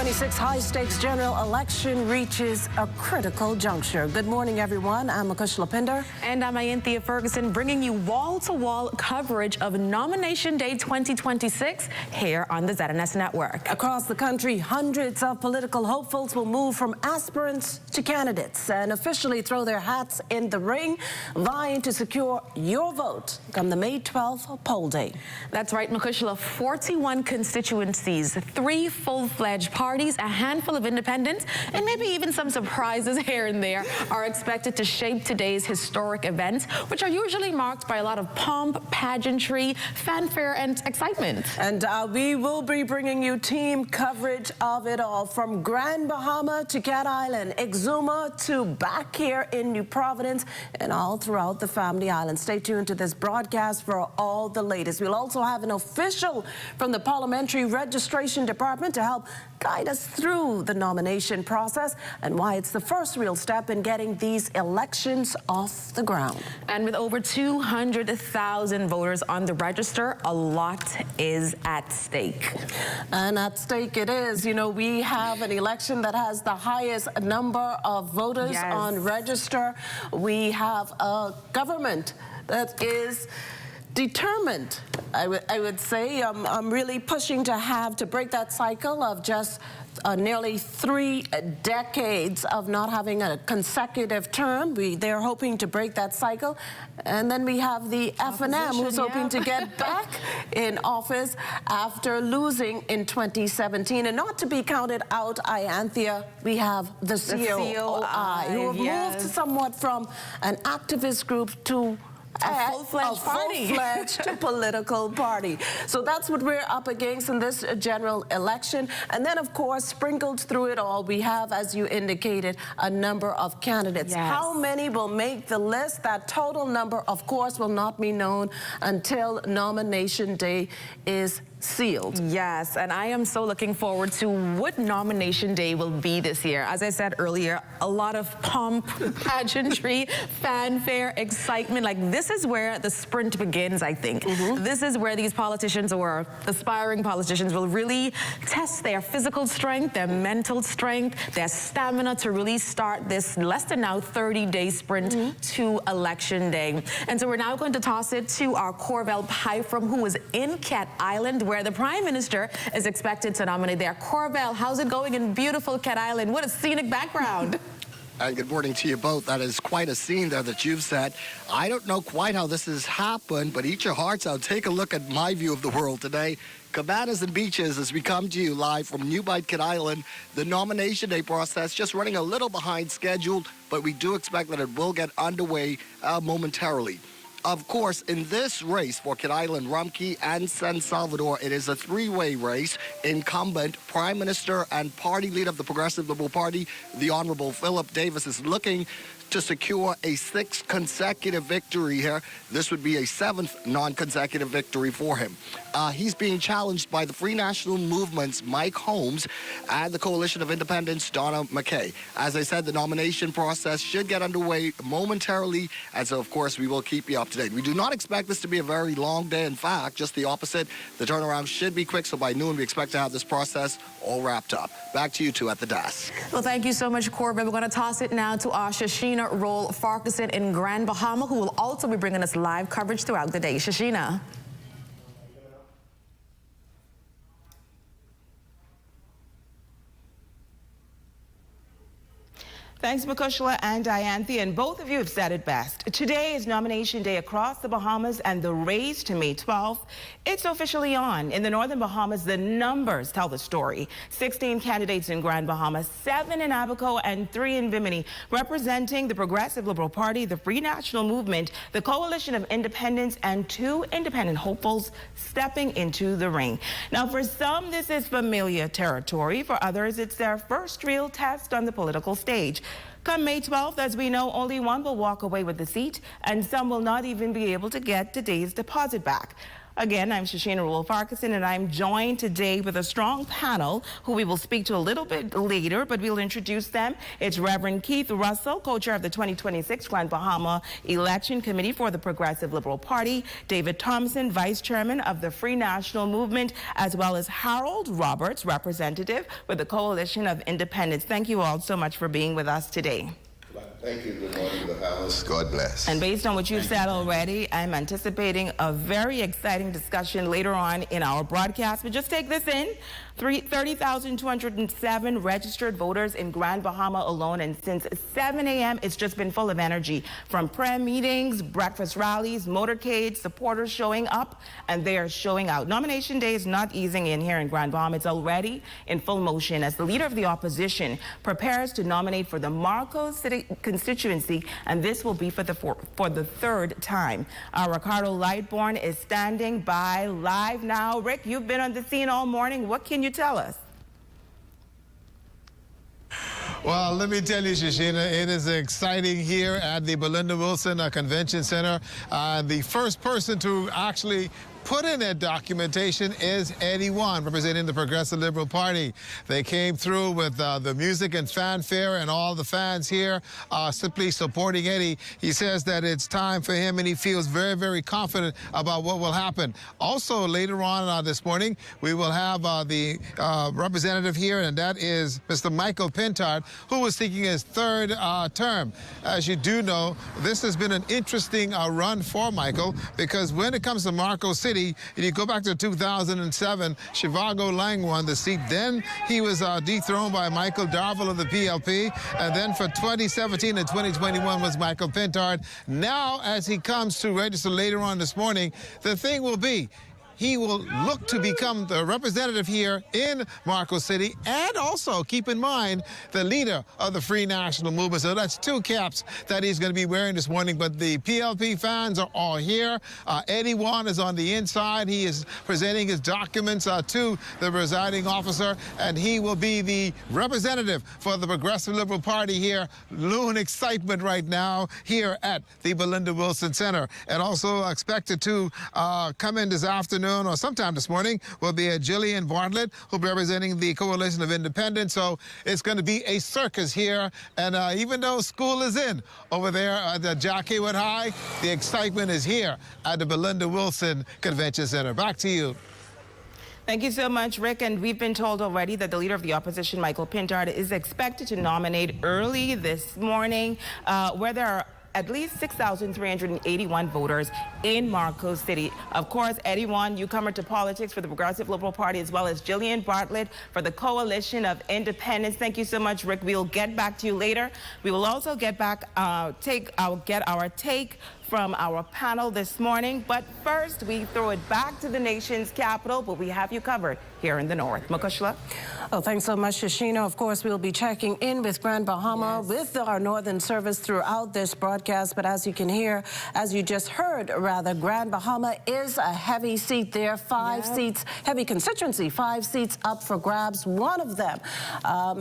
2026 high-stakes general election reaches a critical juncture. Good morning, everyone. I'm Akush Lapinder. And I'm Ayanthia Ferguson, bringing you wall-to-wall coverage of Nomination Day 2026 here on the ZNS Network. Across the country, hundreds of political hopefuls will move from aspirants to candidates and officially throw their hats in the ring, vying to secure your vote come the May 12th poll day. That's right, Makushla. 41 constituencies, 3 full-fledged parties, a handful of independents, and maybe even some surprises here and there are expected to shape today's historic events, which are usually marked by a lot of pomp, pageantry, fanfare, and excitement. And we will be bringing you team coverage of it all, from Grand Bahama to Cat Island, Exuma to back here in New Providence, and all throughout the Family Island. Stay tuned to this broadcast for all the latest. We'll also have an official from the Parliamentary Registration Department to help guide us through the nomination process and why it's the first real step in getting these elections off the ground. And with over 200,000 voters on the register, a lot is at stake. And at stake it is. You know, we have an election that has the highest number of voters on register. We have a government that is determined, I would say. I'm really pushing to break that cycle of just nearly 3 decades of not having a consecutive term. They're hoping to break that cycle. And then we have the FNM, who's hoping to get back in office after losing in 2017. And not to be counted out, Ayanthia, we have the COI, who have moved somewhat from an activist group to a full-fledged political party. So that's what we're up against in this general election. And then, of course, sprinkled through it all, we have, as you indicated, a number of candidates. How many will make the list? That total number, of course, will not be known until nomination day is sealed. Yes, and I am so looking forward to what nomination day will be this year. As I said earlier, a lot of pomp, pageantry, fanfare, excitement. Like, this is where the sprint begins, I think. This is where these politicians or aspiring politicians will really test their physical strength, their mental strength, their stamina to really start this less than now 30-day sprint to election day. And so we're now going to toss it to our Corvell Pyfrom, who is in Cat Island, where the Prime Minister is expected to nominate there. Corvell, how's it going in beautiful Cat Island? What a scenic background. And good morning to you both. That is quite a scene there that you've set. I don't know quite how this has happened, but eat your hearts out. Take a look at my view of the world today. Cabanas and beaches as we come to you live from New Bight, Cat Island. The nomination day process just running a little behind schedule, but we do expect that it will get underway momentarily. Of course, in this race for Cat Island, Rumpke, and San Salvador, it is a 3-way race. Incumbent Prime Minister and party leader of the Progressive Liberal Party, the Honorable Philip Davis, is looking to secure a 6th consecutive victory here. This would be a 7th non-consecutive victory for him. He's being challenged by the Free National Movement's Mike Holmes and the Coalition of Independents' Donna McKay. As I said, the nomination process should get underway momentarily, and so, of course, we will keep you up to date. We do not expect this to be a very long day. In fact, just the opposite. The turnaround should be quick, so by noon we expect to have this process all wrapped up. Back to you two at the desk. Well, thank you so much, Corbin. We're going to toss it now to our Shashina Roll Farquharson in Grand Bahama, who will also be bringing us live coverage throughout the day. Shashina. Thanks, Makushla and Ayanthia, and both of you have said it best. Today is nomination day across the Bahamas, and the race to May 12th, it's officially on. In the Northern Bahamas, the numbers tell the story. 16 candidates in Grand Bahama, 7 in Abaco, and 3 in Bimini, representing the Progressive Liberal Party, the Free National Movement, the Coalition of Independents, and 2 independent hopefuls stepping into the ring. Now, for some, this is familiar territory. For others, it's their first real test on the political stage. Come May 12th, as we know, only one will walk away with the seat, and some will not even be able to get today's deposit back. Again, I'm Shashina Rule-Farquharson, and I'm joined today with a strong panel who we will speak to a little bit later, but we'll introduce them. It's Reverend Keith Russell, co-chair of the 2026 Grand Bahama Election Committee for the Progressive Liberal Party, David Thompson, vice chairman of the Free National Movement, as well as Harold Roberts, representative with the Coalition of Independents. Thank you all so much for being with us today. Thank you. Good morning to the House. God bless. And based on what you've said already, I'm anticipating a very exciting discussion later on in our broadcast. But just take this in. 30,207 registered voters in Grand Bahama alone. And since 7 a.m., it's just been full of energy. From prayer meetings, breakfast rallies, motorcades, supporters showing up, and they are showing out. Nomination day is not easing in here in Grand Bahama. It's already in full motion as the leader of the opposition prepares to nominate for the Marcos City Constituency, and this will be for the third time. Ricardo Lightbourne is standing by live now. Rick, you've been on the scene all morning. What can you tell us? Well, let me tell you, Shashina, it is exciting here at the Belinda Wilson Convention Center. The first person to actually put in that documentation is Eddie Wan, representing the Progressive Liberal Party. They came through with the music and fanfare, and all the fans here simply supporting Eddie. He says that it's time for him, and he feels very, very confident about what will happen. Also, later on this morning, we will have the representative here, and that is Mr. Michael Pintard, who is seeking his third term. As you do know, this has been an interesting run for Michael, because when it comes to Marcos City, if you go back to 2007, Shivago Lang won the seat. Then he was dethroned by Michael Darville of the PLP. And then for 2017 and 2021 was Michael Pintard. Now, as he comes to register later on this morning, the thing will be, he will look to become the representative here in Marcos City, and also keep in mind the leader of the Free National Movement. So that's two caps that he's going to be wearing this morning. But the PLP fans are all here. Eddie Wan is on the inside. He is presenting his documents to the presiding officer, and he will be the representative for the Progressive Liberal Party here. Loon excitement right now here at the Belinda Wilson Center. And also expected to come in this afternoon or sometime this morning will be Jillian Bartlett, who'll be representing the Coalition of Independents. So it's going to be a circus here. And even though school is in over there at the Jack Haywood High, the excitement is here at the Belinda Wilson Convention Center. Back to you. Thank you so much, Rick. And we've been told already that the leader of the opposition, Michael Pintard, is expected to nominate early this morning, where there are at least 6,381 voters in Marcos City. Of course, Eddie Wan, newcomer to politics for the Progressive Liberal Party, as well as Jillian Bartlett for the Coalition of Independents. Thank you so much, Rick. We'll get back to you later. We will also get back, get our take from our panel this morning. But first, we throw it back to the nation's capital, but we have you covered here in the north. Makushla? Oh, thanks so much, Shashina. Of course, we'll be checking in with Grand Bahama with our northern service throughout this broadcast. But as you can hear, as you just heard, rather, Grand Bahama is a heavy seat there. Five seats, heavy constituency, 5 seats up for grabs. One of them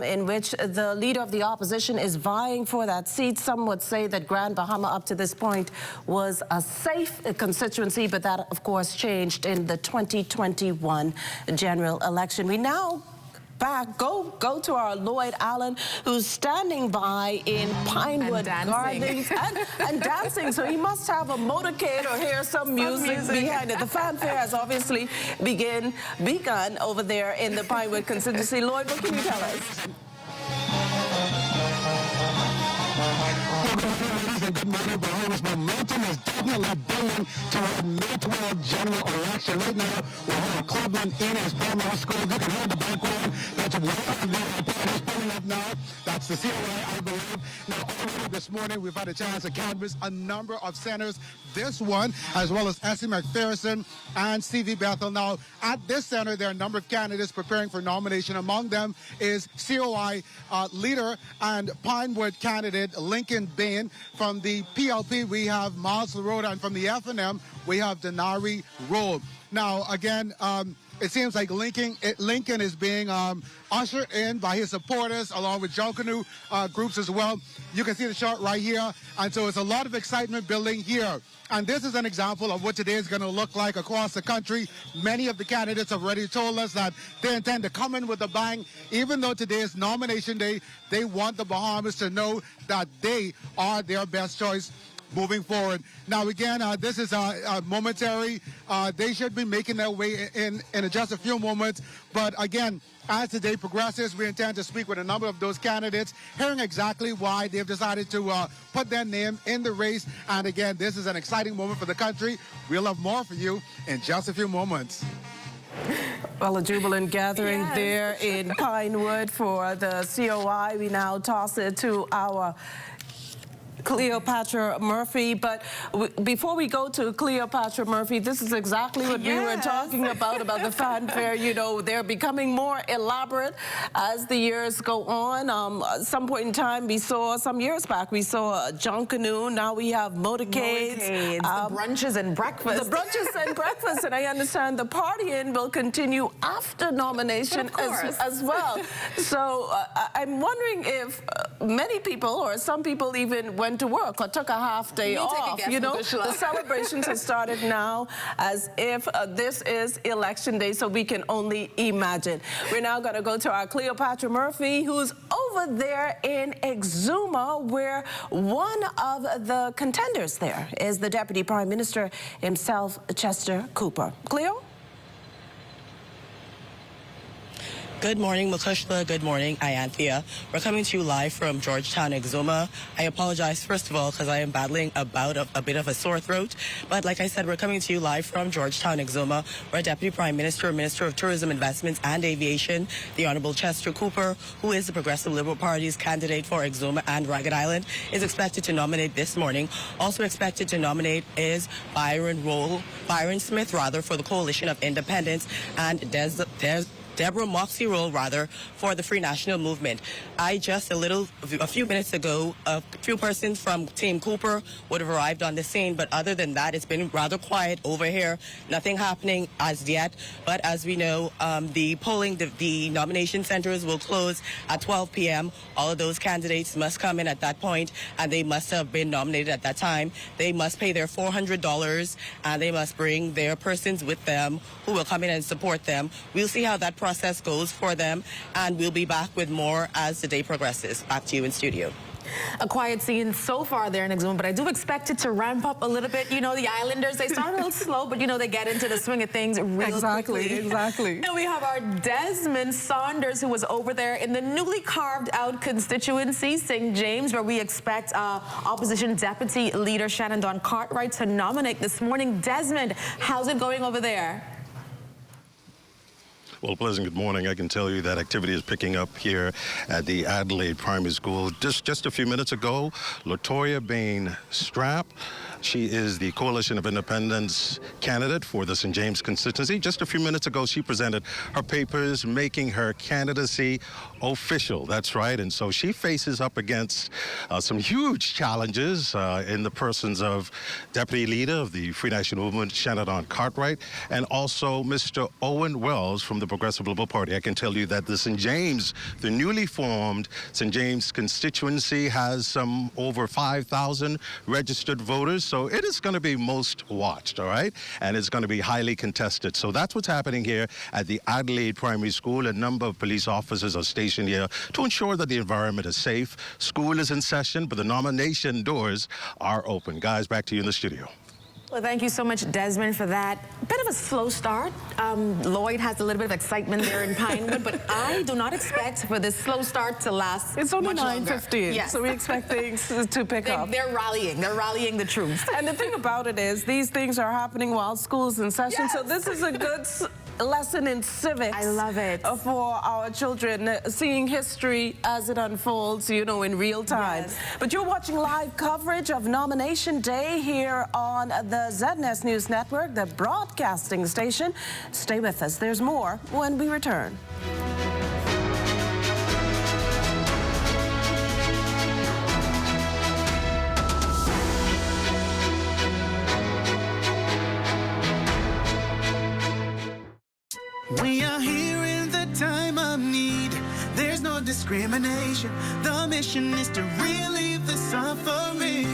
in which the leader of the opposition is vying for that seat. Some would say that Grand Bahama up to this point was a safe constituency, but that, of course, changed in the 2021 general election. We now go to our Lloyd Allen, who's standing by in Pinewood Gardens and dancing. So he must have a motorcade or hear some music behind it. The fanfare has obviously begun over there in the Pinewood constituency. Lloyd, what can you tell us? Good morning, Bahamas. Momentum is definitely building toward mid-12 general election. Right now, we have Cleveland in his Belmont School. You can hear the background. That's pulling up now. That's the COA, I believe. Now, already this morning, we've had a chance to canvass a number of centers. This one, as well as Essie McPherson and C.V. Bethel. Now, at this center, there are a number of candidates preparing for nomination. Among them is COI leader and Pinewood candidate Lincoln Bane. From the PLP, we have Miles LaRoda, and from the FNM, we have Denari Rowe. Now, again, it seems like Lincoln is being ushered in by his supporters, along with Junkanoo groups as well. You can see the chart right here. And so it's a lot of excitement building here. And this is an example of what today is going to look like across the country. Many of the candidates have already told us that they intend to come in with a bang. Even though today is nomination day, they want the Bahamas to know that they are their best choice moving forward. Now, again, this is momentary. They should be making their way in just a few moments. But again, as the day progresses, we intend to speak with a number of those candidates, hearing exactly why they've decided to put their name in the race. And again, this is an exciting moment for the country. We'll have more for you in just a few moments. Well, a jubilant gathering there in Pinewood for the COI. We now toss it to our Cleopatra Murphy. But before we go to Cleopatra Murphy, this is exactly what we were talking about the fanfare. You know, they're becoming more elaborate as the years go on. At some point in time, some years back, we saw Junkanoo. Now we have motorcades. The brunches and breakfast. The brunches and breakfast. And I understand the partying will continue after nomination as well. So I'm wondering if many people, or some people even went to work or took a half day off. You know, the celebrations have started now as if this is election day, so we can only imagine. We're now going to go to our Cleopatra Murphy, who's over there in Exuma, where one of the contenders there is the Deputy Prime Minister himself, Chester Cooper. Cleo? Good morning, Makushla. Good morning, Ianthea. We're coming to you live from Georgetown, Exuma. I apologize, first of all, because I am battling a bit of a sore throat. But like I said, we're coming to you live from Georgetown, Exuma, where Deputy Prime Minister, Minister of Tourism, Investments and Aviation, the Honorable Chester Cooper, who is the Progressive Liberal Party's candidate for Exuma and Ragged Island, is expected to nominate this morning. Also expected to nominate is Byron Smith, for the Coalition of Independents, and Deborah Moxie Roll, for the Free National Movement. A few minutes ago, a few persons from Team Cooper would have arrived on the scene, but other than that, it's been rather quiet over here. Nothing happening as yet, but as we know, the nomination centers will close at 12 p.m. All of those candidates must come in at that point, and they must have been nominated at that time. They must pay their $400, and they must bring their persons with them who will come in and support them. We'll see how that process goes for them, and we'll be back with more as the day progresses. Back to you in studio. A quiet scene so far there in Exuma, but I do expect it to ramp up a little bit. You know, the Islanders, they start a little slow, but you know, they get into the swing of things real quickly. Exactly. And we have our Desmond Saunders, who was over there in the newly carved out constituency, St. James, where we expect opposition deputy leader Shannon Dawn Cartwright to nominate this morning. Desmond, how's it going over there? Well, pleasant good morning. I can tell you that activity is picking up here at the Adelaide Primary School. Just a few minutes ago, Latoya Bane Strap, she is the Coalition of Independents candidate for the St. James constituency. Just a few minutes ago, she presented her papers, making her candidacy official. That's right. And so she faces up against some huge challenges in the persons of Deputy Leader of the Free National Movement, Shannon Dawn Cartwright, and also Mr. Owen Wells from the Progressive Liberal Party. I can tell you that the St. James, the newly formed St. James constituency, has some over 5,000 registered voters. So it is going to be most watched, all right? And it's going to be highly contested. So that's what's happening here at the Adelaide Primary School. A number of police officers are stationed here to ensure that the environment is safe. School is in session, but the nomination doors are open. Guys, back to you in the studio. Well, thank you so much, Desmond, for that. Bit of a slow start. Lloyd has a little bit of excitement there in Pinewood, but I do not expect for this slow start to last. It's only 9:15, yes. So we expect things to pick up. They're rallying. They're rallying the troops. And the thing about it is, these things are happening while school's in session. Yes. So this is a good lesson in civics. I love it. For our children, seeing history as it unfolds, you know, in real time. Yes. But you're watching live coverage of Nomination Day here on the ZNS News Network, the broadcasting station. Stay with us. There's more when we return. We are here in the time of need. There's no discrimination. The mission is to relieve the suffering.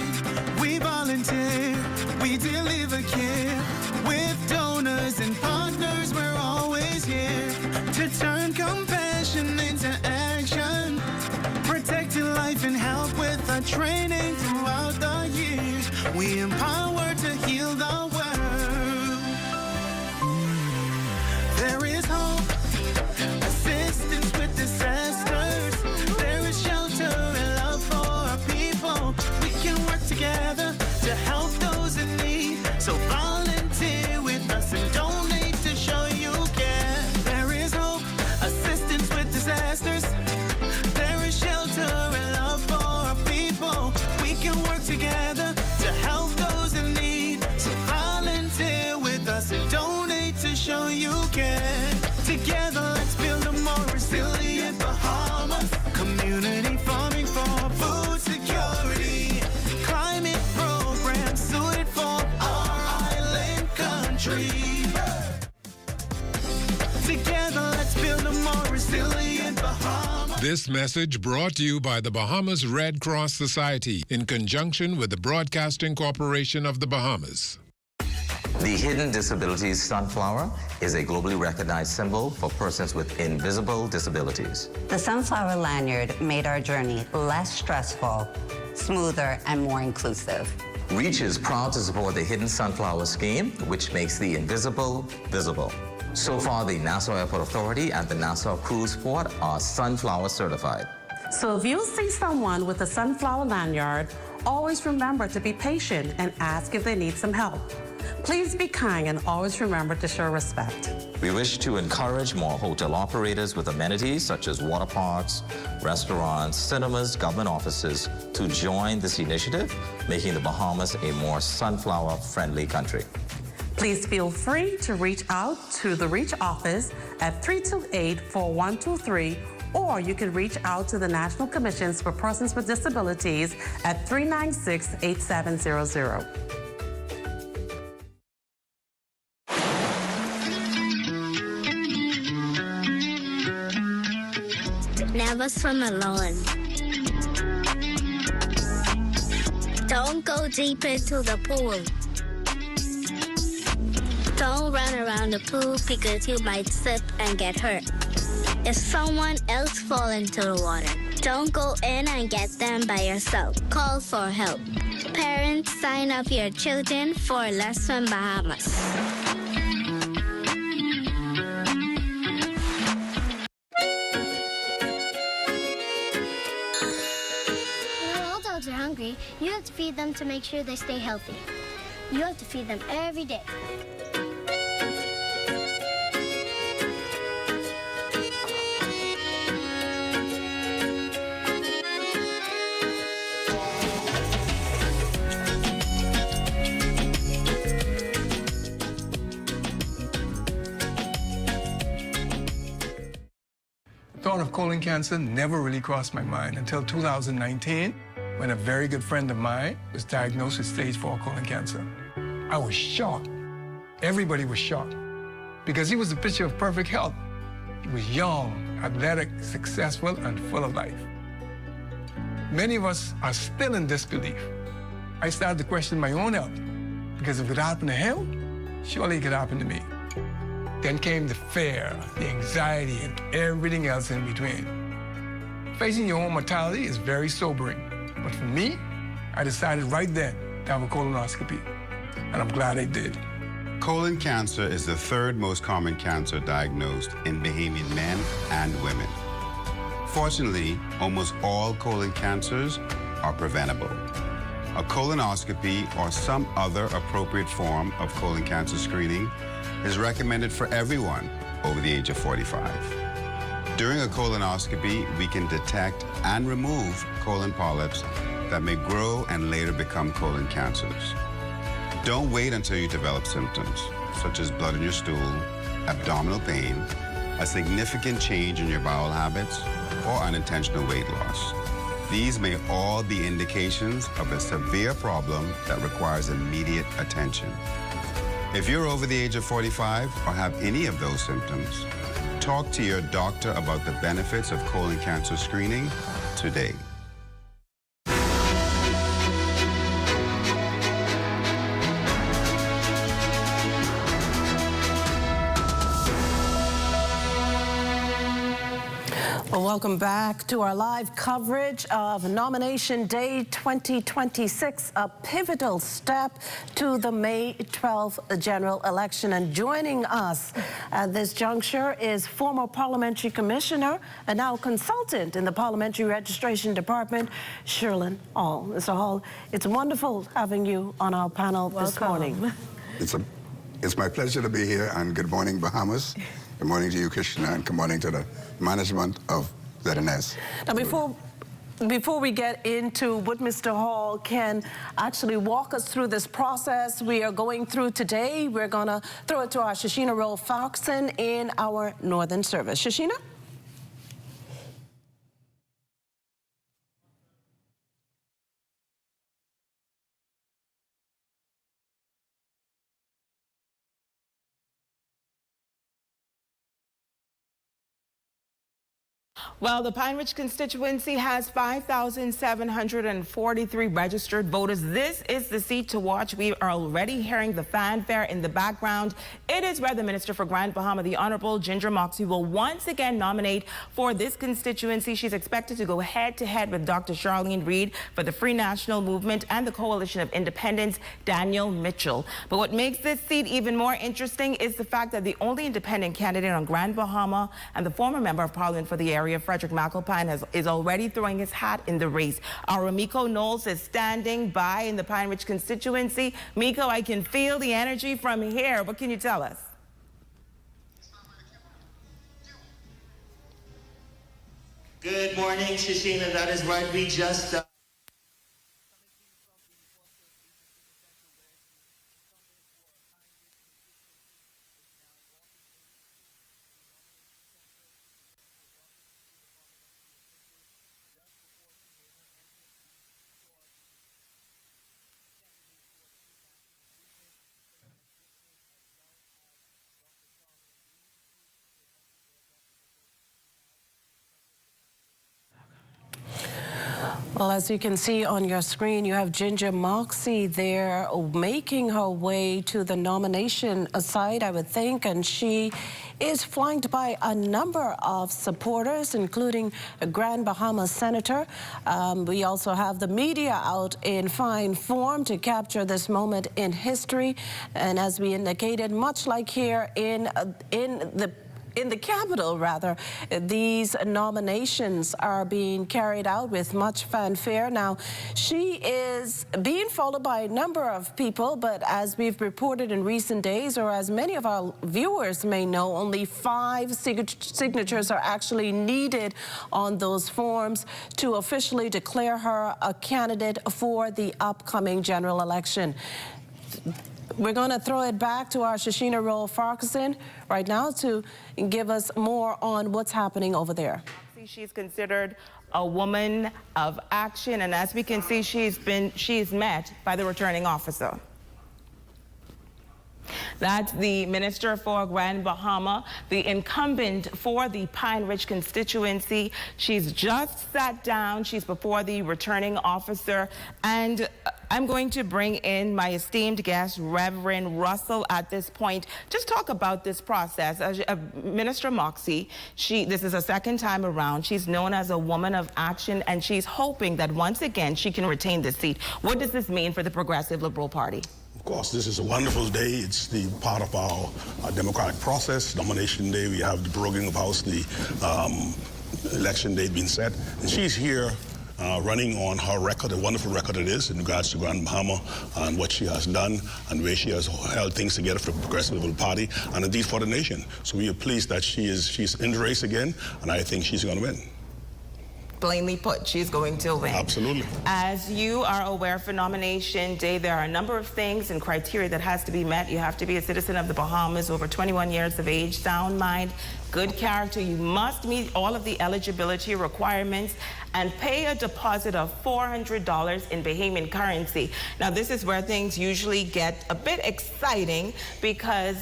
We volunteer, we deliver care. With donors and partners, we're always here to turn compassion into action. Protecting life and health with our training throughout the years. We empower to heal the world. There is hope, assistance with disasters. There is shelter and love for our people. We can work together to help those in need. So volunteer with us and donate to show you care. There is hope, assistance with disasters. There is shelter and love for our people. We can work together to help those in need. So volunteer with us and donate to show you care. Together, let's build a more resilient Bahamas. Community farming for food security. Climate programs suited for our island country. Together, let's build a more resilient Bahamas. This message brought to you by the Bahamas Red Cross Society in conjunction with the Broadcasting Corporation of the Bahamas. The Hidden Disabilities Sunflower is a globally recognized symbol for persons with invisible disabilities. The sunflower lanyard made our journey less stressful, smoother, and more inclusive. REACH is proud to support the Hidden Sunflower Scheme, which makes the invisible visible. So far, the Nassau Airport Authority and the Nassau Cruise Port are sunflower certified. So if you see someone with a sunflower lanyard, always remember to be patient and ask if they need some help. Please be kind and always remember to show respect. We wish to encourage more hotel operators with amenities such as water parks, restaurants, cinemas, government offices to join this initiative, making the Bahamas a more sunflower-friendly country. Please feel free to reach out to the REACH office at 328-4123, or you can reach out to the National Commissions for Persons with Disabilities at 396-8700. Never swim alone. Don't go deep into the pool. Don't run around the pool because you might slip and get hurt. If someone else falls into the water, don't go in and get them by yourself. Call for help. Parents, sign up your children for Let's Swim Bahamas. Are hungry, you have to feed them to make sure they stay healthy. You have to feed them every day. The thought of colon cancer never really crossed my mind until 2019. When a very good friend of mine was diagnosed with stage 4 colon cancer. I was shocked. Everybody was shocked because he was a picture of perfect health. He was young, athletic, successful, and full of life. Many of us are still in disbelief. I started to question my own health because if it happened to him, surely it could happen to me. Then came the fear, the anxiety, and everything else in between. Facing your own mortality is very sobering. But for me, I decided right then to have a colonoscopy, and I'm glad I did. Colon cancer is the third most common cancer diagnosed in Bahamian men and women. Fortunately, almost all colon cancers are preventable. A colonoscopy or some other appropriate form of colon cancer screening is recommended for everyone over the age of 45. During a colonoscopy, we can detect and remove colon polyps that may grow and later become colon cancers. Don't wait until you develop symptoms, such as blood in your stool, abdominal pain, a significant change in your bowel habits, or unintentional weight loss. These may all be indications of a severe problem that requires immediate attention. If you're over the age of 45 or have any of those symptoms, talk to your doctor about the benefits of colon cancer screening today. Well, welcome back to our live coverage of Nomination Day 2026, a pivotal step to the May 12th general election. And joining us at this juncture is former parliamentary commissioner and now consultant in the Parliamentary Registration Department, Sherlyn Hall. Mr. Hall, it's wonderful having you on our panel this morning. It's my pleasure to be here, and good morning, Bahamas. Good morning to you, Krishna, and good morning to the management of ZNS. Now, before we get into what Mr. Hall can actually walk us through this process we are going through today, we're going to throw it to our Shashina Rowe-Foxon in our Northern Service. Shashina? Well, the Pine Ridge constituency has 5,743 registered voters. This is the seat to watch. We are already hearing the fanfare in the background. It is where the Minister for Grand Bahama, the Honorable Ginger Moxie, will once again nominate for this constituency. She's expected to go head-to-head with Dr. Charlene Reed for the Free National Movement and the Coalition of Independents, Daniel Mitchell. But what makes this seat even more interesting is the fact that the only independent candidate on Grand Bahama and the former member of Parliament for the area, Frederick McAlpine, is already throwing his hat in the race. Our Miko Knowles is standing by in the Pine Ridge constituency. Miko, I can feel the energy from here. What can you tell us? Good morning, Shashina. That is right. We just... Well, as you can see on your screen, you have Ginger Moxie there making her way to the nomination site, I would think, and she is flanked by a number of supporters, including a Grand Bahama senator. We also have the media out in fine form to capture this moment in history. And as we indicated, much like here in the capital, rather, these nominations are being carried out with much fanfare. Now, she is being followed by a number of people, but as we've reported in recent days, or as many of our viewers may know, only 5 signatures are actually needed on those forms to officially declare her a candidate for the upcoming general election. We're going to throw it back to our Shashina Rowe-Foxon right now to give us more on what's happening over there. She's considered a woman of action, and as we can see, she's met by the returning officer. That's the Minister for Grand Bahama, the incumbent for the Pine Ridge constituency. She's just sat down. She's before the returning officer. And I'm going to bring in my esteemed guest, Reverend Russell, at this point. Just talk about this process. Minister Moxie, this is a second time around. She's known as a woman of action, and she's hoping that once again she can retain this seat. What does this mean for the Progressive Liberal Party? Of course, this is a wonderful day. It's the part of our democratic process. Nomination day, we have the proroguing of House, the election date being set. And she's here running on her record, a wonderful record it is in regards to Grand Bahama and what she has done and where she has held things together for the Progressive Liberal Party and indeed for the nation. So we are pleased that she's in the race again, and I think she's going to win. Plainly put, she's going to win. Absolutely. As you are aware, for nomination day, there are a number of things and criteria that has to be met. You have to be a citizen of the Bahamas, over 21 years of age, sound mind, good character. You must meet all of the eligibility requirements. and pay a deposit of $400 in Bahamian currency. Now, this is where things usually get a bit exciting because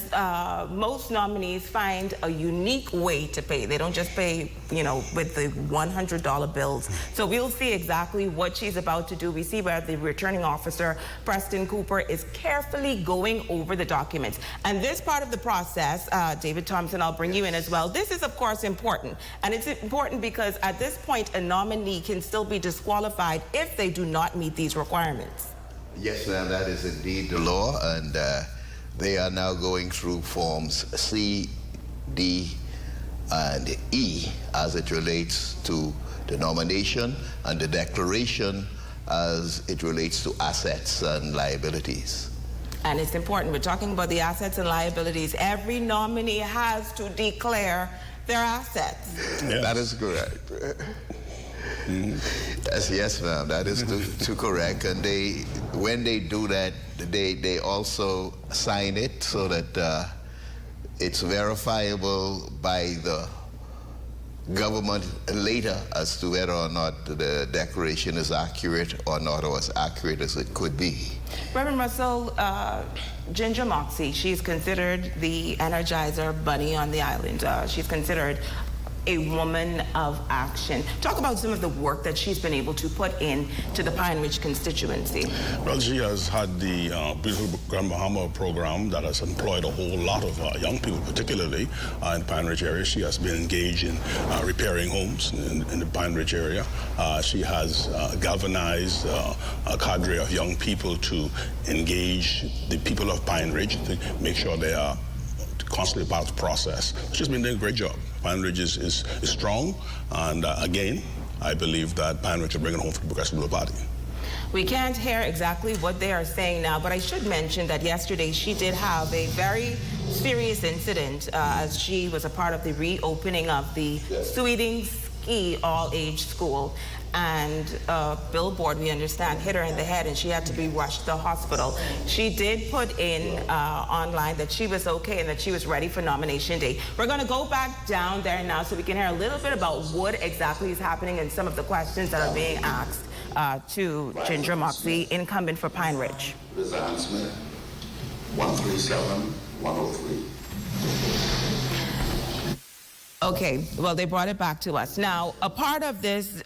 most nominees find a unique way to pay. They don't just pay, you know, with the $100 bills. So we'll see exactly what she's about to do. We see where the returning officer, Preston Cooper, is carefully going over the documents. And this part of the process, David Thompson, I'll bring you in as well. This is, of course, important. And it's important because at this point, a nominee can still be disqualified if they do not meet these requirements. Yes, ma'am, that is indeed the law. And they are now going through forms C, D, and E as it relates to the nomination and the declaration as it relates to assets and liabilities. And it's important. We're talking about the assets and liabilities. Every nominee has to declare their assets. Yes. That is correct. Yes, ma'am, that is too correct. And when they do that, they also sign it so that it's verifiable by the government later as to whether or not the declaration is accurate or not, or as accurate as it could be. Reverend Russell, Ginger Moxie, she's considered the Energizer bunny on the island. She's considered a woman of action. Talk about some of the work that she's been able to put in to the Pine Ridge constituency. Well, she has had the beautiful Grand Bahama program that has employed a whole lot of young people, particularly in the Pine Ridge area. She has been engaged in repairing homes in the Pine Ridge area. She has galvanized a cadre of young people to engage the people of Pine Ridge to make sure they are constantly part of the process. She's been doing a great job. Pine Ridge is strong, and again, I believe that Pine Ridge will bring it home for the Progressive Party. We can't hear exactly what they are saying now, but I should mention that yesterday she did have a very serious incident as she was a part of the reopening of the Sweeting Ski all-age school. And a billboard, we understand, hit her in the head and she had to be rushed to the hospital. She did put in online that she was okay and that she was ready for nomination day. We're going to go back down there now so we can hear a little bit about what exactly is happening and some of the questions that are being asked to Ginger Moxie, incumbent for Pine Ridge. Resign Smith, 137-103. Okay, well, they brought it back to us. Now, a part of this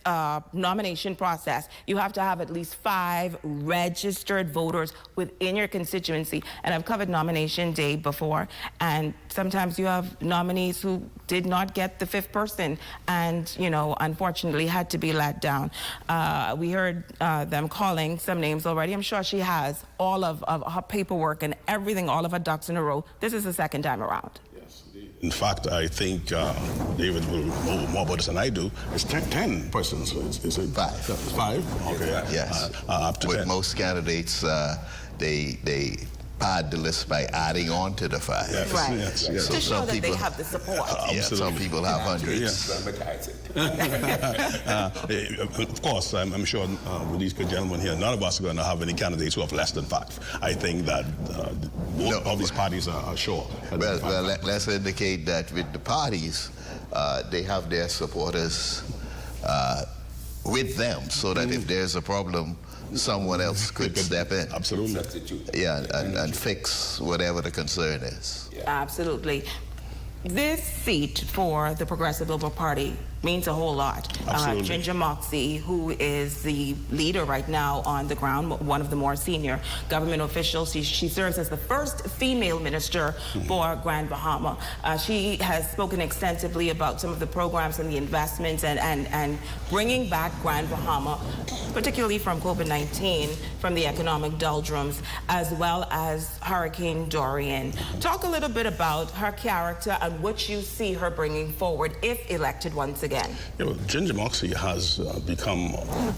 nomination process, you have to have at least 5 registered voters within your constituency. And I've covered nomination day before, and sometimes you have nominees who did not get the 5th person and, you know, unfortunately had to be let down. We heard them calling some names already. I'm sure she has all of her paperwork and everything, all of her ducks in a row. This is the second time around. In fact, I think David will know more about this than I do. It's 10 persons. Is it 5? 5? Okay. Yes. Up to With 10. most candidates, they pad the list by adding on to the 5. Yes. Right. Yes. Yes. To show that they have the support. Yeah, some people have hundreds. Of course, I'm sure with these good gentlemen here, none of us are going to have any candidates who have less than 5. I think that both of these parties are sure. Well, let's indicate that with the parties, they have their supporters with them, so that if there's a problem, someone else could step in. Absolutely. Yeah, and fix whatever the concern is. Absolutely. This seat for the Progressive Liberal Party means a whole lot. Ginger Moxie, who is the leader right now on the ground, one of the more senior government officials, she serves as the first female minister for Grand Bahama. She has spoken extensively about some of the programs and the investments and bringing back Grand Bahama, particularly from COVID-19, from the economic doldrums, as well as Hurricane Dorian. Talk a little bit about her character and what you see her bringing forward if elected once again. Yeah, well, Ginger Moxie has become,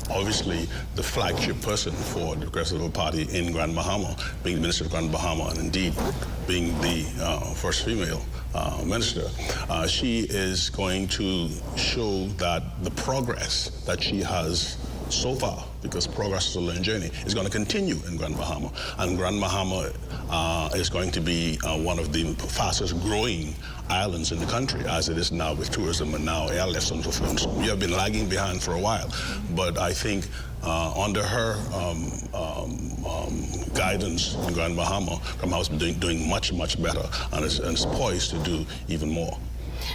obviously, the flagship person for the Progressive Liberal Party in Grand Bahama, being the Minister of Grand Bahama, and indeed being the first female minister. She is going to show that the progress that she has so far, because progress is a learning journey, is going to continue in Grand Bahama. And Grand Bahama is going to be one of the fastest growing islands in the country, as it is now with tourism and now airlifts and so forth. So we have been lagging behind for a while, but I think under her guidance in Grand Bahama, Grand Bahama is doing much, much better and is poised to do even more.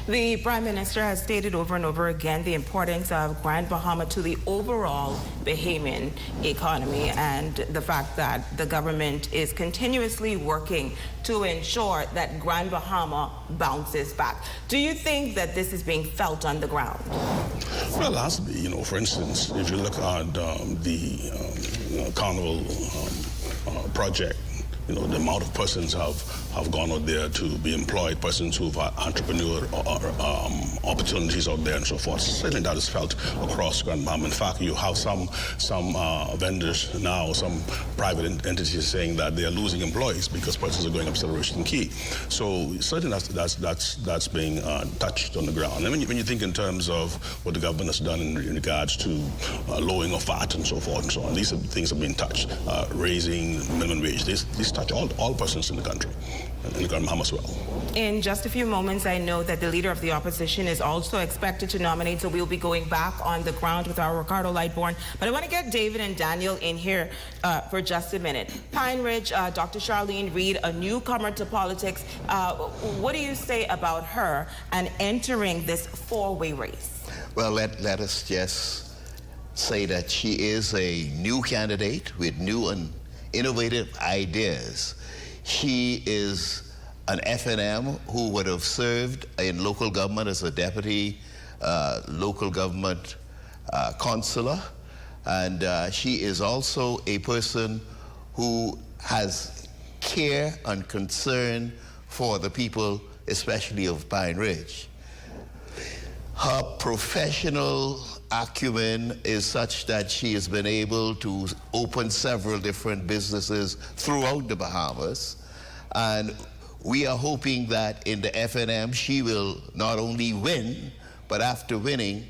The Prime Minister has stated over and over again the importance of Grand Bahama to the overall Bahamian economy and the fact that the government is continuously working to ensure that Grand Bahama bounces back. Do you think that this is being felt on the ground? Well, it has to be. You know, for instance, if you look at the Carnival project, you know, the amount of persons have gone out there to be employed, persons who've entrepreneur opportunities out there and so forth. Certainly that is felt across Grand Bahama. In fact, you have some vendors now, some private entities saying that they are losing employees because persons are going up Celebration Key. So certainly that's being touched on the ground. And when you think in terms of what the government has done in regards to lowering of VAT and so forth and so on, these are things have been touched. Raising minimum wage, these touch all persons in the country, and in Grand Bahama as well. In just a few moments, I know that the leader of the opposition is also expected to nominate, so we'll be going back on the ground with our Ricardo Lightbourne. But I want to get David and Daniel in here for just a minute. Pine Ridge, Dr. Charlene Reed, a newcomer to politics. What do you say about her and entering this four-way race? Well, let us just say that she is a new candidate with new and innovative ideas. She is an FNM who would have served in local government as a deputy local government councillor, and she is also a person who has care and concern for the people, especially of Pine Ridge. Her professional acumen is such that she has been able to open several different businesses throughout the Bahamas, and we are hoping that in the FNM she will not only win, but after winning,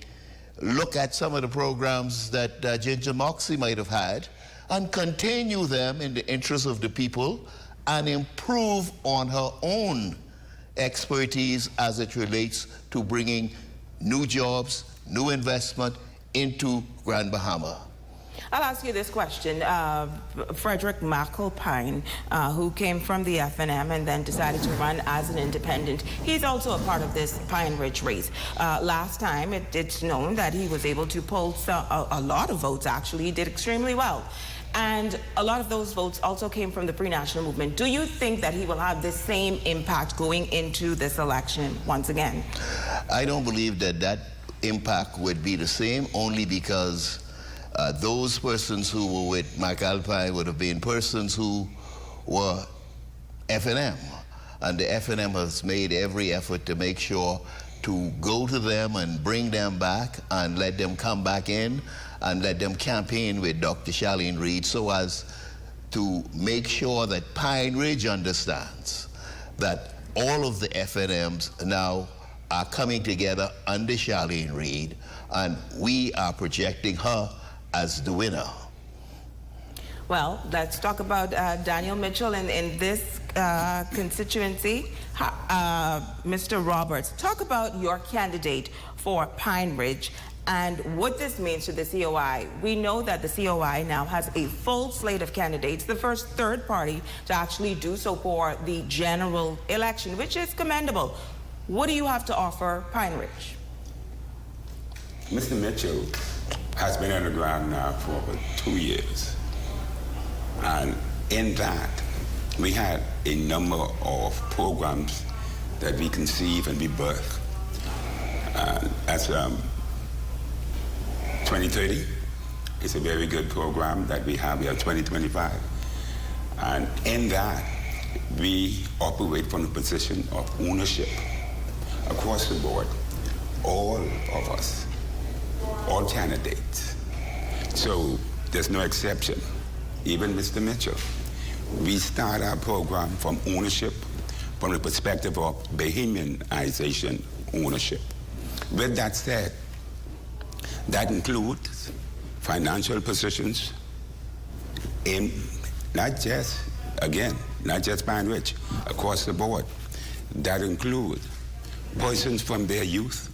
look at some of the programs that Ginger Moxie might have had and continue them in the interest of the people and improve on her own expertise as it relates to bringing new jobs, new investment into Grand Bahama. I'll ask you this question. Frederick McAlpine, who came from the FNM and then decided to run as an independent, he's also a part of this Pine Ridge race. Last time, it's known that he was able to pull a lot of votes, actually. He did extremely well. And a lot of those votes also came from the pre-national movement. Do you think that he will have the same impact going into this election once again? I don't believe that impact would be the same, only because those persons who were with McAlpine would have been persons who were FNM. And the FNM has made every effort to make sure to go to them and bring them back and let them come back in and let them campaign with Dr. Charlene Reed so as to make sure that Pine Ridge understands that all of the FNMs now are coming together under Charlene Reed, and we are projecting her as the winner. Well, let's talk about Daniel Mitchell in this constituency. Mr. Roberts, talk about your candidate for Pine Ridge and what this means to the COI. We know that the COI now has a full slate of candidates, the first third party to actually do so for the general election, which is commendable. What do you have to offer Pine Ridge? Mr. Mitchell has been on the ground now for over 2 years. And in that, we had a number of programs that we conceived and we birthed. As 2030 is a very good program that we have. We have 2025. And in that, we operate from the position of ownership across the board, all of us, all candidates. So there's no exception, even Mr. Mitchell. We start our program from ownership, from the perspective of Bahamianization ownership. With that said, that includes financial positions in not just Pinewood, across the board. That include persons from their youth,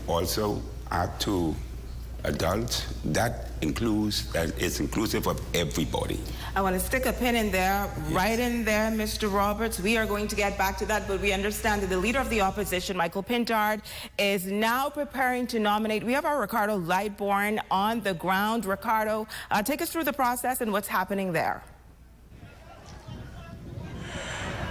also up to adults. That it's inclusive of everybody. I want to stick a pin in there, right in there, Mr. Roberts. We are going to get back to that, but we understand that the leader of the opposition, Michael Pintard, is now preparing to nominate. We have our Ricardo Lightborn on the ground. Ricardo, take us through the process and what's happening there.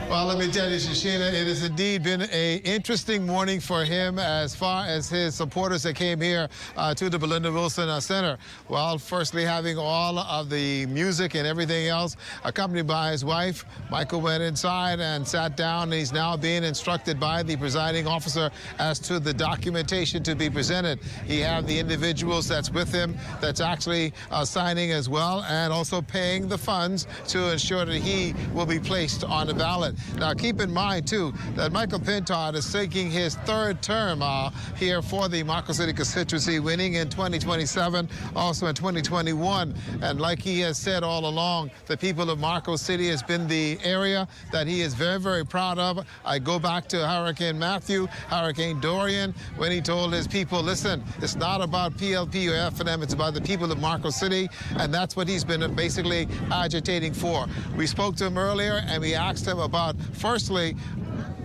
Well, let me tell you, Shoshana, it has indeed been an interesting morning for him as far as his supporters that came here to the Belinda Wilson Center. Well, firstly, having all of the music and everything else, accompanied by his wife. Michael went inside and sat down. He's now being instructed by the presiding officer as to the documentation to be presented. He have the individuals that's with him that's actually signing as well, and also paying the funds to ensure that he will be placed on the ballot. Now, keep in mind, too, that Michael Pintard is seeking his third term here for the Marco City constituency, winning in 2027, also in 2021. And like he has said all along, the people of Marco City has been the area that he is very, very proud of. I go back to Hurricane Matthew, Hurricane Dorian, when he told his people, listen, it's not about PLP or F&M, it's about the people of Marco City, and that's what he's been basically agitating for. We spoke to him earlier, and we asked him about, firstly,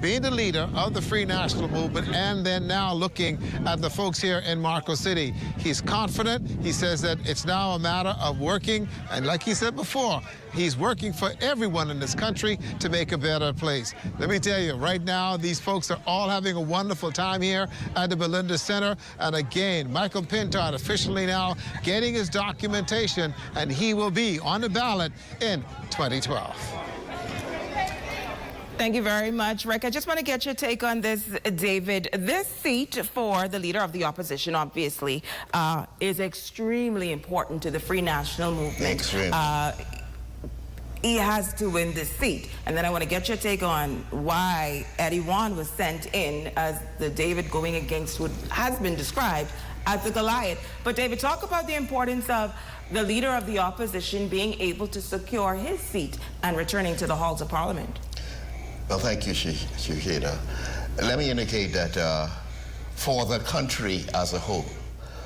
being the leader of the Free National Movement, and then now looking at the folks here in Marco City. He's confident. He says that it's now a matter of working, and like he said before, he's working for everyone in this country to make a better place. Let me tell you, right now, these folks are all having a wonderful time here at the Belinda Center. And again, Michael Pintard officially now getting his documentation, and he will be on the ballot in 2012. Thank you very much, Rick. I just want to get your take on this, David. This seat for the leader of the opposition, obviously, is extremely important to the Free National Movement. Extremely. He has to win this seat. And then I want to get your take on why Eddie Wan was sent in as the David going against what has been described as the Goliath. But David, talk about the importance of the leader of the opposition being able to secure his seat and returning to the halls of Parliament. Well, thank you, Shoshana. Let me indicate that for the country as a whole,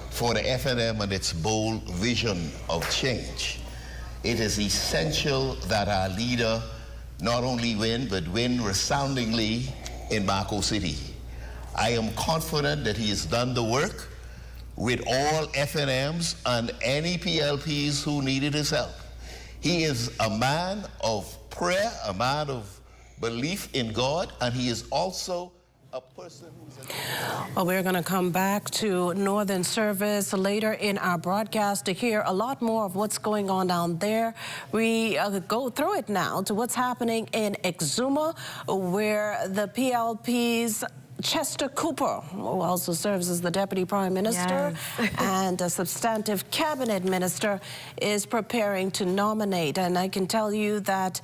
for the F&M and its bold vision of change, it is essential that our leader not only win, but win resoundingly in Marco City. I am confident that he has done the work with all F&Ms and any PLPs who needed his help. He is a man of prayer, a man of belief in God, and he is also a person who's... Well, we're going to come back to Northern Service later in our broadcast to hear a lot more of what's going on down there. We go through it now to what's happening in Exuma, where the PLP's Chester Cooper, who also serves as the Deputy Prime Minister and a substantive cabinet minister, is preparing to nominate. And I can tell you that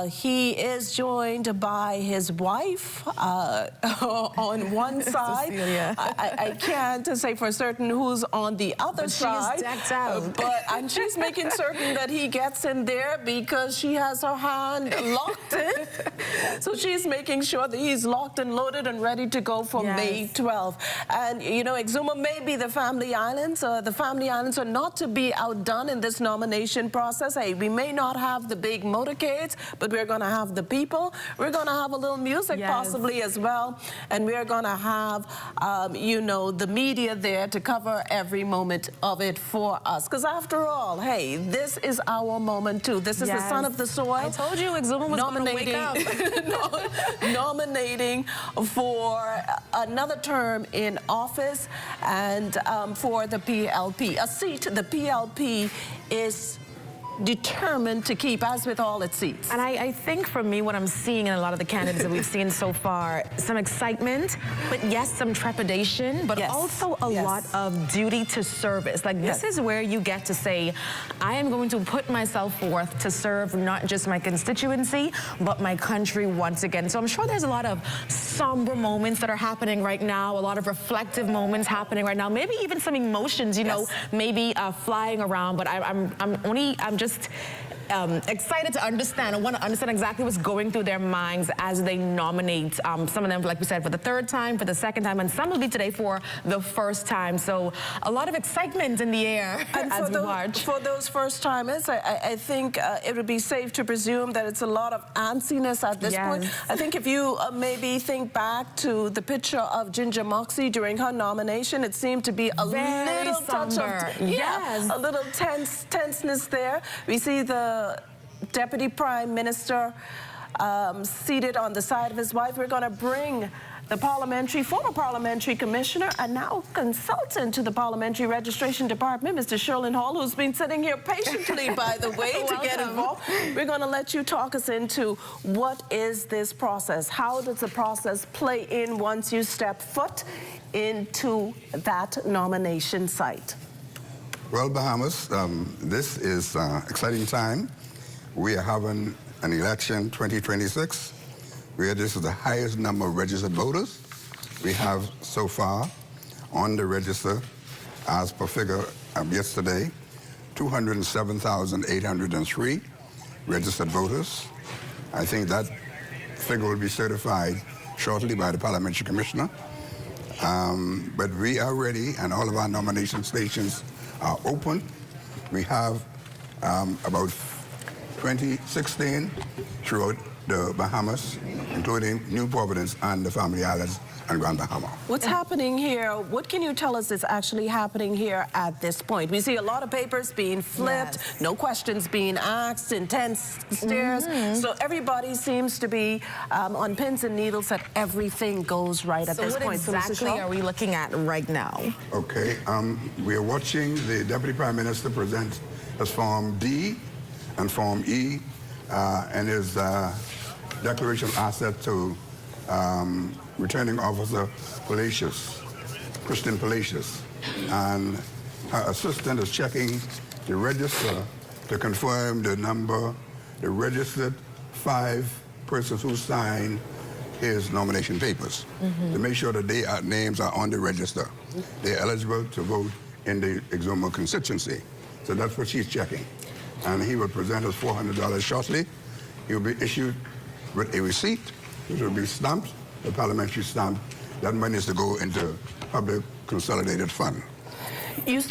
he is joined by his wife on one side. I can't say for certain who's on the other side. She's decked out. And she's making certain that he gets in there because she has her hand locked in. So she's making sure that he's locked and loaded and ready to go for May 12th. And, you know, Exuma may be the Family Islands. The Family Islands are not to be outdone in this nomination process. Hey, we may not have the big motorcades, but we're going to have the people. We're going to have a little music possibly as well. And we're going to have, you know, the media there to cover every moment of it for us. Because after all, hey, this is our moment too. This is the son of the soil. I told you Exuma was going to wake up. Nominating for another term in office and for the PLP. A seat the PLP is determined to keep, as with all its seats? And I think for me, what I'm seeing in a lot of the candidates that we've seen so far, some excitement, but yes, some trepidation, but also a lot of duty to service. Like this is where you get to say, I am going to put myself forth to serve not just my constituency, but my country once again. So I'm sure there's a lot of somber moments that are happening right now, a lot of reflective moments happening right now, maybe even some emotions, you know, maybe flying around, but I'm just excited to understand. I want to understand exactly what's going through their minds as they nominate some of them, like we said, for the third time, for the second time, and some will be today for the first time. So a lot of excitement in the air as we watch. For those first timers, I think it would be safe to presume that it's a lot of antsiness at this point. I think if you maybe think back to the picture of Ginger Moxie during her nomination, it seemed to be a little touch of, a little tenseness there. We see the Deputy Prime Minister seated on the side of his wife. We're going to bring the former parliamentary commissioner and now consultant to the Parliamentary Registration Department, Mr. Sherlin Hall, who's been sitting here patiently, by the way, to get involved. We're going to let you talk us into what is this process? How does the process play in once you step foot into that nomination site? Well, Bahamas, this is an exciting time. We are having an election 2026 where this is the highest number of registered voters we have so far on the register, as per figure of yesterday, 207,803 registered voters. I think that figure will be certified shortly by the Parliamentary Commissioner. But we are ready, and all of our nomination stations are open. We have about 2016 throughout the Bahamas, including New Providence and the Family Islands and Grand Bahama. What's happening here? What can you tell us is actually happening here at this point? We see a lot of papers being flipped, no questions being asked, intense stares. So everybody seems to be on pins and needles that everything goes right at this point. So what exactly are we looking at right now? Okay, we are watching the Deputy Prime Minister present his Form D and Form E and his declaration of asset to Returning Officer Christian Palacios. And her assistant is checking the register to confirm the number, the registered 5 persons who signed his nomination papers, to make sure that their names are on the register. They're eligible to vote in the Exuma constituency. So that's what she's checking. And he will present us $400 shortly. He will be issued with a receipt, which will be stamped, the parliamentary stamp. That money is to go into public consolidated fund. You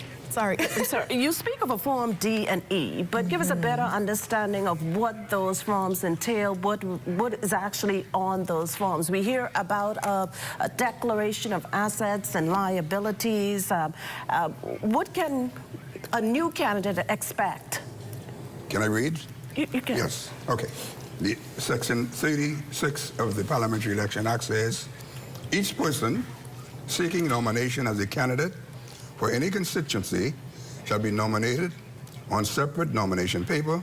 speak of a Form D and E, but give us a better understanding of what those forms entail, what is actually on those forms. We hear about a declaration of assets and liabilities. What can a new candidate expect? Can I read? You can. Yes, okay. The Section 36 of the Parliamentary Election Act says, each person seeking nomination as a candidate for any constituency shall be nominated on separate nomination paper,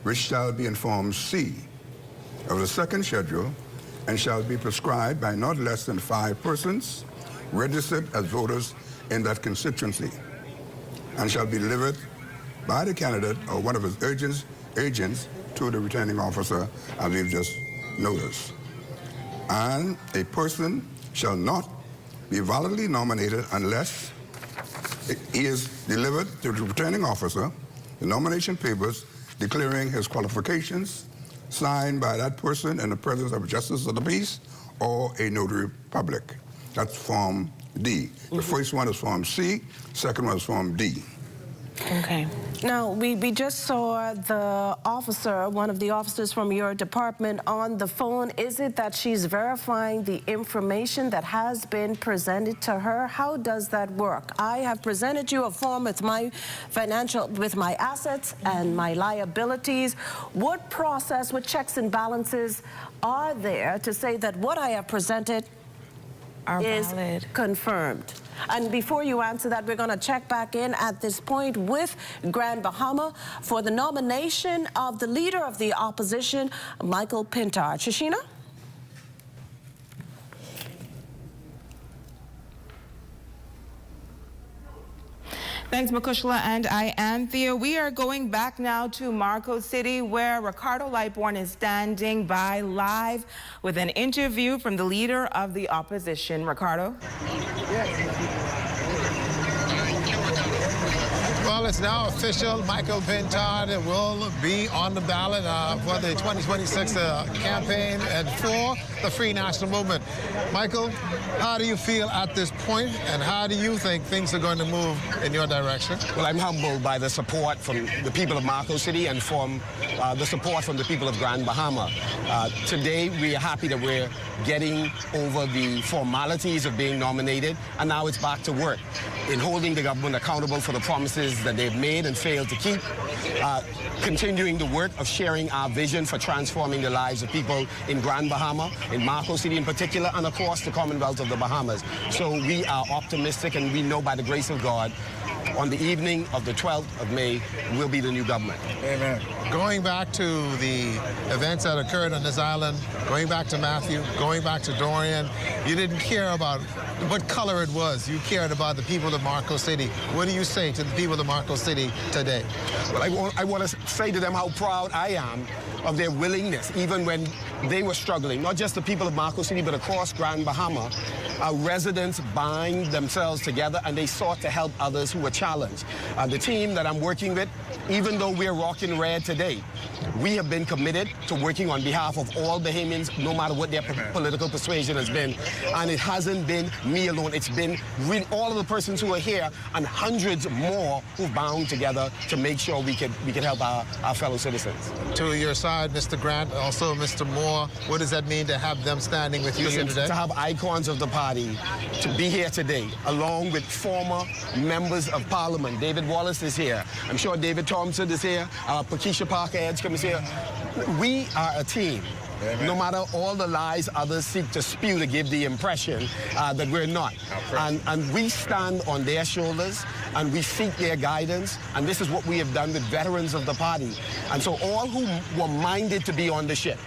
which shall be in Form C of the second schedule and shall be prescribed by not less than 5 persons registered as voters in that constituency, and shall be delivered by the candidate or one of his agents to the returning officer, as we've just noticed. And a person shall not be validly nominated unless he is delivered to the returning officer the nomination papers declaring his qualifications, signed by that person in the presence of a justice of the peace or a notary public. That's Form D. The first one is Form C, second one is Form D. Okay. Now, we just saw the officer, one of the officers from your department on the phone. Is it that she's verifying the information that has been presented to her? How does that work? I have presented you a form with my assets and my liabilities. What process, what checks and balances are there to say that what I have presented is valid. confirmed. And before you answer that, we're going to check back in at this point with Grand Bahama for the nomination of the leader of the opposition, Michael Pintard. Shashina? Thanks, Makushla and Ianthea. We are going back now to Marco City, where Ricardo Lightborn is standing by live with an interview from the leader of the opposition. Ricardo? Well, it's now official. Michael Pintard will be on the ballot for the 2026 campaign and for the Free National Movement. Michael, how do you feel at this point, and how do you think things are going to move in your direction? Well, I'm humbled by the support from the people of Marco City and from the support from the people of Grand Bahama. Today, we are happy that we're getting over the formalities of being nominated, and now it's back to work in holding the government accountable for the promises that they've made and failed to keep, continuing the work of sharing our vision for transforming the lives of people in Grand Bahama, in Marco City in particular, and across the Commonwealth of the Bahamas. So we are optimistic, and we know by the grace of God, on the evening of the 12th of May, will be the new government. Amen. Going back to the events that occurred on this island, going back to Matthew, going back to Dorian, you didn't care about what color it was. You cared about the people of Marco City. What do you say to the people of Marco City today? Well, I want to say to them how proud I am of their willingness, even when they were struggling, not just the people of Marco City, but across Grand Bahama. Our residents bind themselves together, and they sought to help others who were challenged. The team that I'm working with, even though we're rocking red today, we have been committed to working on behalf of all Bahamians, no matter what their political persuasion has been. And it hasn't been me alone. It's been really all of the persons who are here and hundreds more who've bound together to make sure we can help our fellow citizens. To your side, Mr. Grant, also Mr. Moore, what does that mean to have them standing with you here today? To have icons of the party to be here today, along with former members of Parliament. David Wallace is here. I'm sure David Thompson is here. Pakeisha Parker Edgecombe is here. We are a team. Amen. No matter all the lies others seek to spew to give the impression that we're not. And we stand on their shoulders, and we seek their guidance, and this is what we have done with veterans of the party. And so all who were minded to be on the ship,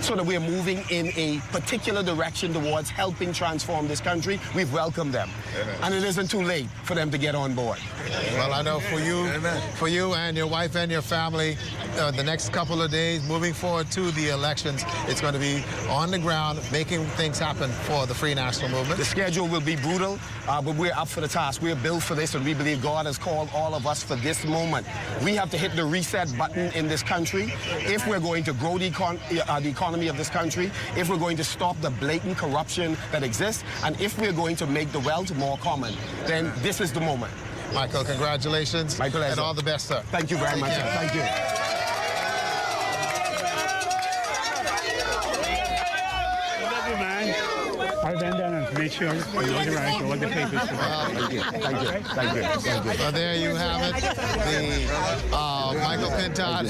so that we're moving in a particular direction towards helping transform this country, we've welcomed them. Amen. And it isn't too late for them to get on board. Well, I know for you and your wife and your family, the next couple of days, moving forward to the elections, it's going to be on the ground, making things happen for the Free National Movement. The schedule will be brutal, but we're up for the task. We're built for this, and we believe God has called all of us for this moment. We have to hit the reset button in this country if we're going to grow the economy of this country, if we're going to stop the blatant corruption that exists, and if we're going to make the wealth more common, then this is the moment. Michael, congratulations. My pleasure. And all the best, sir. Thank you very much, sir. Thank you. I went down and made sure you notarized all the papers. Thank you. Thank you. Thank you. Thank you. So there you have it. The Michael Pintard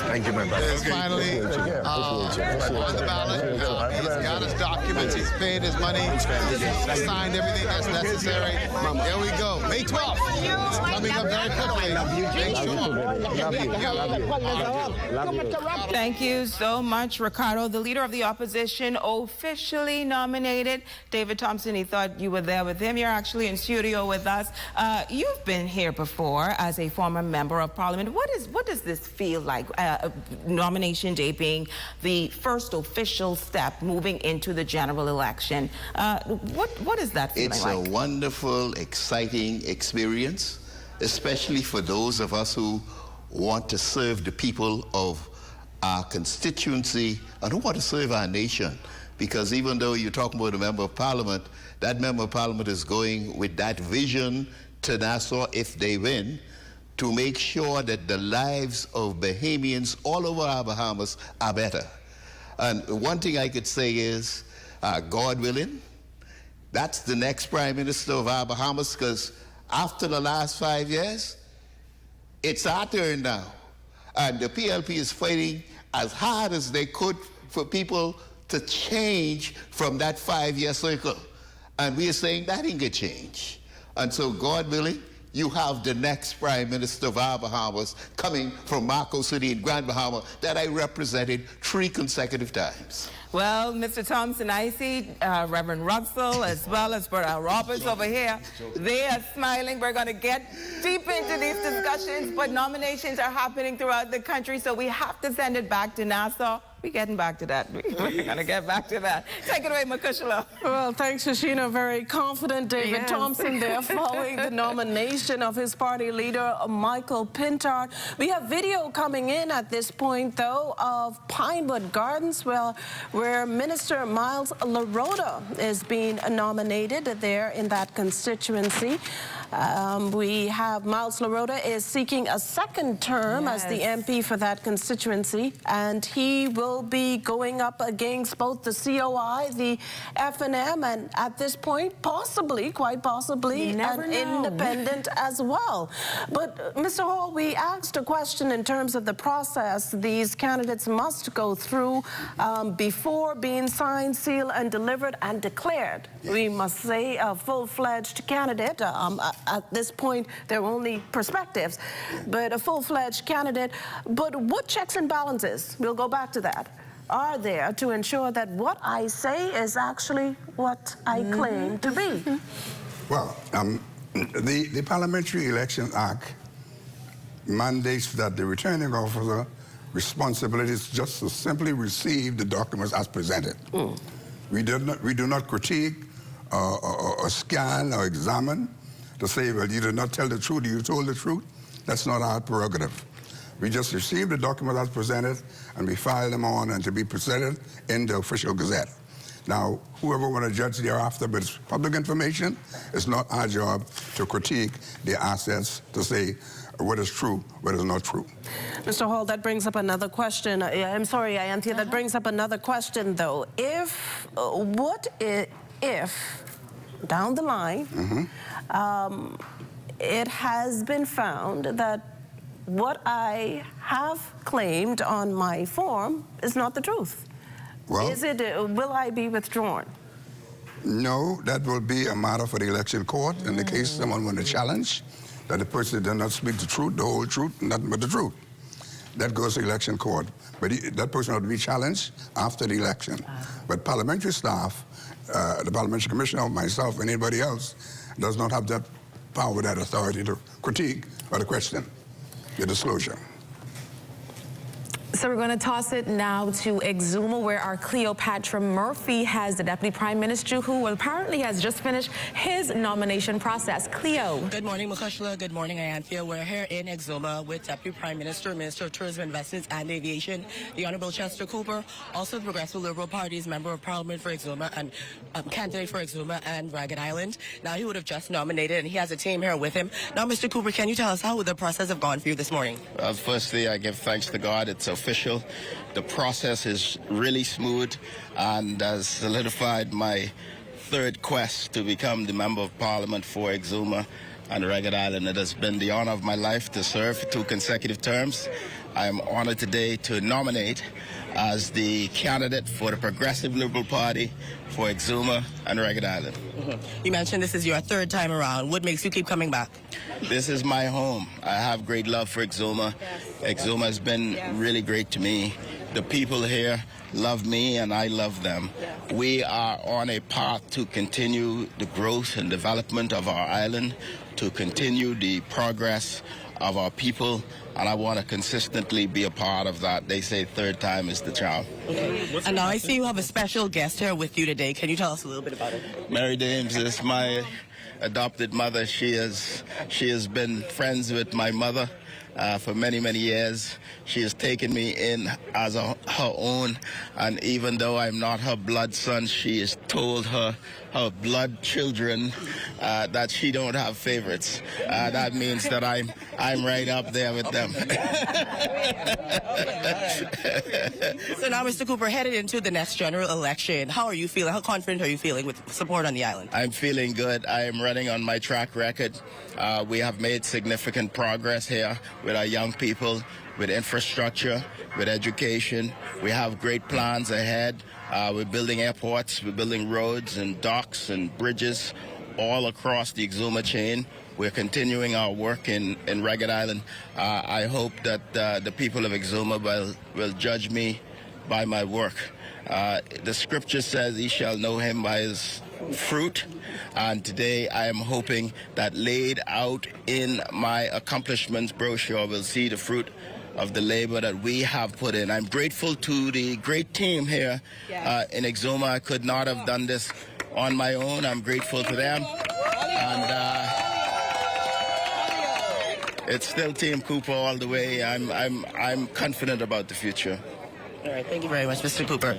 thank you, my brother. is finally on the ballot. He's got his documents. He's paid his money. He's signed everything that's necessary. There we go. May 12th. It's coming up very quickly. Thank you so much, Ricardo. The leader of the opposition officially nominated. David Thompson, he thought you were there with him. You're actually in studio with us. You've been here before as a former member of Parliament. What does this feel like, nomination day being the first official step moving into the general election? What is that feeling like? It's a wonderful, exciting experience, especially for those of us who want to serve the people of our constituency and who want to serve our nation. Because even though you're talking about a member of Parliament, that member of Parliament is going with that vision to Nassau, if they win, to make sure that the lives of Bahamians all over our Bahamas are better. And one thing I could say is, God willing, that's the next Prime Minister of our Bahamas, because after the last 5 years, it's our turn now. And the PLP is fighting as hard as they could for people to change from that 5-year cycle. And we are saying that ain't gonna change. And so, God willing, you have the next Prime Minister of our Bahamas coming from Marco City in Grand Bahama that I represented 3 consecutive times. Well, Mr. Thompson, I see Reverend Russell as well as Brother Roberts over here. They are smiling. We're going to get deep into these discussions, but nominations are happening throughout the country, so we have to send it back to Nassau. We're getting back to that. We're going to get back to that. Take it away, Makushla. Well, thanks, Shoshana. Very confident David Thompson there following the nomination of his party leader, Michael Pintard. We have video coming in at this point, though, of Pinewood Gardens, where Minister Miles LaRota is being nominated there in that constituency. We have Miles LaRota is seeking a second term as the MP for that constituency, and he will be going up against both the COI, the FNM, and at this point, possibly, quite possibly, an independent as well. But, Mr. Hall, we asked a question in terms of the process these candidates must go through before being signed, sealed, and delivered and declared. We must say a full-fledged candidate. At this point, they're only perspectives, but a full-fledged candidate. But what checks and balances, we'll go back to that, are there to ensure that what I say is actually what I claim to be? Well, the Parliamentary Election Act mandates that the returning officer responsibility is just to simply receive the documents as presented. We do not critique or scan or examine to say, well, you did not tell the truth, you told the truth. That's not our prerogative. We just receive the documents as presented, and we file them on and to be presented in the official gazette. Now, whoever want to judge thereafter, but it's public information. It's not our job to critique the assets to say what is true, what is not true. Mr. Hall, that brings up another question. I'm sorry, Anthea, that brings up another question, though. What if down the line, it has been found that what I have claimed on my form is not the truth? Well, will I be withdrawn? No, that will be a matter for the election court. In the case someone want to challenge that the person did not speak the truth, the whole truth, nothing but the truth. That goes to election court. But that person will be challenged after the election. But parliamentary staff, the parliamentary commissioner, myself, and anybody else does not have that power, that authority to critique or to question the disclosure. So we're going to toss it now to Exuma, where our Cleopatra Murphy has the Deputy Prime Minister, who apparently has just finished his nomination process. Cleo. Good morning, Makushla. Good morning, Anthea. We're here in Exuma with Deputy Prime Minister, Minister of Tourism, Investments and Aviation, the Honourable Chester Cooper, also the Progressive Liberal Party's Member of Parliament for Exuma and candidate for Exuma and Ragged Island. Now, he would have just nominated, and he has a team here with him. Now, Mr. Cooper, can you tell us how the process have gone for you this morning? Well, firstly, I give thanks to God. It's official. The process is really smooth and has solidified my third quest to become the Member of Parliament for Exuma and Ragged Island. It has been the honor of my life to serve for 2 consecutive terms. I am honored today to nominate as the candidate for the Progressive Liberal Party for Exuma and Ragged Island. You mentioned this is your third time around. What makes you keep coming back? This is my home. I have great love for Exuma. Exuma has been really great to me. The people here love me and I love them. We are on a path to continue the growth and development of our island, to continue the progress of our people, and I want to consistently be a part of that. They say third time is the charm. And now I see you have a special guest here with you today. Can you tell us a little bit about it? Mary Dames is my adopted mother. She has been friends with my mother for many, many years. She has taken me in as her own, and even though I'm not her blood son, she has told her blood children that she don't have favorites. That means that I'm right up there with them. So now, Mr. Cooper, headed into the next general election, how are you feeling? How confident are you feeling with support on the island? I'm feeling good. I am running on my track record. We have made significant progress here with our young people. with infrastructure, with education. We have great plans ahead. We're building airports, we're building roads and docks and bridges all across the Exuma chain. We're continuing our work in Ragged Island. I hope that the people of Exuma will judge me by my work. The scripture says, "Ye shall know him by his fruit." And today I am hoping that laid out in my accomplishments brochure will see the fruit of the labor that we have put in. I'm grateful to the great team here in Exuma. I could not have done this on my own. I'm grateful to them. And it's still Team Cooper all the way. I'm confident about the future. All right, thank you very much, Mr. Cooper.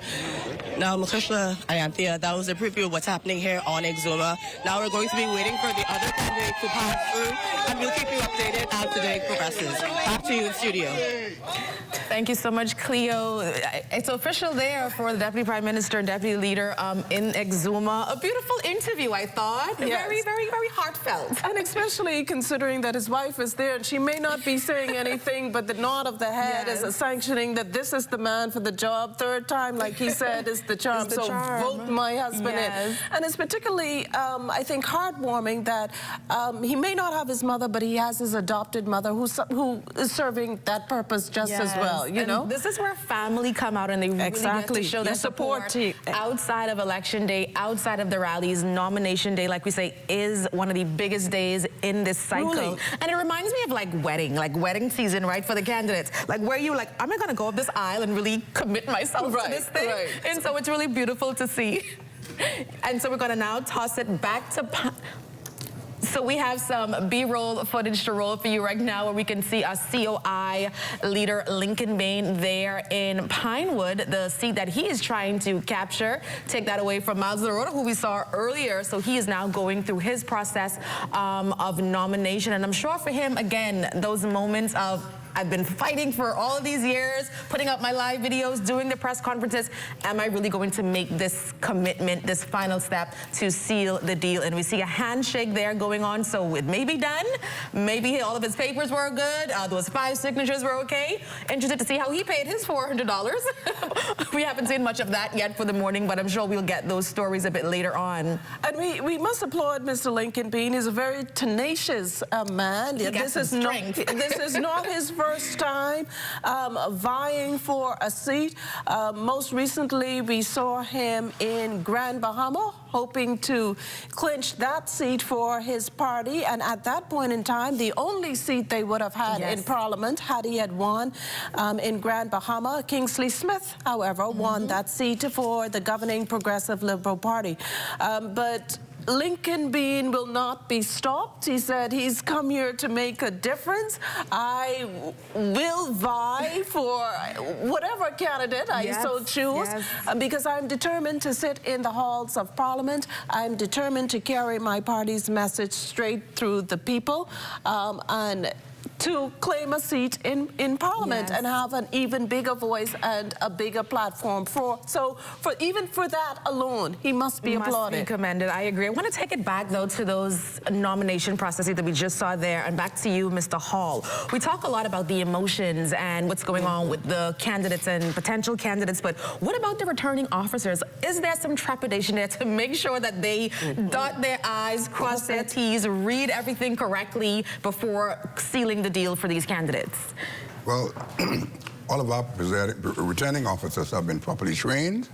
Now, Makushla Ayanthia, that was a preview of what's happening here on Exuma. Now we're going to be waiting for the other candidates to pass through, and we'll keep you updated as the day progresses. Back to you in studio. Thank you so much, Cleo. It's official there for the Deputy Prime Minister and Deputy Leader in Exuma. A beautiful interview, I thought. Yes. Very, very, very heartfelt. And especially considering that his wife is there, and she may not be saying anything, but the nod of the head is a sanctioning that this is the man for the job. Third time, like he said, is the charm. So vote my husband in. And it's particularly, I think, heartwarming that he may not have his mother, but he has his adopted mother who is serving that purpose just as well, you know? This is where family come out and they really get to show their support outside of Election Day, outside of the rallies. Nomination Day, like we say, is one of the biggest days in this cycle. Really? And it reminds me of like wedding season, right, for the candidates. Like where you like, am I going to go up this aisle and really commit myself to this thing? And so it's really beautiful to see. And so we're going to now toss it back to... So we have some B-roll footage to roll for you right now where we can see a COI leader, Lincoln Bane, there in Pinewood, the seat that he is trying to capture. Take that away from Miles Zarota, who we saw earlier. So he is now going through his process of nomination. And I'm sure for him, again, those moments of, I've been fighting for all of these years, putting up my live videos, doing the press conferences. Am I really going to make this commitment, this final step to seal the deal? And we see a handshake there going on, so it may be done. Maybe all of his papers were good. Those 5 signatures were okay. Interested to see how he paid his $400. We haven't seen much of that yet for the morning, but I'm sure we'll get those stories a bit later on. And we must applaud Mr. Lincoln Bane. He's a very tenacious man. This is not his first time vying for a seat. Most recently, we saw him in Grand Bahama, hoping to clinch that seat for his party. And at that point in time, the only seat they would have had in Parliament had he had won in Grand Bahama. Kingsley Smith, however, won that seat for the governing Progressive Liberal Party. But Lincoln Bane will not be stopped. He said he's come here to make a difference. I will vie for whatever candidate I so choose because I'm determined to sit in the halls of Parliament. I'm determined to carry my party's message straight through the people and to claim a seat in Parliament and have an even bigger voice and a bigger platform. Even for that alone, he must be applauded. Must be commended. I agree. I want to take it back, though, to those nomination processes that we just saw there, and back to you, Mr. Hall. We talk a lot about the emotions and what's going on with the candidates and potential candidates, but what about the returning officers? Is there some trepidation there to make sure that they dot their I's, cross their T's, read everything correctly before sealing the deal for these candidates? Well, all of our returning officers have been properly trained.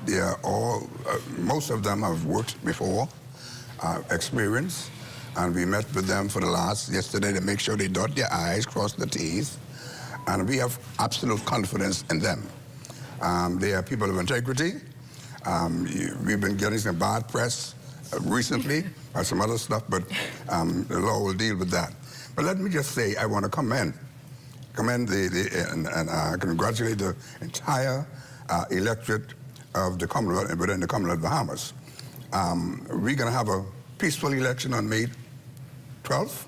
They are all, most of them have worked before, experience, and we met with them for yesterday to make sure they dot their I's, cross their T's, and we have absolute confidence in them. They are people of integrity. We've been getting some bad press recently, or some other stuff, but the law will deal with that. But let me just say, I want to commend and congratulate the entire electorate of the Commonwealth and within the Commonwealth Bahamas. We're going to have a peaceful election on May 12th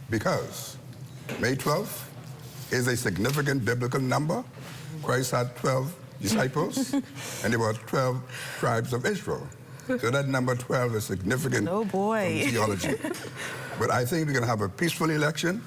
because May 12th is a significant biblical number. Christ had 12 disciples and there were 12 tribes of Israel. So that number 12 is significant theology. But I think we're going to have a peaceful election.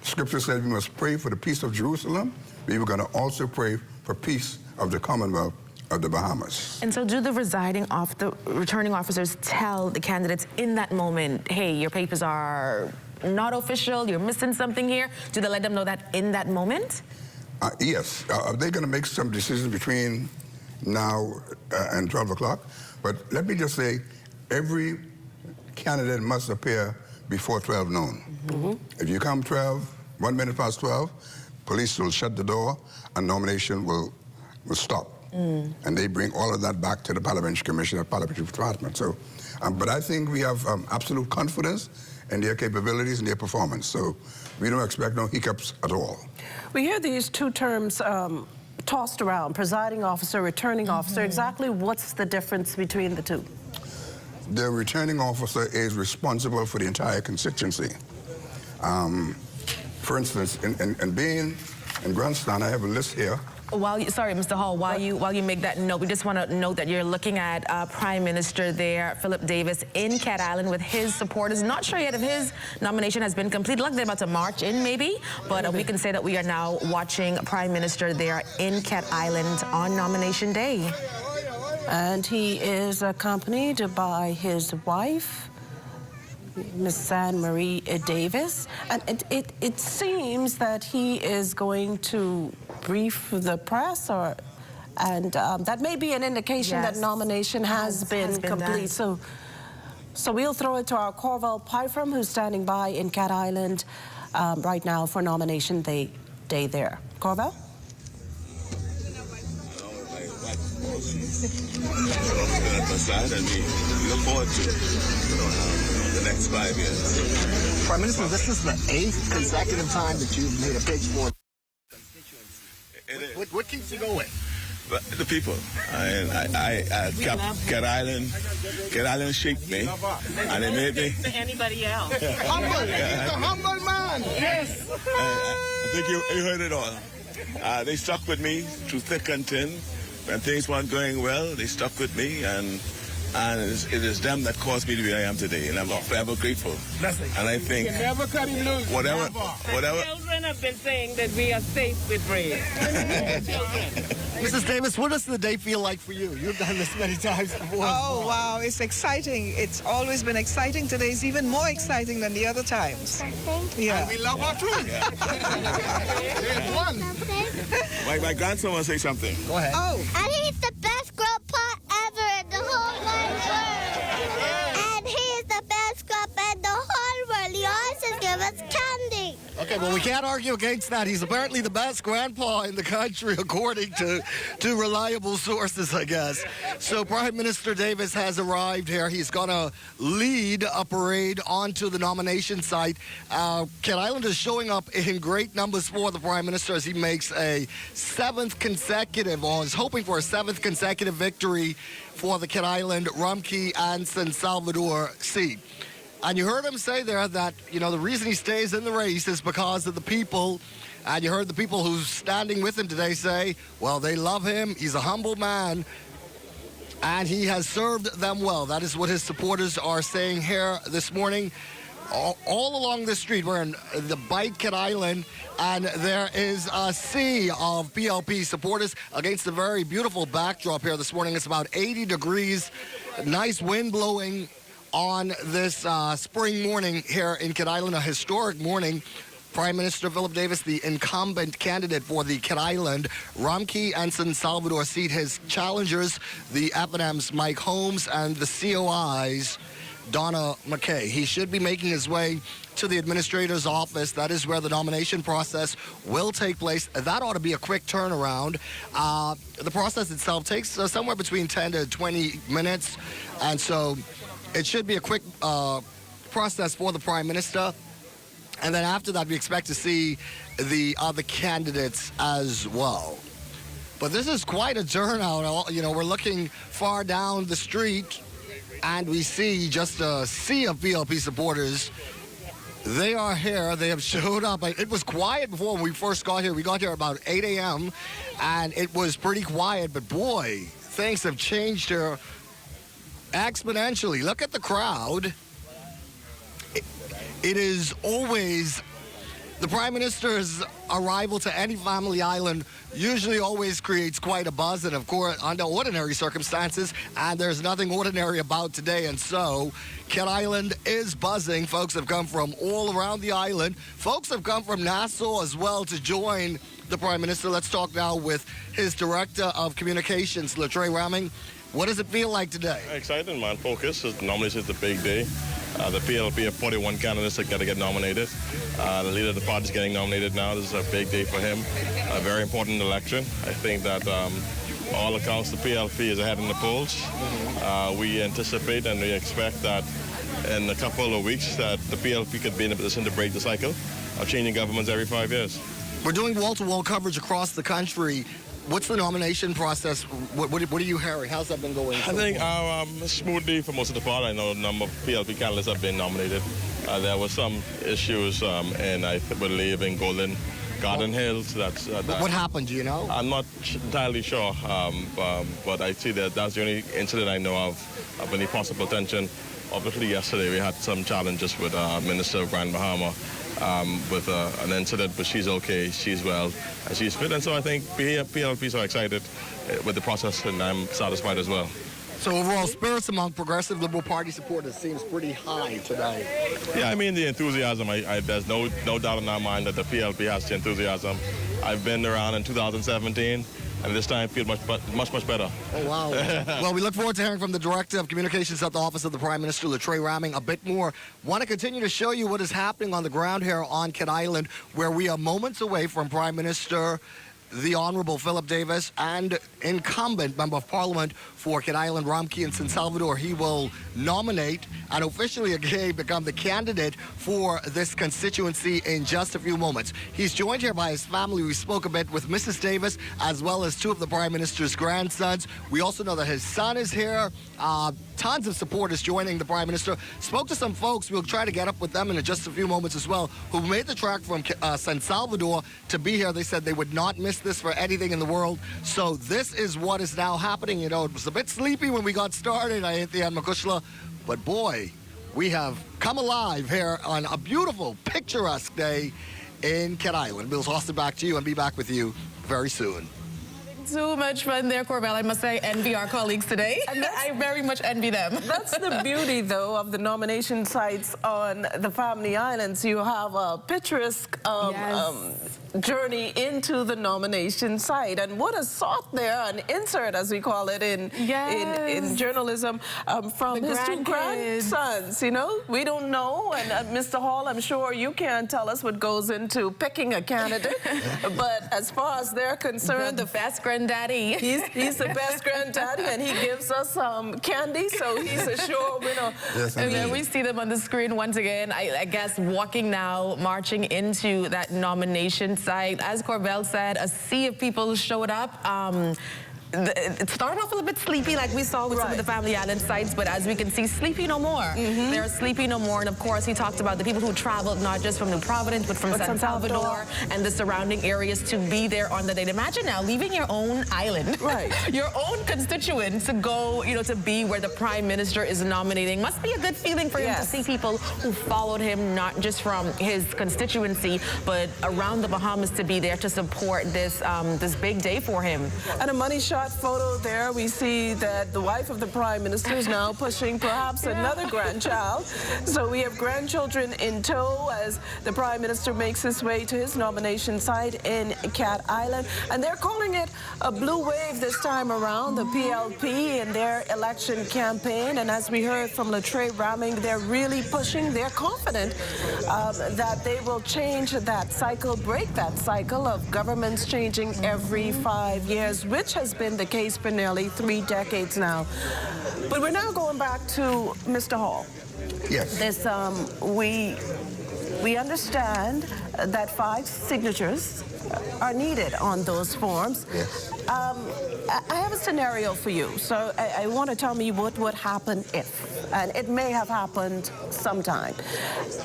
Scripture says we must pray for the peace of Jerusalem. We were going to also pray for peace of the Commonwealth of the Bahamas. And so do the returning officers tell the candidates in that moment, hey, your papers are not official, you're missing something here? Do they let them know that in that moment? Yes. They're going to make some decisions between now and 12 o'clock. But let me just say, every candidate must appear before 12 noon. If you come 1 minute past 12, police will shut the door and nomination will stop. And they bring all of that back to the Parliamentary Commission and Parliamentary Department. So, but I think we have absolute confidence in their capabilities and their performance. So we don't expect no hiccups at all. We hear these two terms tossed around, presiding officer, returning officer. Exactly what's the difference between the two? The returning officer is responsible for the entire constituency. For instance, in Baines and Grantstown, I have a list here. Sorry, Mr. Hall, while you make that note, we just want to note that you're looking at Prime Minister there, Philip Davis, in Cat Island with his supporters. Not sure yet if his nomination has been completed. Like they're about to march in, maybe, but we can say that we are now watching Prime Minister there in Cat Island on nomination day. And he is accompanied by his wife, Miss Anne Marie Davis, and it seems that he is going to brief the press, and that may be an indication that nomination has been complete. So we'll throw it to our Corval Pyfram, who's standing by in Cat Island right now for nomination day there. Corval? And we look forward to the next 5 years. Prime Minister, this is the 8th consecutive time that you've made a pitch for constituency. What keeps you going? The people. Cat Island shaped me, and it made me. To anybody else. Humble. He's a humble man. Yes. I think you heard it all. They stuck with me through thick and thin. When things weren't going well, they stuck with me, and it is them that caused me to be where I am today, and I'm forever grateful. And I think you never cut him loose. Whatever. Children have been saying that we are safe with Ray. Mrs. Davis, what does the day feel like for you? You've done this many times before. Oh, wow, it's exciting. It's always been exciting. Today is even more exciting than the other times. Yeah. And we love our truth. There's one. My grandson wants to say something. Go ahead. Oh. And he's the best grandpa ever in the whole wide world. And he's the best grandpa in the whole world. He always gives us candy. Okay, well, we can't argue against that. He's apparently the best grandpa in the country, according to reliable sources, I guess. So Prime Minister Davis has arrived here. He's going to lead a parade onto the nomination site. Cat Island is showing up in great numbers for the Prime Minister as he makes a 7th consecutive, or is hoping for a 7th consecutive victory for the Cat Island, Rumkey, and San Salvador seat. And you heard him say there that, you know, the reason he stays in the race is because of the people. And you heard the people who's standing with him today say, well, they love him. He's a humble man. And he has served them well. That is what his supporters are saying here this morning. All along this street, we're in the Bight Cat Island, and there is a sea of PLP supporters against a very beautiful backdrop here this morning. It's about 80 degrees, nice wind blowing on this spring morning here in Cat Island, a historic morning. Prime Minister Philip Davis, the incumbent candidate for the Cat Island, Rumkey and San Salvador seat, his challengers, the F&Ms Mike Holmes and the COIs, Donna McKay. He should be making his way to the administrator's office. That is where the nomination process will take place. That ought to be a quick turnaround. The process itself takes somewhere between 10 to 20 minutes, and so it should be a quick process for the Prime Minister. And then after that, we expect to see the other candidates as well. But this is quite a turnout. You know, we're looking far down the street, and we see just a sea of PLP supporters. They are here. They have showed up. It was quiet before when we first got here. We got here about 8 a.m., and it was pretty quiet. But, boy, things have changed here exponentially. Look at the crowd. It is always The Prime Minister's arrival to any family island usually always creates quite a buzz, and of course, under ordinary circumstances, and there's nothing ordinary about today, and so Cat Island is buzzing. Folks have come from all around the island. Folks have come from Nassau as well to join the Prime Minister. Let's talk now with his Director of Communications, Latrey Ramming. What does it feel like today? Exciting, man. Focus. Nomination is the big day. The PLP have 41 candidates that got to get nominated. The leader of the party is getting nominated now. This is a big day for him. A very important election. I think that all accounts, the PLP is ahead in the polls. We anticipate and we expect that in a couple of weeks that the PLP could be in a position to break the cycle of changing governments every 5 years. We're doing wall-to-wall coverage across the country. What's the nomination process? What are you hearing? How's that been going? I think smoothly for most of the part. I know a number of PLP candidates have been nominated. There were some issues, and I believe in Golden Garden Hills. What happened? Do you know? I'm not entirely sure, but I see that that's the only incident I know of any possible tension. Obviously, yesterday we had some challenges with Minister of Grand Bahama. With an incident, but she's okay, she's well, and she's fit. And so I think PLPs are excited with the process, and I'm satisfied as well. So overall, spirits among Progressive Liberal Party supporters seems pretty high today. Yeah, I mean, the enthusiasm, there's no doubt in our mind that the PLP has the enthusiasm. I've been around in 2017. And this time feel much better. Oh, wow. Well, we look forward to hearing from the Director of Communications at the Office of the Prime Minister, Latrey Ramming, a bit more. Want to continue to show you what is happening on the ground here on Cat Island, where we are moments away from Prime Minister the Honorable Philip Davis and incumbent Member of Parliament for Cat Island, Ramkey in San Salvador. He will nominate and officially again become the candidate for this constituency in just a few moments. He's joined here by his family. We spoke a bit with Mrs. Davis as well as two of the Prime Minister's grandsons. We also know that his son is here. Tons of supporters joining the Prime Minister. Spoke to some folks, we'll try to get up with them in just a few moments as well, who made the trek from San Salvador to be here. They said they would not miss this for anything in the world. So this is what is now happening. You know, it was a bit sleepy when we got started, Makushla, but boy, we have come alive here on a beautiful, picturesque day in Cat Island. We'll toss it back to you and be back with you very soon. Too much fun there, Corbell. I must say, envy our colleagues today. I very much envy them. That's the beauty, though, of the nomination sites on the Family Islands. You have a picturesque journey into the nomination site. And what a sought there, an insert, as we call it in journalism, from his two grandsons. You know, we don't know. And Mr. Hall, I'm sure you can't tell us what goes into picking a candidate. But as far as they're concerned, the best granddaddy. He's the best granddaddy, and he gives us candy, so he's a sure winner. Yes, and then we see them on the screen once again, I guess, walking now, marching into that nomination site. As Corbell said, a sea of people showed up. It started off a little bit sleepy, like we saw with some of the Family Island sites, but as we can see, sleepy no more. They're sleepy no more. And of course, he talked about the people who traveled not just from New Providence, but from San Salvador and the surrounding areas to be there on the date. Imagine now leaving your own island, your own constituents to go, you know, to be where the Prime Minister is nominating. Must be a good feeling for him to see people who followed him, not just from his constituency, but around the Bahamas to be there to support this this big day for him. And a money shot photo there, we see that the wife of the Prime Minister is now pushing perhaps another grandchild. So we have grandchildren in tow as the Prime Minister makes his way to his nomination site in Cat Island. And they're calling it a blue wave this time around, the PLP in their election campaign. And as we heard from Latrey Ramming, they're really pushing, they're confident that they will change that cycle, break that cycle of governments changing every 5 years, which has been the case for nearly 3 decades now. But we're now going back to Mr. Hall. Yes. This, we understand that 5 signatures are needed on those forms. Yes. I have a scenario for you. So I want to tell me what would happen if. and it may have happened sometime.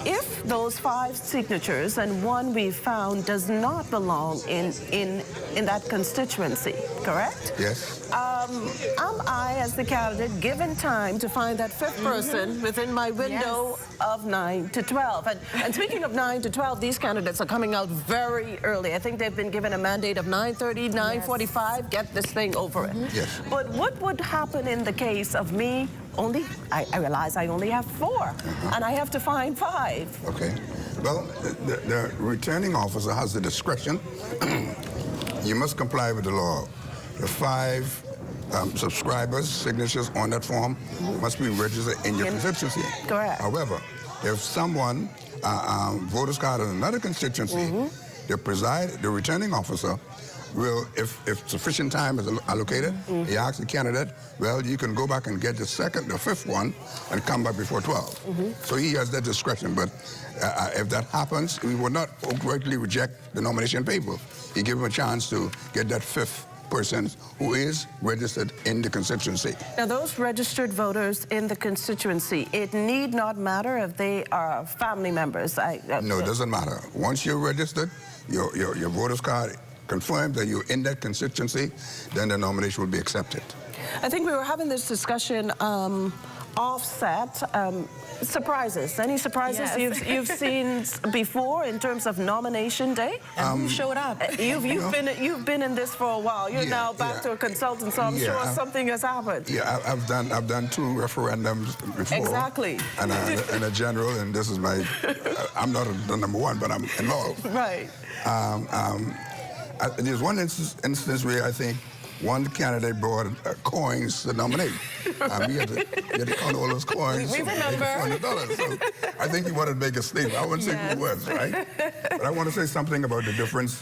If those 5 signatures and one we found does not belong in that constituency, correct? Yes. Am I, as the candidate, given time to find that 5th person within my window of 9 to 12? And speaking of 9 to 12, these candidates are coming out very early. I think they've been given a mandate of 9:30, 9:45. Get this thing over it. Yes. But what would happen in the case of me? I realize I only have 4, and I have to find 5. Okay. Well, the returning officer has the discretion. You must comply with the law. The 5 subscribers' signatures on that form must be registered in your constituency. Correct. However, if someone voters card in another constituency, the returning officer will, if sufficient time is allocated, he asks the candidate, well, you can go back and get the 5th one and come back before 12. So he has that discretion, but if that happens, we will not outrightly reject the nomination paper. He give him a chance to get that 5th person who is registered in the constituency. Now, those registered voters in the constituency, it need not matter if they are family members. No, it doesn't matter. Once you're registered, your voter's card confirms that you're in that constituency, then the nomination will be accepted. I think we were having this discussion offset. Surprises. Any surprises you've seen before in terms of nomination day? And who showed up? You've been in this for a while. You're now back to a consultant, so I'm sure something has happened. Yeah, I've done 2 referendums before. Exactly. And a general, and this is my. I'm not the number 1, but I'm involved. Right. There's one instance where I think one candidate brought coins to nominate. We had to count all those coins. We remember. $200. So I think he wanted to make a statement. I wouldn't say who it was, right? But I want to say something about the difference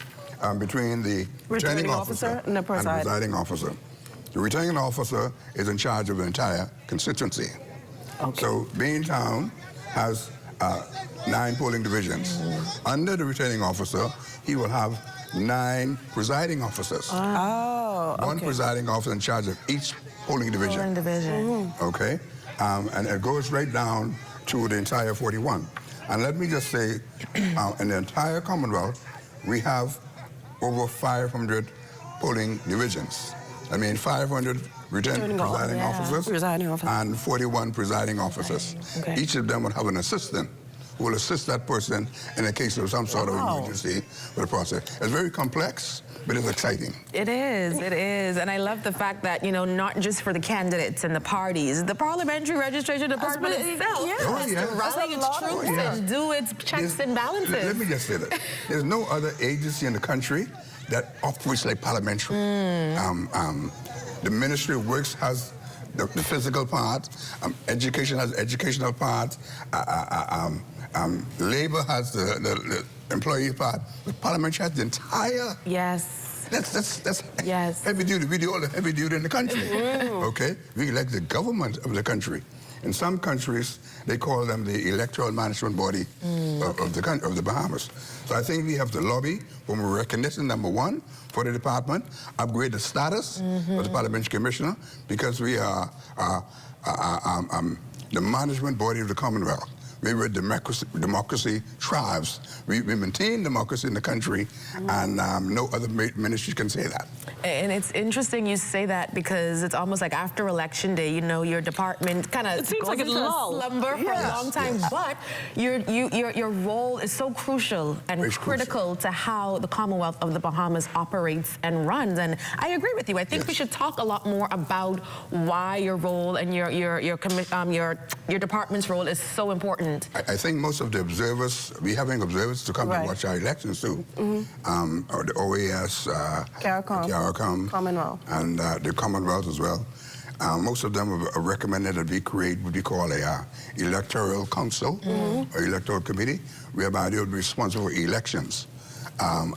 between the returning officer and the presiding officer. The returning officer is in charge of the entire constituency. Okay. So Bane Town has 9 polling divisions. Under the returning officer, he will have 9 presiding officers. One presiding officer in charge of each polling division. Okay? And it goes right down to the entire 41. And let me just say, in the entire Commonwealth, we have over 500 polling divisions. I mean, 500 presiding officers and 41 presiding officers. Okay. Each of them will have an assistant who will assist that person in the case of some sort of emergency for the process. It's very complex, but it's exciting. It is. And I love the fact that, not just for the candidates and the parties, the parliamentary registration department itself has to rally its troops and do its checks and balances. Let me just say that. There's no other agency in the country that operates like parliamentary. The Ministry of Works has the physical part, education has the educational part, labor has the employee part, but parliamentary has the entire. That's heavy duty. We do all the heavy duty in the country. Okay, we elect the government of the country. In some countries, they call them the electoral management body of the Bahamas. So I think we have to lobby for more recognition, number 1, for the department, upgrade the status of the parliamentary commissioner, because we are the management body of the Commonwealth. We were democracy thrives. We maintain democracy in the country, and no other ministry can say that. And it's interesting you say that, because it's almost like after Election Day, your department kind of goes like into a slumber for a long time. But your role is so crucial and critical to how the Commonwealth of the Bahamas operates and runs. And I agree with you. I think we should talk a lot more about why your role and your department's role is so important. I think most of the observers, we having observers to come and watch our elections too. Or the OAS, CARICOM, Commonwealth, and the Commonwealth as well. Most of them have recommended that we create what we call a electoral council or electoral committee, whereby they will be responsible for elections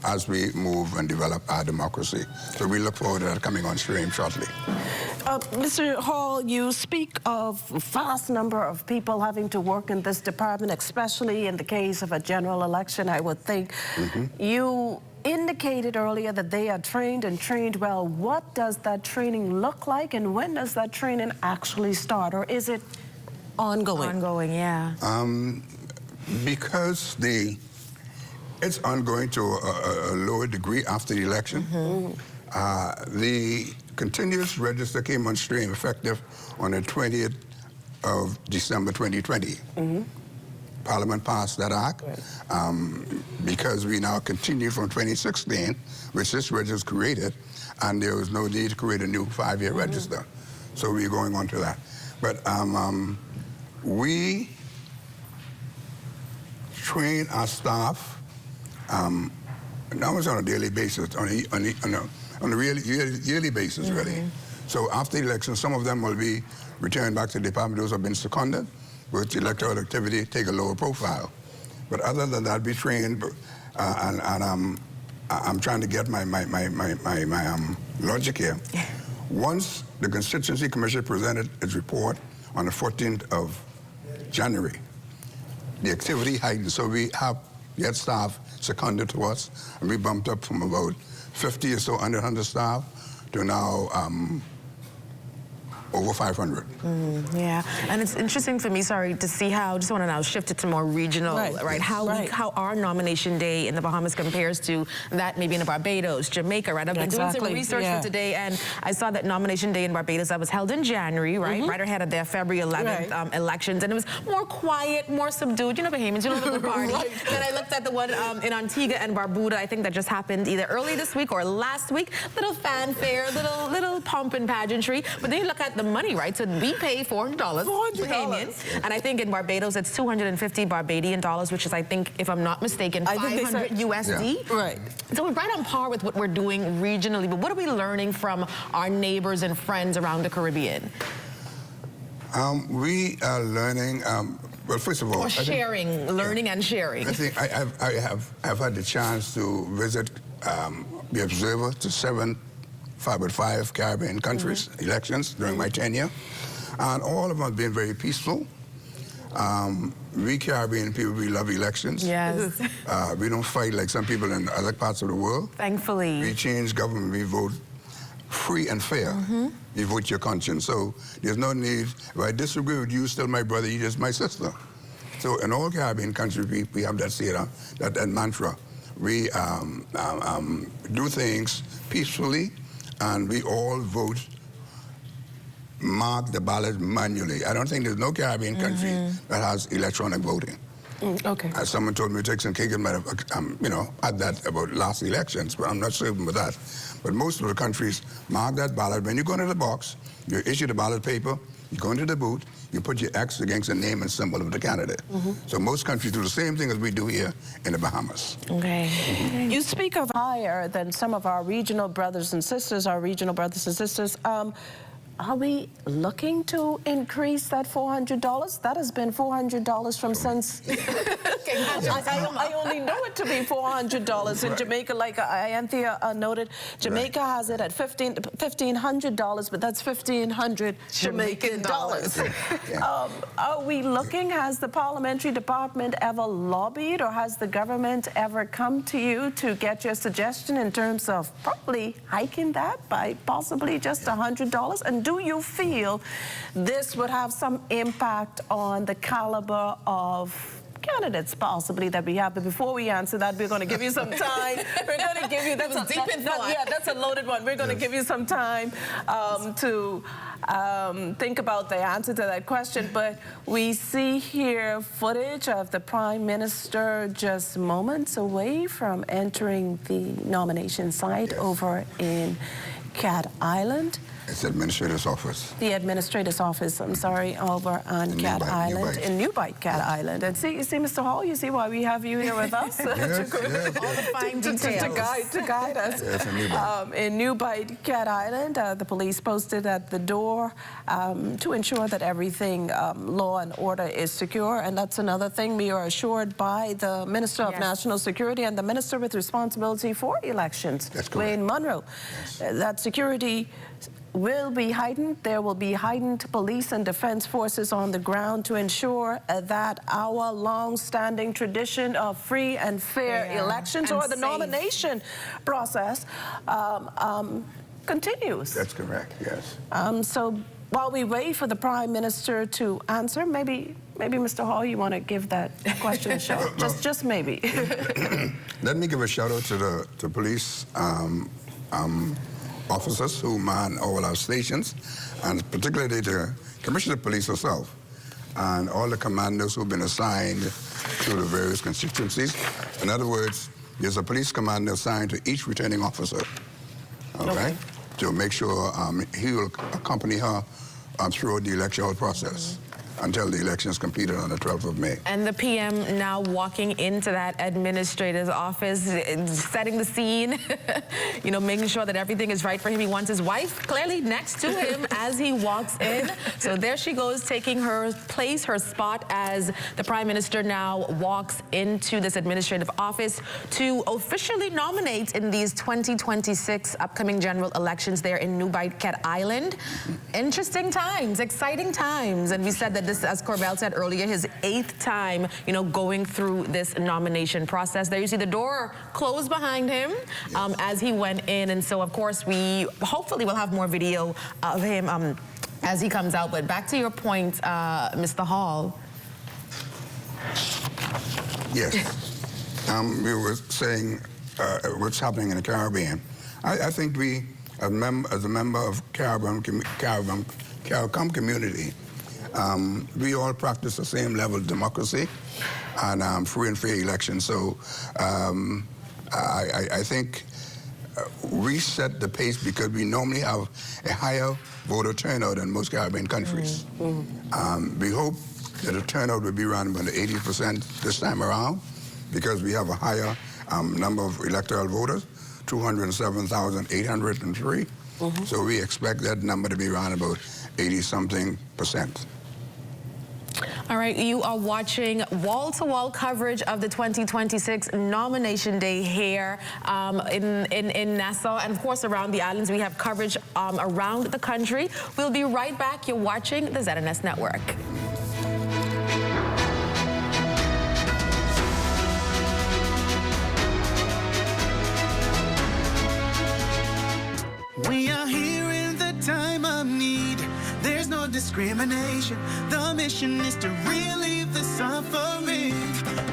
as we move and develop our democracy. So we look forward to that coming on stream shortly. Mr. Hall, you speak of a vast number of people having to work in this department, especially in the case of a general election, I would think. You indicated earlier that they are trained and trained well. What does that training look like, and when does that training actually start, or is it ongoing? Ongoing, yeah. Because it's ongoing to a lower degree after the election. The continuous register came on stream effective on the 20th of December 2020. Parliament passed that act because we now continue from 2016, which this register was created, and there was no need to create a new 5-year register. So we're going on to that. But we train our staff, now it's on a daily basis, on a yearly basis, really. So after the election, some of them will be returned back to the department. Those have been seconded, with electoral activity take a lower profile. But other than that, be trained, and I'm trying to get my logic here. Once the Constituency Commission presented its report on the 14th of January, the activity heightened, so we have yet staff seconded to us, and we bumped up from about 50 or so under 100 staff to now over 500. Yeah, and it's interesting for me, sorry, to see how, just want to now shift it to more regional, right? How our nomination day in the Bahamas compares to that maybe in Barbados, Jamaica, right? I've been doing some research for today, and I saw that nomination day in Barbados that was held in January, right? Right ahead of their February 11th elections, and it was more quiet, more subdued. You know, Bahamians, you know, the party. Then I looked at the one in Antigua and Barbuda, I think that just happened either early this week or last week. Little fanfare, little pomp and pageantry, but then you look at the money, right? So we pay $400 Bahamian, and I think in Barbados it's 250 Barbadian dollars, which is, I think, if I'm not mistaken, 500 USD. Right. So we're right on par with what we're doing regionally, but what are we learning from our neighbors and friends around the Caribbean? We are learning, well, first of all... Or sharing, learning and sharing. I think I've had the chance to visit, be observer to five Caribbean countries, elections during my tenure, and all of them have been very peaceful. We Caribbean people, we love elections. Yes. We don't fight like some people in other parts of the world. Thankfully. We change government, we vote free and fair. You vote your conscience, so there's no need, if I disagree with you, still my brother, you're just my sister. So in all Caribbean countries, we have that mantra. We do things peacefully, and we all vote, mark the ballot manually. I don't think there's no Caribbean country that has electronic voting. Okay. As someone told me to take some cake and add that about last elections, but I'm not certain with that. But most of the countries mark that ballot. When you go into the box, you issue the ballot paper, you go into the booth, you put your X against the name and symbol of the candidate. So most countries do the same thing as we do here in the Bahamas. Okay. You speak of higher than some of our regional brothers and sisters, Are we looking to increase that $400? That has been $400 from since... I only know it to be $400 in Jamaica, like Anthea noted. Jamaica has it at $1,500, but that's 1,500 Jamaican dollars. Are we looking, has the parliamentary department ever lobbied, or has the government ever come to you to get your suggestion in terms of probably hiking that by possibly just $100? And do you feel this would have some impact on the caliber of candidates possibly that we have? But before we answer that, we're going to give you some time. We're going to give you... That was deep in thought. Yeah, that's a loaded one. We're going to give you some time to think about the answer to that question. But we see here footage of the Prime Minister just moments away from entering the nomination site over in Cat Island. It's the administrator's office. The administrator's office, I'm sorry, over on Cat Island, in New Bight, Cat Island. And see, Mr. Hall, you see why we have you here with us? All the fine details. To guide us. Yes, in New Bight, Cat Island, the police posted at the door to ensure that everything, law and order, is secure. And that's another thing we are assured by the Minister of National Security and the Minister with responsibility for elections, Wayne Munro. That security will be heightened. There will be heightened police and defense forces on the ground to ensure that our long-standing tradition of free and fair elections or the nomination process continues. That's correct, yes. So while we wait for the Prime Minister to answer, maybe Mr. Hall, you want to give that question a shot? Just maybe. Let me give a shout out to the police officers who man all our stations, and particularly the Commissioner of Police herself, and all the commandos who've been assigned to the various constituencies. In other words, there's a police commander assigned to each returning officer, okay? To make sure he will accompany her throughout the electoral process until the election is completed on the 12th of May. And the PM now walking into that administrator's office, setting the scene, you know, making sure that everything is right for him. He wants his wife clearly next to him as he walks in. So there she goes, taking her place, her spot, as the Prime Minister now walks into this administrative office to officially nominate in these 2026 upcoming general elections there in New Bight Island. Interesting times, exciting times. And we said that this, as Corbell said earlier, his 8th time, you know, going through this nomination process. There you see the door closed behind him as he went in. And so, of course, we hopefully will have more video of him as he comes out. But back to your point, Mr. Hall. Yes. We were saying what's happening in the Caribbean. I think we, as a member of CARICOM community, we all practice the same level of democracy and free and fair elections. So I think we set the pace because we normally have a higher voter turnout than most Caribbean countries. We hope that the turnout will be around about 80% this time around because we have a higher number of electoral voters, 207,803. So we expect that number to be around about 80-something%. All right, you are watching wall-to-wall coverage of the 2026 nomination day here in Nassau, and of course around the islands. We have coverage around the country. We'll be right back. You're watching the ZNS Network. We are here in the time of need. There's no discrimination. The mission is to relieve the suffering.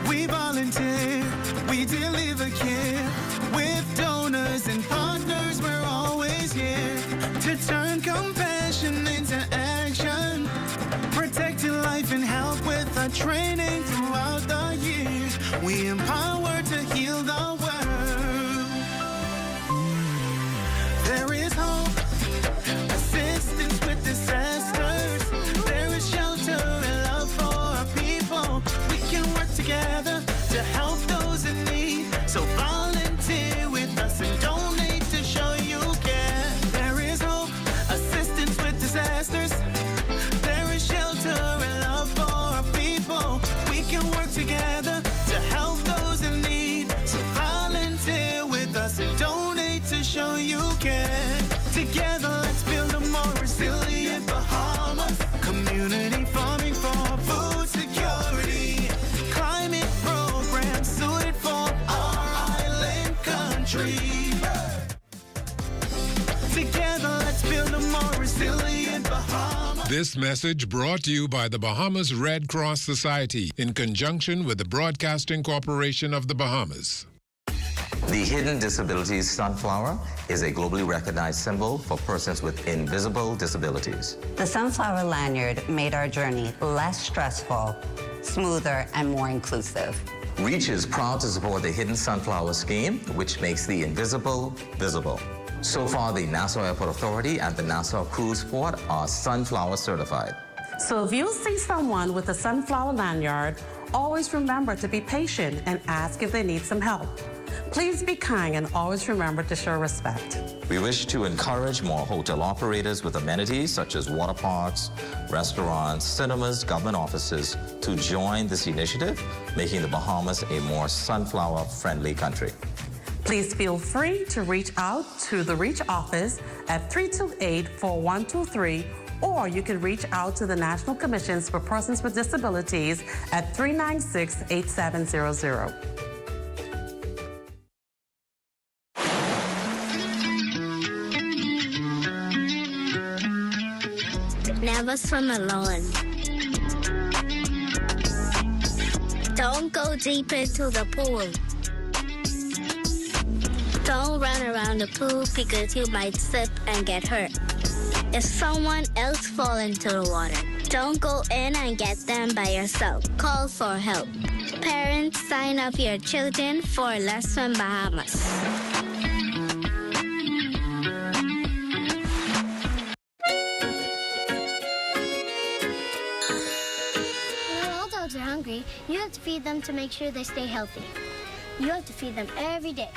We volunteer, we deliver care. With donors and partners, we're always here to turn compassion into action. Protecting life and health with our training throughout the years. We empower to heal the world. There is hope, assistance with disasters. There is shelter and love for our people. We can work together to help those in need. So volunteer with us and donate to show you care. There is hope, assistance with disasters. There is shelter and love for our people. We can work together to help those in need. So volunteer with us and donate to show you care. Together, let's build a more resilient Bahamas. Community farming for food security. Climate programs suited for our island country. Together, let's build a more resilient Bahamas. This message brought to you by the Bahamas Red Cross Society in conjunction with the Broadcasting Corporation of the Bahamas. The Hidden Disabilities Sunflower is a globally recognized symbol for persons with invisible disabilities. The sunflower lanyard made our journey less stressful, smoother, and more inclusive. REACH is proud to support the Hidden Sunflower Scheme, which makes the invisible visible. So far, the Nassau Airport Authority and the Nassau Cruise Port are sunflower certified. So if you see someone with a sunflower lanyard, always remember to be patient and ask if they need some help. Please be kind and always remember to show respect. We wish to encourage more hotel operators with amenities such as water parks, restaurants, cinemas, government offices to join this initiative, making the Bahamas a more sunflower-friendly country. Please feel free to reach out to the REACH office at 328-4123, or you can reach out to the National Commissions for Persons with Disabilities at 396-8700. never swim alone. Don't go deep into the pool. Don't run around the pool because you might slip and get hurt. If someone else falls into the water, don't go in and get them by yourself. Call for help. Parents, sign up your children for Let's Swim Bahamas. When all dogs are hungry, you have to feed them to make sure they stay healthy. You have to feed them every day.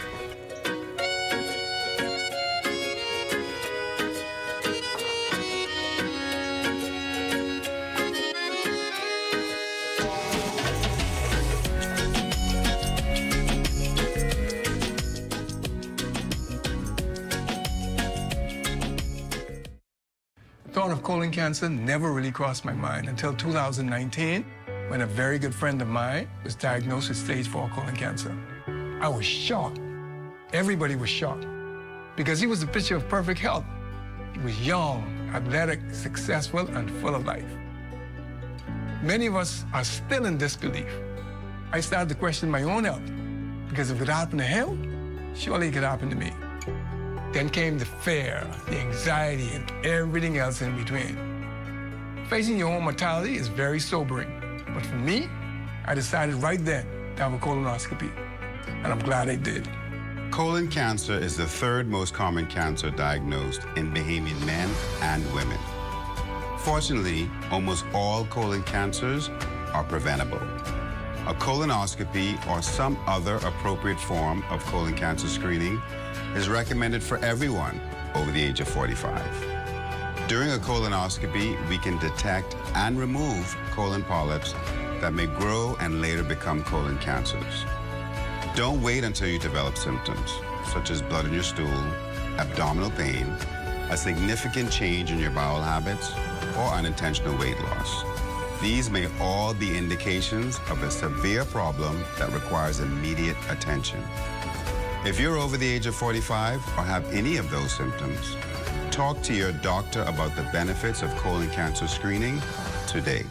The thought of colon cancer never really crossed my mind until 2019, when a very good friend of mine was diagnosed with stage 4 colon cancer. I was shocked. Everybody was shocked because he was a picture of perfect health. He was young, athletic, successful, and full of life. Many of us are still in disbelief. I started to question my own health because if it happened to him, surely it could happen to me. Then came the fear, the anxiety, and everything else in between. Facing your own mortality is very sobering. But for me, I decided right then to have a colonoscopy. And I'm glad I did. Colon cancer is the third most common cancer diagnosed in Bahamian men and women. Fortunately, almost all colon cancers are preventable. A colonoscopy or some other appropriate form of colon cancer screening is recommended for everyone over the age of 45. During a colonoscopy, we can detect and remove colon polyps that may grow and later become colon cancers. Don't wait until you develop symptoms, such as blood in your stool, abdominal pain, a significant change in your bowel habits, or unintentional weight loss. These may all be indications of a severe problem that requires immediate attention. If you're over the age of 45 or have any of those symptoms, talk to your doctor about the benefits of colon cancer screening today.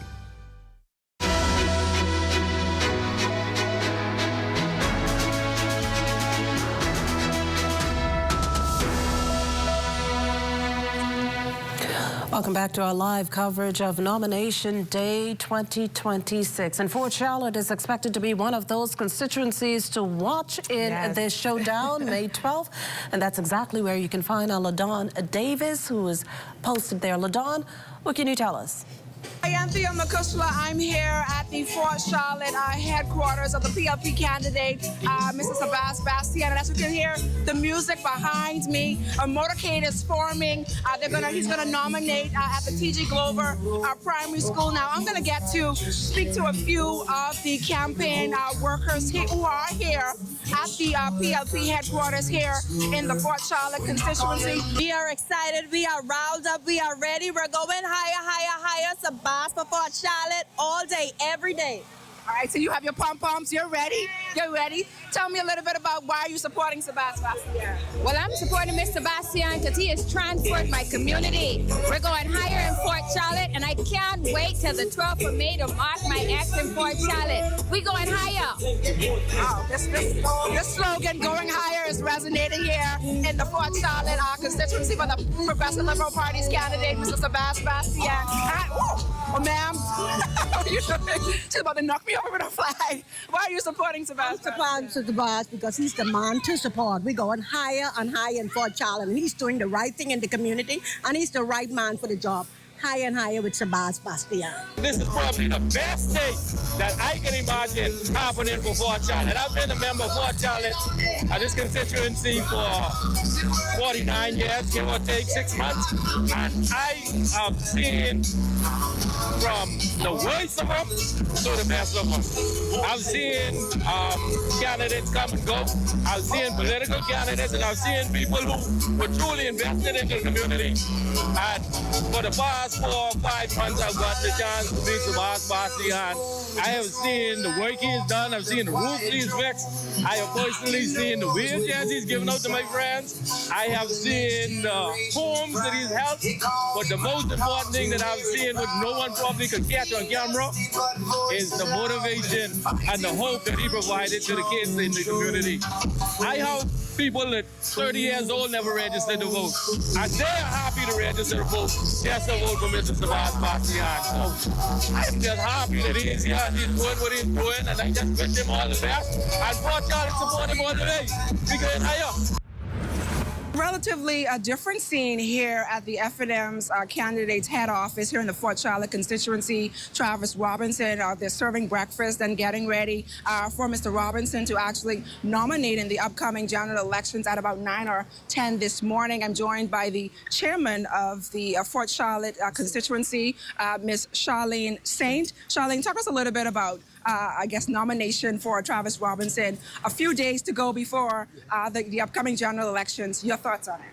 Welcome back to our live coverage of Nomination Day 2026. And Fort Charlotte is expected to be one of those constituencies to watch in this showdown, May 12th. And that's exactly where you can find LaDawn Davis, who is posted there. LaDawn, what can you tell us? Hi, Anthea McCushla. I'm here at the Fort Charlotte headquarters of the PLP candidate, Mr. Sebastian. And as you can hear, the music behind me, a motorcade is forming. He's gonna nominate at the T.G. Glover Primary School. Now, I'm gonna get to speak to a few of the campaign workers who are here at the PLP headquarters here in the Fort Charlotte constituency. We are excited. We are riled up. We are ready. We're going higher, higher, higher. Sabas for Fort Charlotte all day, every day. All right, so you have your pom-poms. You're ready. You're ready. Tell me a little bit about why you're supporting Sebastian. Well, I'm supporting Mr. Sebastian because he has transformed my community. We're going higher in Fort Charlotte, and I can't wait till the 12th of May to mark my X in Fort Charlotte. We're going higher. Wow, this slogan, going higher, is resonating here in the Fort Charlotte constituency for the Progressive Liberal Party's candidate, Mr. Sebastian. Oh, ma'am, what are you doing? She's about to knock me over with a flag. Why are you supporting Sebastian? I'm supporting Sebastian because he's the man to support. We're going higher and higher in Fort Charlotte, and he's doing the right thing in the community, and he's the right man for the job. Higher and higher with Sebastian. This is probably the best day that I can imagine happening for Fort Charlotte. I've been a member of Fort Charlotte at this constituency for 49 years, give or take 6 months. And I have seen from the worst of them to the best of them. I've seen candidates come and go. I've seen political candidates, and I've seen people who were truly invested in the community. And for the past 4 or 5 months, I've got the chance to meet Sebastian I have seen the work he's done. I've seen the roof he's fixed. I have personally seen the wheelchairs he's given out to my friends. I have seen the homes that he's helped. But the most important thing that I've seen, what no one probably could catch on camera, is the motivation and the hope that he provided to the kids in the community. I have people that 30 years old never registered to vote. And they are happy to register to vote just to vote for Mr. Sebastian. So I'm just happy that he's here and he's doing what he's doing, and I just wish him all the best. And for Charlie, support him all the way. We get higher. Relatively a different scene here at the F&M's candidates head office here in the Fort Charlotte constituency. Travis Robinson, they're serving breakfast and getting ready for Mr. Robinson to actually nominate in the upcoming general elections at about 9 or 10 this morning. I'm joined by the chairman of the Fort Charlotte constituency, Ms. Charlene Saint. Charlene, talk us a little bit about I guess, nomination for Travis Robinson. A few days to go before the upcoming general elections. Your thoughts on it?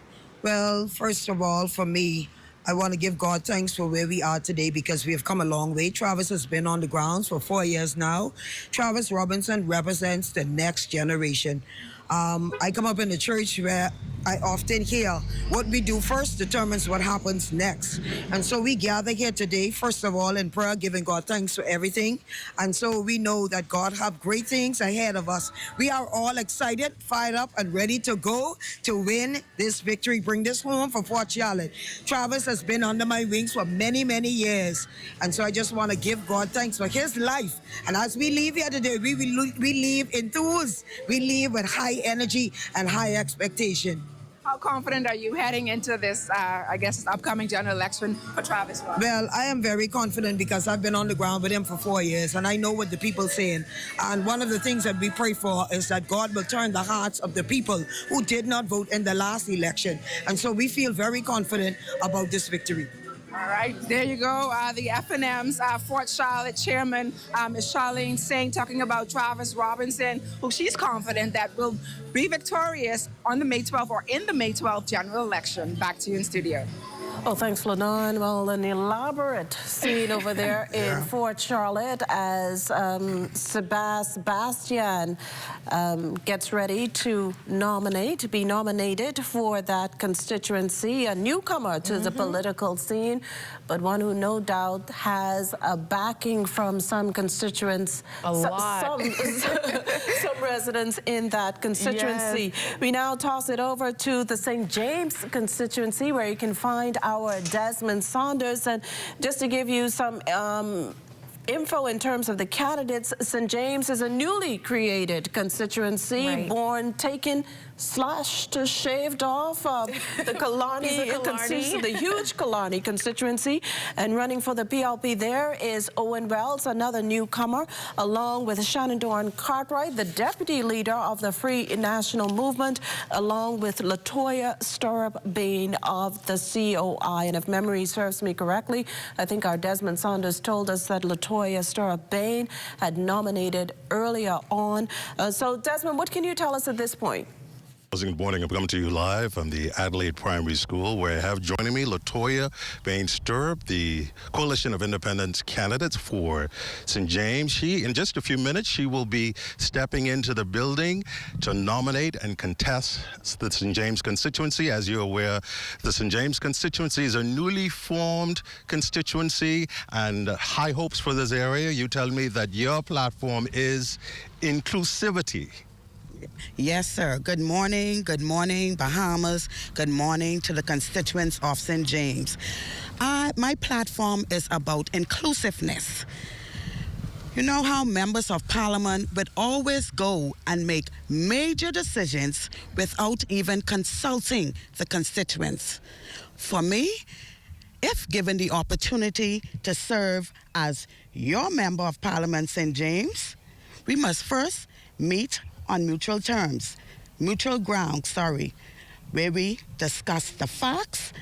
Well, first of all, for me, I want to give God thanks for where we are today because we have come a long way. Travis has been on the grounds for 4 years now. Travis Robinson represents the next generation. I come up in the church where I often hear what we do first determines what happens next. And so we gather here today, first of all, in prayer, giving God thanks for everything. And so we know that God have great things ahead of us. We are all excited, fired up, and ready to go to win this victory, bring this home for Fort Charlotte. Travis has been under my wings for many, many years. And so I just want to give God thanks for his life. And as we leave here today, we leave enthused. We leave with high energy and high expectation. How confident are you heading into this, I guess, upcoming general election for Travis Robinson? Well, I am very confident because I've been on the ground with him for 4 years and I know what the people are saying. And one of the things that we pray for is that God will turn the hearts of the people who did not vote in the last election. And so we feel very confident about this victory. All right, there you go. The F&M's Fort Charlotte chairman, Ms. Charlene Saint, talking about Travis Robinson, who she's confident that will be victorious on the May 12th or in the May 12th general election. Back to you in studio. Oh, thanks, Lenon. Well, an elaborate scene over there in Fort Charlotte as Sebastian gets ready to be nominated for that constituency, a newcomer to the political scene, but one who no doubt has a backing from some constituents, some residents in that constituency. Yes. We now toss it over to the St. James constituency, where you can find our Desmond Saunders. And just to give you some info in terms of the candidates, St. James is a newly created constituency, born, taken, slashed, shaved off. The Kalani, it consists of the huge Kalani constituency, and running for the PLP there is Owen Wells, another newcomer, along with Shannon Cartwright, the deputy leader of the Free National Movement, along with Latoya Stirrup Bane of the COI. And if memory serves me correctly, I think our Desmond Saunders told us that Latoya Stirrup Bane had nominated earlier on. So Desmond, what can you tell us at this point? Good morning. I'm coming to you live from the Adelaide Primary School, where I have joining me Latoya Bain Stirrup, the Coalition of Independents candidates for St. James. In just a few minutes, she will be stepping into the building to nominate and contest the St. James constituency. As you're aware, the St. James constituency is a newly formed constituency, and high hopes for this area. You tell me that your platform is inclusivity. Yes, sir. Good morning, Bahamas. Good morning to the constituents of St. James. My platform is about inclusiveness. You know how members of parliament would always go and make major decisions without even consulting the constituents. For me, if given the opportunity to serve as your member of parliament, St. James, we must first meet on mutual ground, where we discuss the facts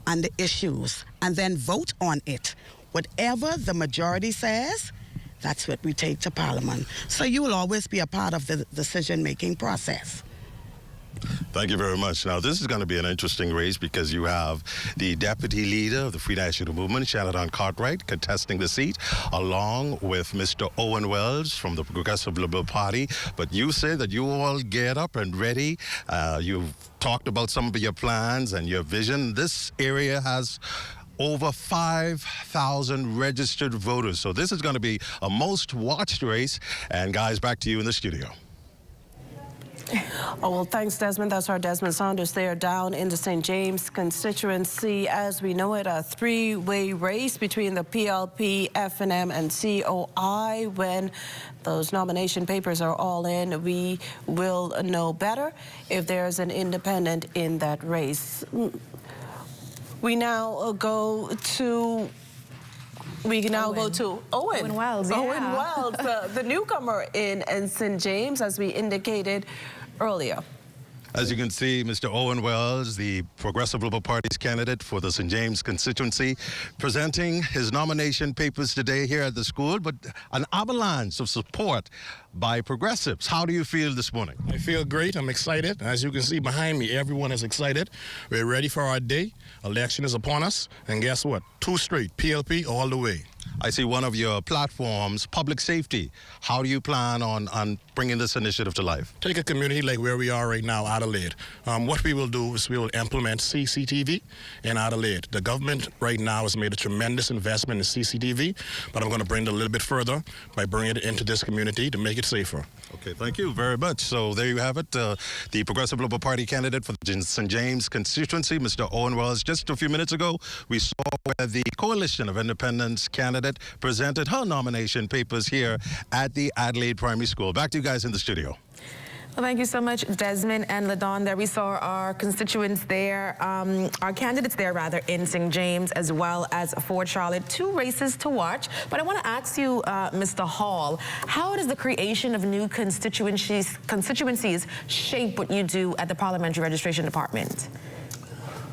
and the issues and then vote on it. Whatever the majority says, that's what we take to Parliament. So you will always be a part of the decision-making process. Thank you very much. Now, this is going to be an interesting race because you have the deputy leader of the Free National Movement, Shannon Cartwright, contesting the seat, along with Mr. Owen Wells from the Progressive Liberal Party. But you say that you all get up and ready. You've talked about some of your plans and your vision. This area has over 5,000 registered voters. So this is going to be a most watched race. And guys, back to you in the studio. Oh, well, thanks, Desmond. That's our Desmond Saunders there down in the St. James constituency. As we know it, a three-way race between the PLP, FNM, and COI. When those nomination papers are all in, we will know better if there's an independent in that race. We now go to Owen Wells. Yeah. Owen Wells, the newcomer in St. James, as we indicated earlier. As you can see, Mr. Owen Wells, the Progressive Liberal Party's candidate for the St. James constituency, presenting his nomination papers today here at the school, but an avalanche of support by progressives. How do you feel this morning? I feel great. I'm excited. As you can see behind me, everyone is excited. We're ready for our day. Election is upon us. And guess what? 2 straight, PLP all the way. I see one of your platforms, public safety. How do you plan on bringing this initiative to life? Take a community like where we are right now, Adelaide. What we will do is we will implement CCTV in Adelaide. The government right now has made a tremendous investment in CCTV, but I'm going to bring it a little bit further by bringing it into this community to make it safer. Okay, thank you very much. So there you have it, the Progressive Liberal Party candidate for the St. James constituency, Mr. Owen Wells. Just a few minutes ago, we saw where the Coalition of Independents candidate presented her nomination papers here at the Adelaide Primary School. Back to you guys in the studio. Well, thank you so much, Desmond and LaDon. There we saw our constituents there, our candidates there, rather, in St. James as well as Fort Charlotte. 2 races to watch. But I want to ask you, Mr. Hall, how does the creation of new constituencies shape what you do at the Parliamentary Registration Department?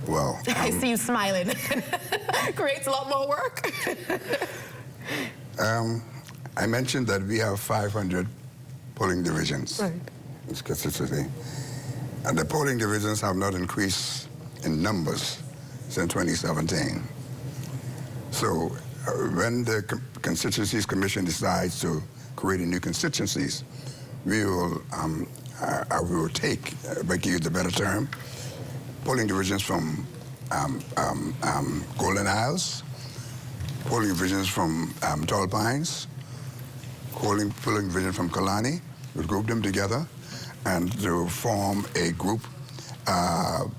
Well, I see you smiling. Creates a lot more work. I mentioned that we have 500 polling divisions. Right. This constituency. And the polling divisions have not increased in numbers since 2017. So when the Constituencies Commission decides to create new constituencies, we will take, if I give you the better term, polling divisions from Golden Isles, polling divisions from Tall Pines, polling division from Kalani. We group them together and to form a group, a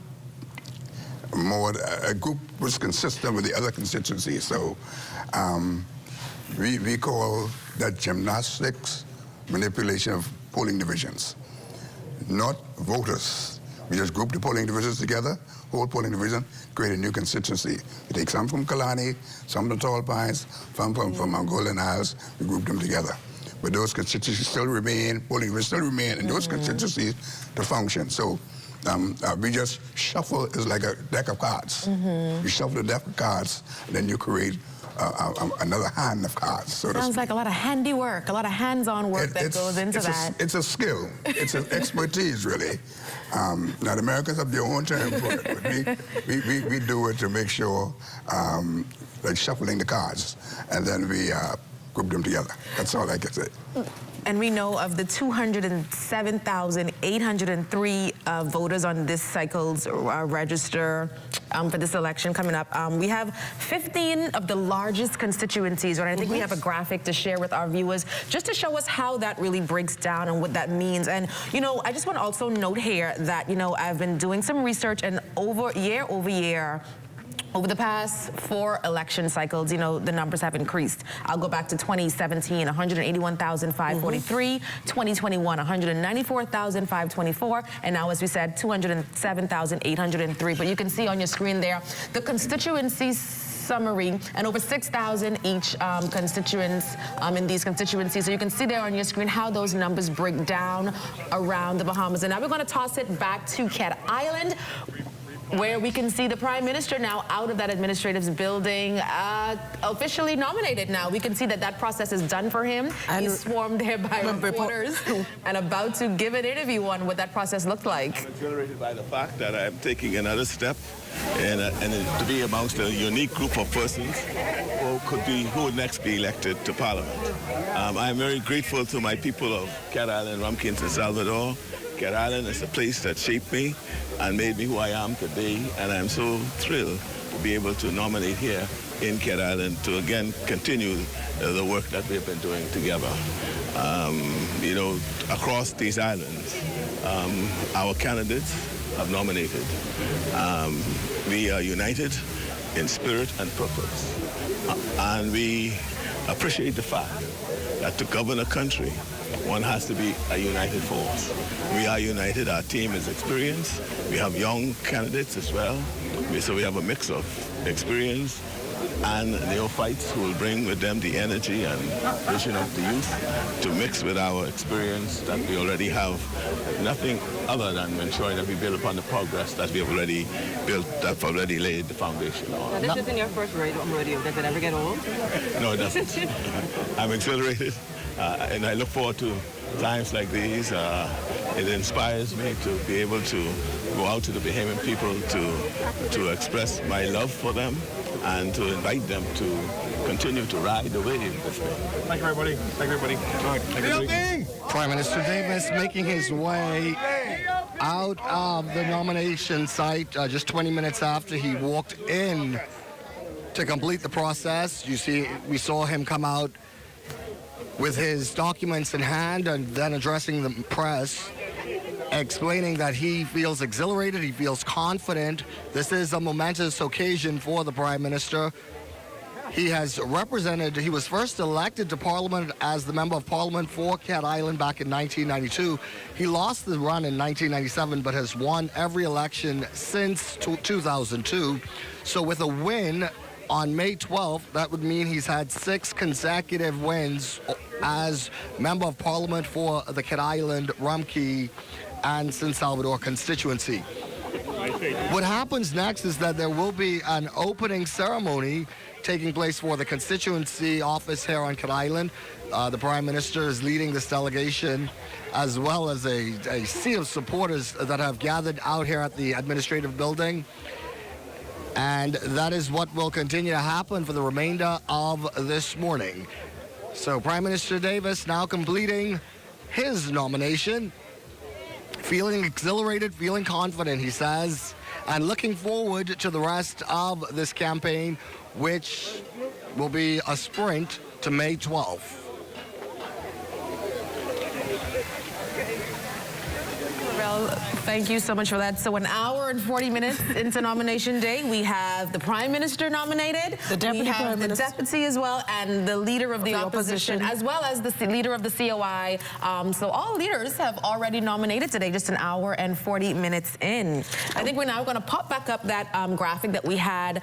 group which is consistent with the other constituencies. So we call that gymnastics manipulation of polling divisions, not voters. We just group the polling divisions together, whole polling division, create a new constituency. We take some from Kalani, some from the Tall Pines, some from Golden Isles, we group them together. But those constituencies still remain, polling divisions still remain in those constituencies to function. So we just shuffle, it's like a deck of cards. You shuffle the deck of cards, and then you create another hand of cards. So sounds like a lot of handiwork, a lot of hands-on work that goes into that. It's a skill. It's an expertise, really. Now, the Americans have their own term for it, but we do it to make sure, like shuffling the cards, and then we group them together. That's all I can say. And we know of the 207,803 voters on this cycle's register for this election coming up. We have 15 of the largest constituencies, and I think we have a graphic to share with our viewers just to show us how that really breaks down and what that means. And, you know, I just want to also note here that, you know, I've been doing some research, and year over year, over the past 4 election cycles, you know, the numbers have increased. I'll go back to 2017, 181,543, 2021, 194,524, and now, as we said, 207,803. But you can see on your screen there the constituency summary, and over 6,000 each constituents in these constituencies. So you can see there on your screen how those numbers break down around the Bahamas. And now we're going to toss it back to Cat Island. where we can see the Prime Minister now out of that administrative building, officially nominated now. We can see that that process is done for him. And he's swarmed there by reporters and about to give an interview on what that process looked like. I'm exhilarated by the fact that I'm taking another step and to be amongst a unique group of persons who would next be elected to Parliament. I'm very grateful to my people of Cat Island, Rumkins, and Salvador. Cat Island is a place that shaped me and made me who I am today, and I'm so thrilled to be able to nominate here in Cat Island to again continue the work that we've been doing together. You know, across these islands, our candidates have nominated. We are united in spirit and purpose, and we appreciate the fact that to govern a country, one has to be a united force. We are united. Our team is experienced. We have young candidates as well. So we have a mix of experience and neophytes who will bring with them the energy and vision of the youth to mix with our experience that we already have. Nothing other than ensuring that we build upon the progress that we have already built, that have already laid the foundation on. Now, this isn't your first rodeo. Does it ever get old? No, it doesn't. I'm exhilarated, and I look forward to times like these. It inspires me to be able to go out to the Bahamian people to express my love for them and to invite them to continue to ride the wave with me. Thank you, everybody. Thank you, everybody. All right, thank you, everybody. Prime Minister Davis making his way out of the nomination site just 20 minutes after he walked in to complete the process. You see, we saw him come out with his documents in hand and then addressing the press, explaining that he feels exhilarated, he feels confident. This is a momentous occasion for the Prime Minister. He was first elected to Parliament as the Member of Parliament for Cat Island back in 1992. He lost the run in 1997, but has won every election since 2002. So with a win on May 12th, that would mean he's had 6 consecutive wins as Member of Parliament for the Cat Island, Rumkey, and San Salvador constituency. What happens next is that there will be an opening ceremony taking place for the constituency office here on Cat Island. The Prime Minister is leading this delegation, as well as a sea of supporters that have gathered out here at the administrative building. And that is what will continue to happen for the remainder of this morning. So Prime Minister Davis now completing his nomination, feeling exhilarated, feeling confident, he says, and looking forward to the rest of this campaign, which will be a sprint to May 12th. Well, thank you so much for that. So 1 hour and 40 minutes into nomination day, we have the Prime Minister nominated, the Deputy Prime Minister, Deputy as well, and the Leader of the Opposition, as well as the Leader of the COI. So all leaders have already nominated today, just 1 hour and 40 minutes in. I think we're now going to pop back up that graphic that we had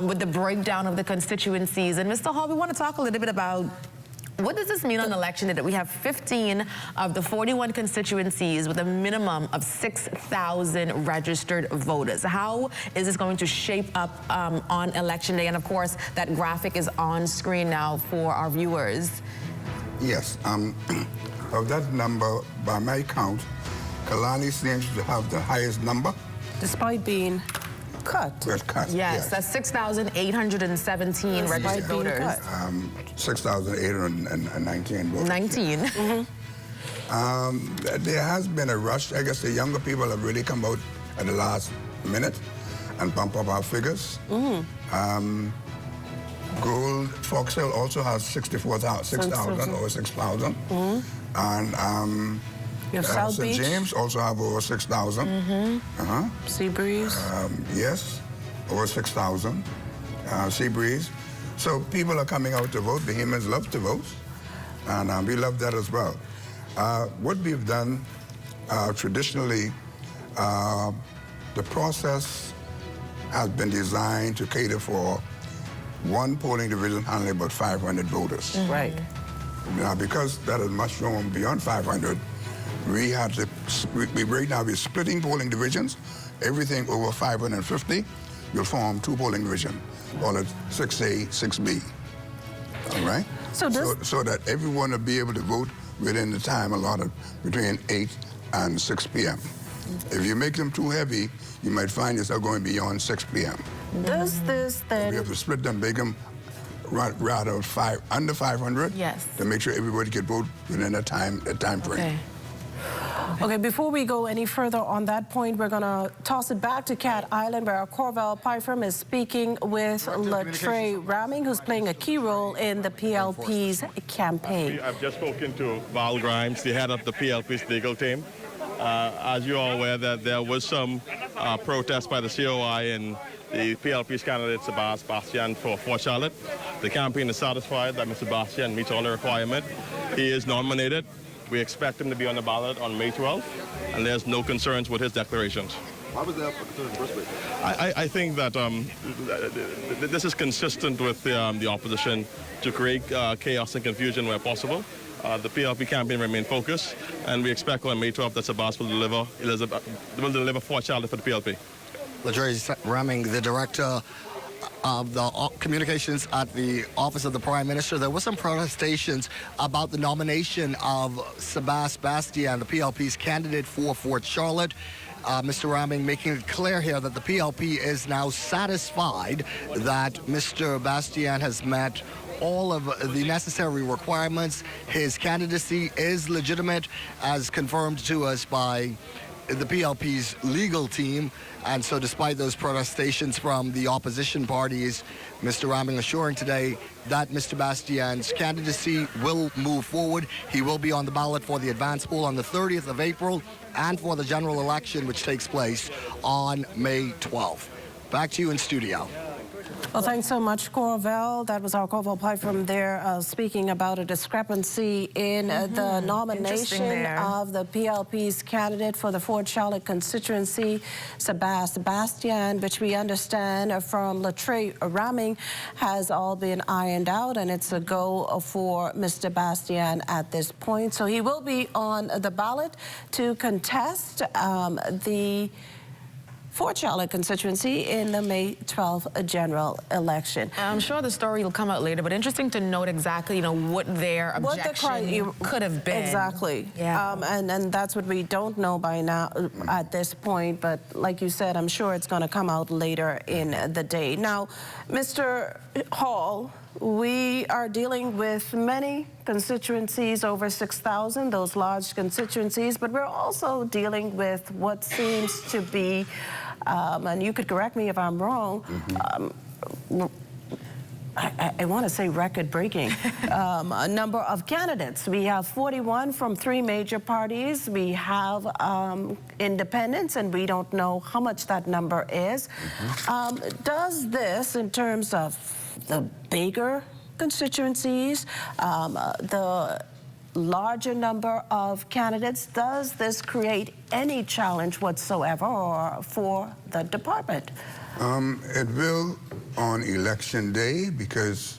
with the breakdown of the constituencies. And Mr. Hall, we want to talk a little bit about what does this mean on election day that we have 15 of the 41 constituencies with a minimum of 6,000 registered voters? How is this going to shape up on election day? And of course, that graphic is on screen now for our viewers. Yes, of that number, by my count, Kalani seems to have the highest number. Despite being cut. Well, cut, yes, that's 6,817 registered voters. 6,819 voters. 19. Mm-hmm. There has been a rush. I guess the younger people have really come out at the last minute and pump up our figures. Mm-hmm. Gold Foxhill also has 6,000 over 6,000. Mm-hmm. And South St. Beach? James also have over 6,000. Mm-hmm. Seabreeze? Yes, over 6,000. Seabreeze. So people are coming out to vote. Bahamians love to vote, and we love that as well. What we've done traditionally, the process has been designed to cater for one polling division handling about 500 voters. Mm-hmm. Right. Now, because that is much room beyond 500, we had to, right now we're splitting polling divisions. Everything over 550 will form 2 polling divisions, call it 6A, 6B. All right? So that everyone will be able to vote within the time allotted between 8 and 6 p.m. If you make them too heavy, you might find yourself going beyond 6 p.m. Does this then... We have to split them, make them rather under 500 to make sure everybody can vote within a time frame. Okay, before we go any further on that point, we're going to toss it back to Cat Island, where our Corval Pyfrom is speaking with Latre Ramming, who's playing a key role in the PLP's campaign. I've just spoken to Val Grimes, the head of the PLP's legal team. As you're all aware, that there was some protest by the COI and the PLP's candidate, Sebastian, for Fort Charlotte. The campaign is satisfied that Mr. Sebastian meets all the requirements. He is nominated. We expect him to be on the ballot on May 12th, and there's no concerns with his declarations. Why was that in the first place? I think that this is consistent with the opposition to create chaos and confusion where possible. The PLP campaign remain focused, and we expect on May 12th that Sebastian will deliver Fort Charlotte for the PLP. Latre Ramming, the director of the communications at the Office of the Prime Minister. There were some protestations about the nomination of Sebastian, the PLP's candidate for Fort Charlotte. Mr. Ramming making it clear here that the PLP is now satisfied that Mr. Bastian has met all of the necessary requirements. His candidacy is legitimate, as confirmed to us by the PLP's legal team. And so despite those protestations from the opposition parties, Mr. Ramming assuring today that Mr. Bastian's candidacy will move forward. He will be on the ballot for the advance poll on the 30th of April and for the general election, which takes place on May 12th. Back to you in studio. Well, thanks so much, Corval. That was our Corval Pyfrom there speaking about a discrepancy in the nomination of the PLP's candidate for the Fort Charlotte constituency, Sebastian, which we understand from Latre Ramming has all been ironed out, and it's a go for Mr. Bastian at this point. So he will be on the ballot to contest the Fort Charlotte constituency in the May 12th general election. I'm sure the story will come out later, but interesting to note exactly, what their objection could have been. Exactly. Yeah. And that's what we don't know by now at this point, but like you said, I'm sure it's going to come out later in the day. Now, Mr. Hall, we are dealing with many constituencies, over 6,000, those large constituencies, but we're also dealing with what seems to be, and you could correct me if I'm wrong, I want to say record-breaking a number of candidates. We have 41 from 3 major parties. We have independents, and we don't know how much that number is. Does this, in terms of the bigger constituencies, the larger number of candidates, does this create any challenge whatsoever or for the department? It will on election day, because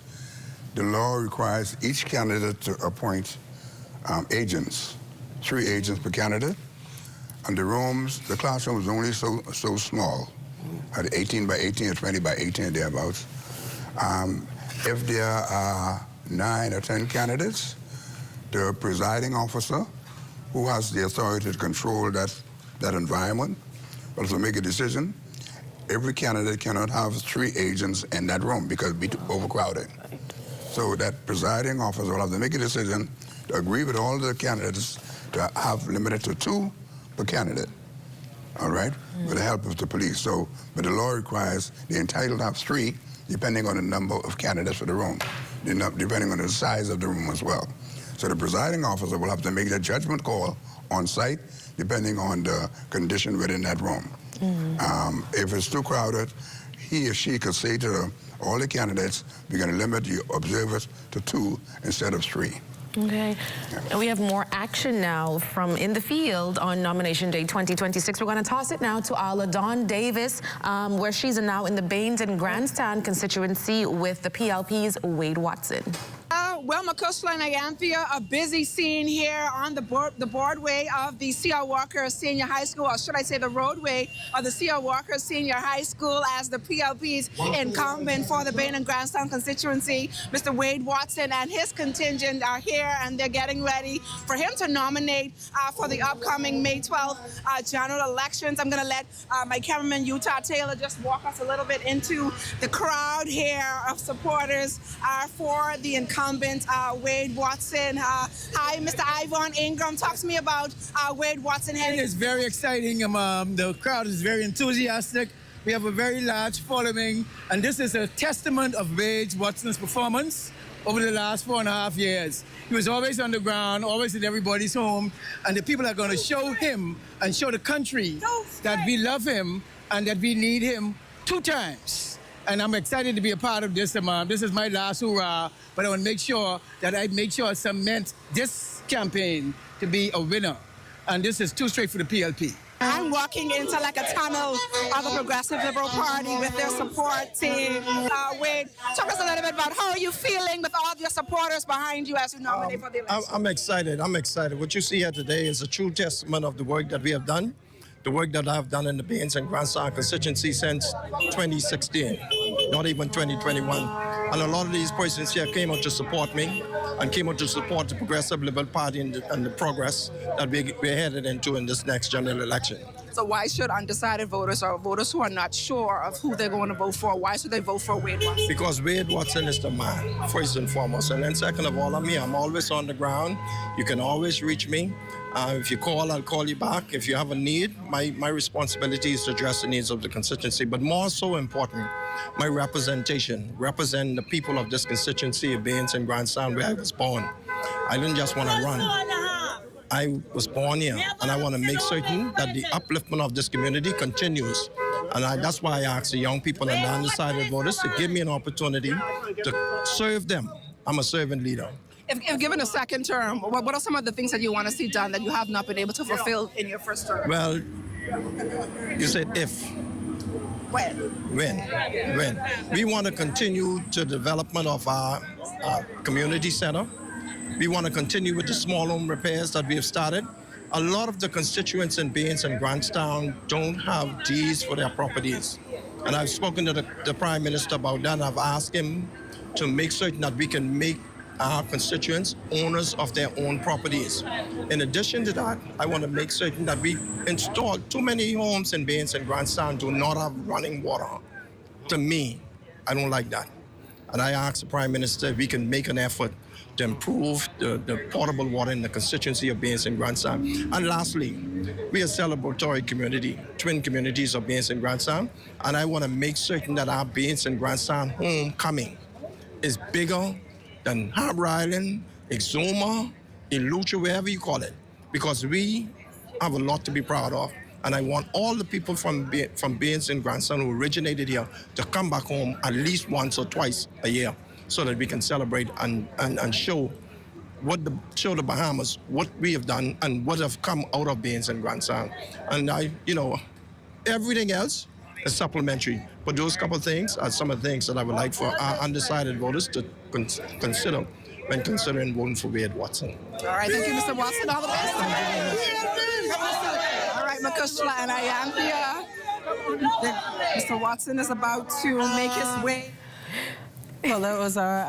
the law requires each candidate to appoint agents, 3 agents per candidate. And the classroom is only so small, at 18 by 18 or 20 by 18 thereabouts. If there are 9 or 10 candidates, the presiding officer, who has the authority to control that environment, will also make a decision. Every candidate cannot have 3 agents in that room because it would be too overcrowded. So that presiding officer will have to make a decision to agree with all the candidates to have limited to 2 per candidate, all right, with the help of the police. So, but the law requires they're entitled to have 3, depending on the number of candidates for the room, depending on the size of the room as well. So the presiding officer will have to make that judgment call on site, depending on the condition within that room. If it's too crowded, he or she could say to all the candidates, we're going to limit the observers to 2 instead of 3. Okay. And we have more action now from in the field on Nomination Day 2026. We're going to toss it now to our LaDawn Davis, where she's now in the Baines and Grantstown constituency with the PLP's Wade Watson. Well, Macushla and Ianthea, a busy scene here on the boardway of the C.R. Walker Senior High School, or should I say the roadway of the C.R. Walker Senior High School, as the PLP's incumbent for the Baines and Grantstown constituency, Mr. Wade Watson, and his contingent are here, and they're getting ready for him to nominate for the upcoming May 12th general elections. I'm going to let my cameraman, Utah Taylor, just walk us a little bit into the crowd here of supporters for the incumbent, Wade Watson. Hi, Mr. Ivan Ingram. Talk to me about Wade Watson. It is very exciting. The crowd is very enthusiastic. We have a very large following, and this is a testament of Wade Watson's performance over the last 4.5 years. He was always on the ground, always in everybody's home, and the people are going to show him and show the country that we love him and that we need him 2 times. And I'm excited to be a part of this. This is my last hurrah, but I want to make sure that I cement this campaign to be a winner. And this is too straight for the PLP. I'm walking into like a tunnel of the Progressive Liberal Party with their support team. Wade, talk us a little bit about how are you feeling with all of your supporters behind you as you nominate for the election? I'm excited. I'm excited. What you see here today is a true testament of the work that we have done, the work that I've done in the Baines and Grantstown constituency since 2016, not even 2021. And a lot of these persons here came out to support me and came out to support the Progressive Liberal Party and the progress that we're headed into in this next general election. So why should undecided voters or voters who are not sure of who they're going to vote for, why should they vote for Wade Watson? Because Wade Watson is the man, first and foremost. And then second of all, I'm always on the ground. You can always reach me. If you call, I'll call you back. If you have a need, my responsibility is to address the needs of the constituency. But more so important, my representation, represent the people of this constituency of Baines and Grantstown where I was born. I didn't just want to run. I was born here, and I want to make certain that the upliftment of this community continues. And that's why I ask the young people and the undecided voters to give me an opportunity to serve them. I'm a servant leader. If given a second term, what are some of the things that you want to see done that you have not been able to fulfill in your first term? Well, you said if. When. We want to continue to development of our community center. We want to continue with the small home repairs that we have started. A lot of the constituents in Baines and Grantstown don't have deeds for their properties. And I've spoken to the Prime Minister about that. I've asked him to make certain that we can make our constituents owners of their own properties. In addition to that, I want to make certain that we install too many homes in Baines and Grantstown do not have running water. To me, I don't like that. And I asked the Prime Minister if we can make an effort to improve the potable water in the constituency of Baines and Grantstown. And lastly, we are a celebratory community, twin communities of Baines and Grantstown, and I want to make certain that our Baines and Grantstown homecoming is bigger than Harbor Island, Exuma, Electoral, wherever you call it, because we have a lot to be proud of. And I want all the people from Baines and Grantstown who originated here to come back home at least once or twice a year so that we can celebrate and show the Bahamas what we have done and what have come out of Baines and Grantstown. And everything else is supplementary. But those couple of things are some of the things that I would like for our undecided voters to consider when considering voting for Wade Watson. All right, thank you, Mr. Watson. All the best. All right, Macushla and Ianthea. Mr. Watson is about to make his way. Well, that was our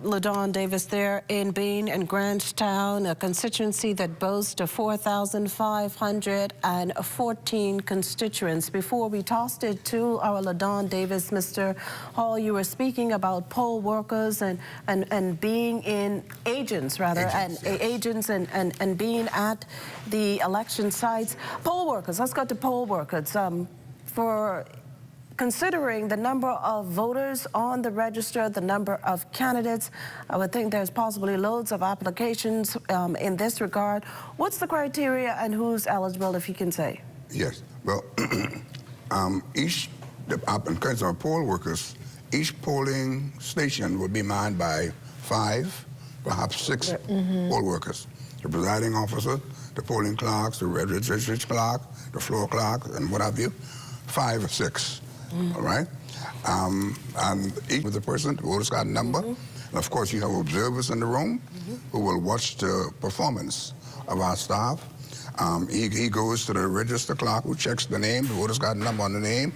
LaDawn Davis there in Baines and Grantstown, a constituency that boasts of 4,514 constituents. Before we tossed it to our LaDawn Davis, Mr. Hall, you were speaking about poll workers and being in agents and being at the election sites. Poll workers, let's go to poll workers. For considering the number of voters on the register, the number of candidates, I would think there's possibly loads of applications in this regard. What's the criteria and who's eligible, if you can say? Yes. Well, the applicants are poll workers. Each polling station would be manned by 5, perhaps 6 poll workers. The presiding officer, the polling clerks, the registration clerk, the floor clerk, and what have you. 5 or 6. All right? And each of the person, the voter's card number, And of course, you have observers in the room who will watch the performance of our staff. He goes to the register clerk who checks the name, the voter's got a number on the name.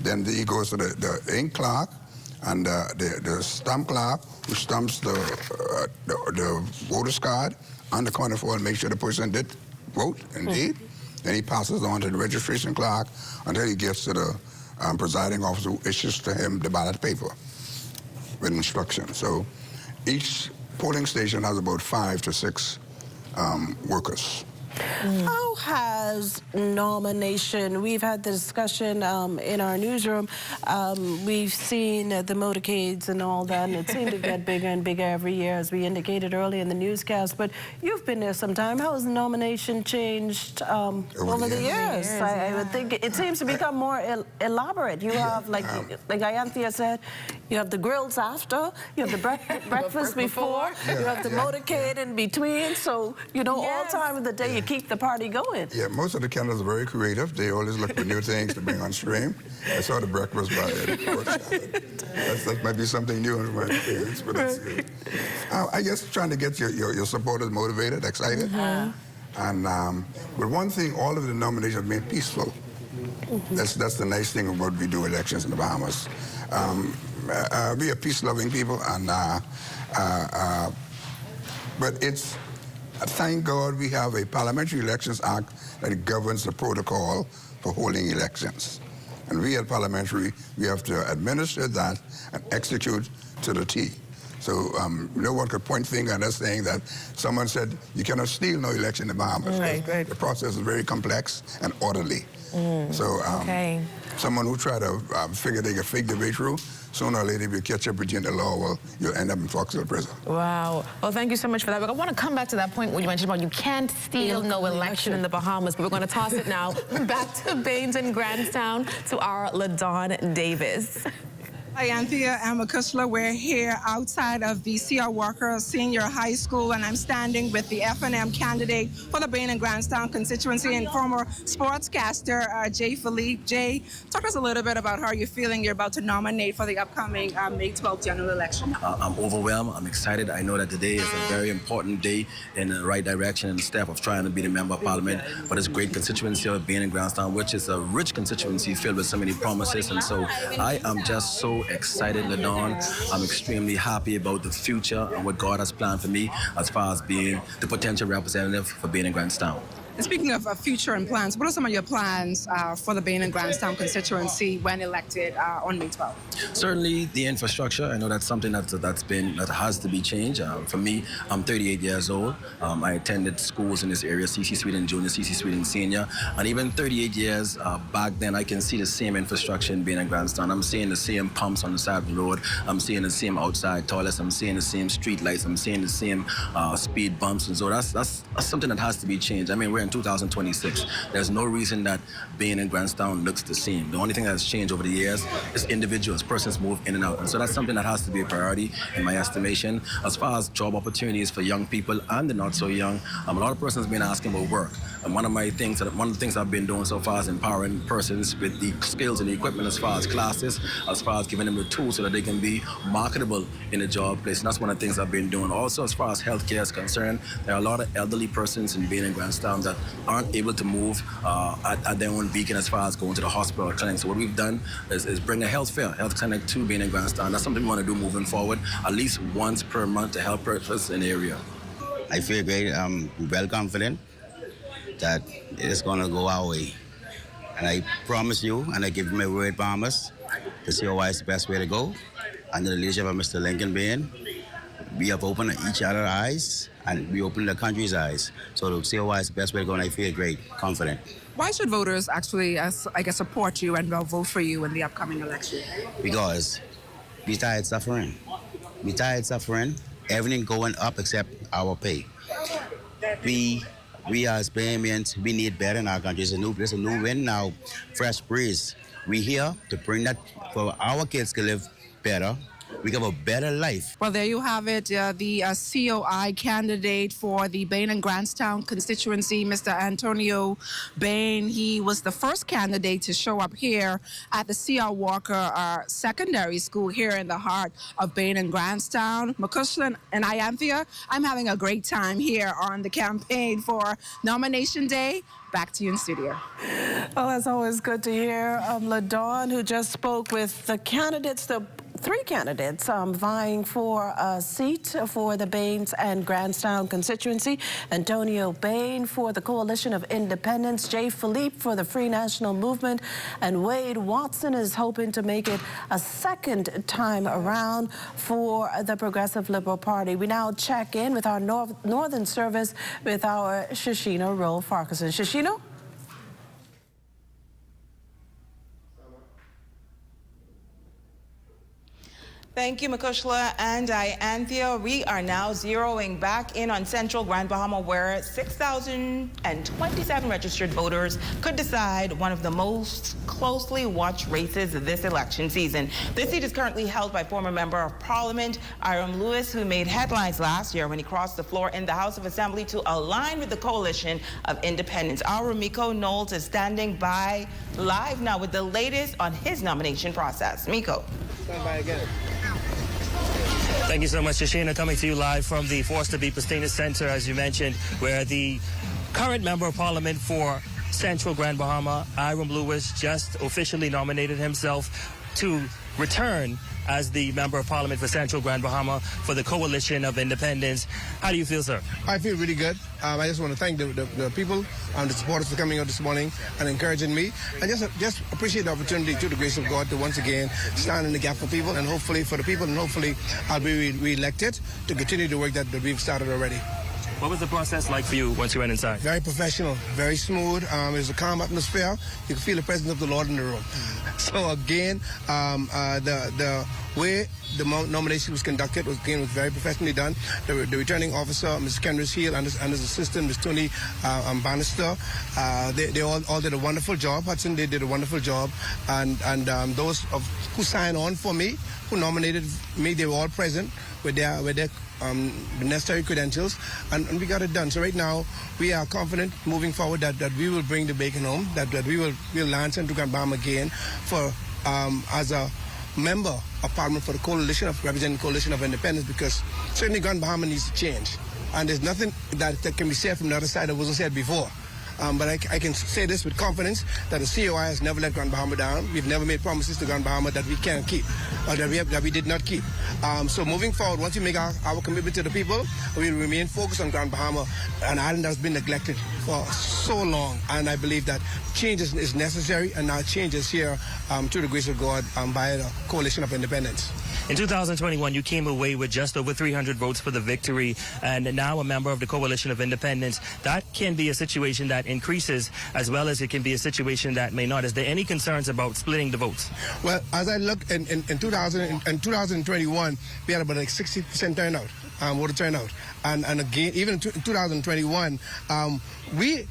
Then he goes to the ink clerk and the stamp clerk who stamps the voter's card on the corner for and make sure the person did vote, indeed. Then he passes on to the registration clerk until he gets to the presiding officer who issues to him the ballot paper with instructions. So each polling station has about 5 to 6 workers. How has nomination, we've had the discussion in our newsroom, we've seen the motorcades and all that, and it seemed to get bigger and bigger every year, as we indicated earlier in the newscast, but you've been there some time. How has nomination changed over the years? I would think it seems to become more elaborate. You have, like Ianthea said, you have the grills after, you have the breakfast before, you have the motorcade in between, so, you know, all time of the day you keep the party going. Yeah, most of the candidates are very creative. They always look for new things to bring on stream. I saw the breakfast by that might be something new in my experience, but it's good. I guess trying to get your supporters motivated, excited. And but one thing, all of the nominations have been peaceful. That's the nice thing about we do elections in the Bahamas. We are peace-loving people, and but it's. Thank God we have a Parliamentary Elections Act that governs the protocol for holding elections. And we at Parliamentary, we have to administer that and execute to the T. So no one could point finger at us saying that someone said you cannot steal no election in the Bahamas. Right. The process is very complex and orderly. So someone who tried to figure they could fake the way through, sooner or later, if you catch up with you in the law, well, you'll end up in Foxville prison. Wow. Well, thank you so much for that. But I want to come back to that point where you mentioned about you can't steal no election in the Bahamas, but we're going to toss it now back to Baines and Grantstown to our LaDawn Davis. Hi, Anthea Amakusla. We're here outside of the C.R. Walker Senior High School, and I'm standing with the F&M candidate for the Baines and Grantstown constituency and former sportscaster, Jay Philippe. Jay, talk to us a little bit about how you're feeling. You're about to nominate for the upcoming May 12th general election. I'm overwhelmed. I'm excited. I know that today is a very important day in the right direction in the step of trying to be the member of parliament for this great constituency of Baines and Grantstown, which is a rich constituency filled with so many promises. And so I am just so excited, LaDawn. I'm extremely happy about the future and what God has planned for me as far as being the potential representative for Baines and Grantstown. And speaking of future and plans, what are some of your plans for the Baines and Grantstown constituency when elected on May 12th? Certainly the infrastructure. I know that's something that has to be changed. For me, I'm 38 years old. I attended schools in this area, CC Sweden Junior, CC Sweden Senior, and even 38 years back then, I can see the same infrastructure in Baines and Grantstown. I'm seeing the same pumps on the side of the road. I'm seeing the same outside toilets. I'm seeing the same street lights. I'm seeing the same speed bumps, and so that's something that has to be changed. I mean, we're in 2026. There's no reason that Baines and Grantstown looks the same. The only thing that's changed over the years is individuals, persons move in and out. And so that's something that has to be a priority in my estimation. As far as job opportunities for young people and the not so young, a lot of persons have been asking about work. And one of the things I've been doing so far is empowering persons with the skills and the equipment as far as classes, as far as giving them the tools so that they can be marketable in the job place. And that's one of the things I've been doing. Also, as far as healthcare is concerned, there are a lot of elderly persons in Baines and Grantstown that aren't able to move at their own beacon as far as going to the hospital or clinic. So what we've done is bring a health clinic to Baines and Grantstown. That's something we want to do moving forward, at least once per month to help persons in the area. I feel great. I'm well confident that it's going to go our way. And I promise you, and I give you my word, Bahamas, to see why it's the best way to go. Under the leadership of Mr. Lincoln Bane, we have opened each other's eyes, and we opened the country's eyes. So to see why it's the best way to go, and I feel great, confident. Why should voters actually, support you and vote for you in the upcoming election? Because we tired suffering. We tired suffering. Everything going up except our pay. We as Bahamians, we need better in our country. It's a new wind now, fresh breeze. We here to bring that for our kids to live better, we can have a better life. Well, there you have it. The COI candidate for the Baines and Grantstown constituency, Mr. Antonio Bane. He was the first candidate to show up here at the C.R. Walker Secondary School here in the heart of Baines and Grantstown. McCushlan and Ianthea, I'm having a great time here on the campaign for nomination day. Back to you in studio. Well, that's always good to hear. LaDawn, who just spoke with the candidates, the three candidates vying for a seat for the Baines and Grantstown constituency. Antonio Bane for the Coalition of Independents, Jay Philippe for the Free National Movement, and Wade Watson is hoping to make it a second time around for the Progressive Liberal Party. We now check in with our Northern Service with our Shashina Roll-Farquharson. Shashina? Thank you, Makushla and Ianthea. We are now zeroing back in on central Grand Bahama, where 6,027 registered voters could decide one of the most closely watched races this election season. This seat is currently held by former Member of Parliament Iram Lewis, who made headlines last year when he crossed the floor in the House of Assembly to align with the Coalition of Independents. Our Miko Knowles is standing by live now with the latest on his nomination process. Miko. Stand by again. Thank you so much, Shashina. Coming to you live from the Forster B. Pastina Center, as you mentioned, where the current Member of Parliament for Central Grand Bahama, Iram Lewis, just officially nominated himself to return as the Member of Parliament for Central Grand Bahama for the Coalition of Independents. How do you feel, sir? I feel really good. I just want to thank the people and the supporters for coming out this morning and encouraging me. And just appreciate the opportunity, through the grace of God, to once again stand in the gap for people and hopefully for the people, and hopefully I'll be re-elected to continue the work that we've started already. What was the process like for you once you went inside? Very professional, very smooth. There's a calm atmosphere. You can feel the presence of the Lord in the room. So again, the way the nomination was conducted was very professionally done. The returning officer, Mr. Kendris Hill, and his assistant, Ms. Tony Bannister, they all did a wonderful job. Hudson, they did a wonderful job. And those who signed on for me, who nominated me, they were all present with their the necessary credentials, and we got it done. So right now, we are confident moving forward that we will bring the bacon home, that we'll land Central Grand Bahama again for as a member of Parliament for the representing Coalition of Independents, because certainly Grand Bahama needs to change. And there's nothing that can be said from the other side that wasn't said before. But I can say this with confidence, that the COI has never let Grand Bahama down. We've never made promises to Grand Bahama that we can't keep, or that we did not keep. So moving forward, once we make our commitment to the people, we will remain focused on Grand Bahama, an island that's been neglected for so long. And I believe that change is necessary, and now change is here through the grace of God by the Coalition of Independents. In 2021, you came away with just over 300 votes for the victory, and now a member of the Coalition of Independents. That can be a situation that increases, as well as it can be a situation that may not. Is there any concerns about splitting the votes? Well, as I look in 2021, we had about like 60% turnout, voter turnout. And again, even in 2021, we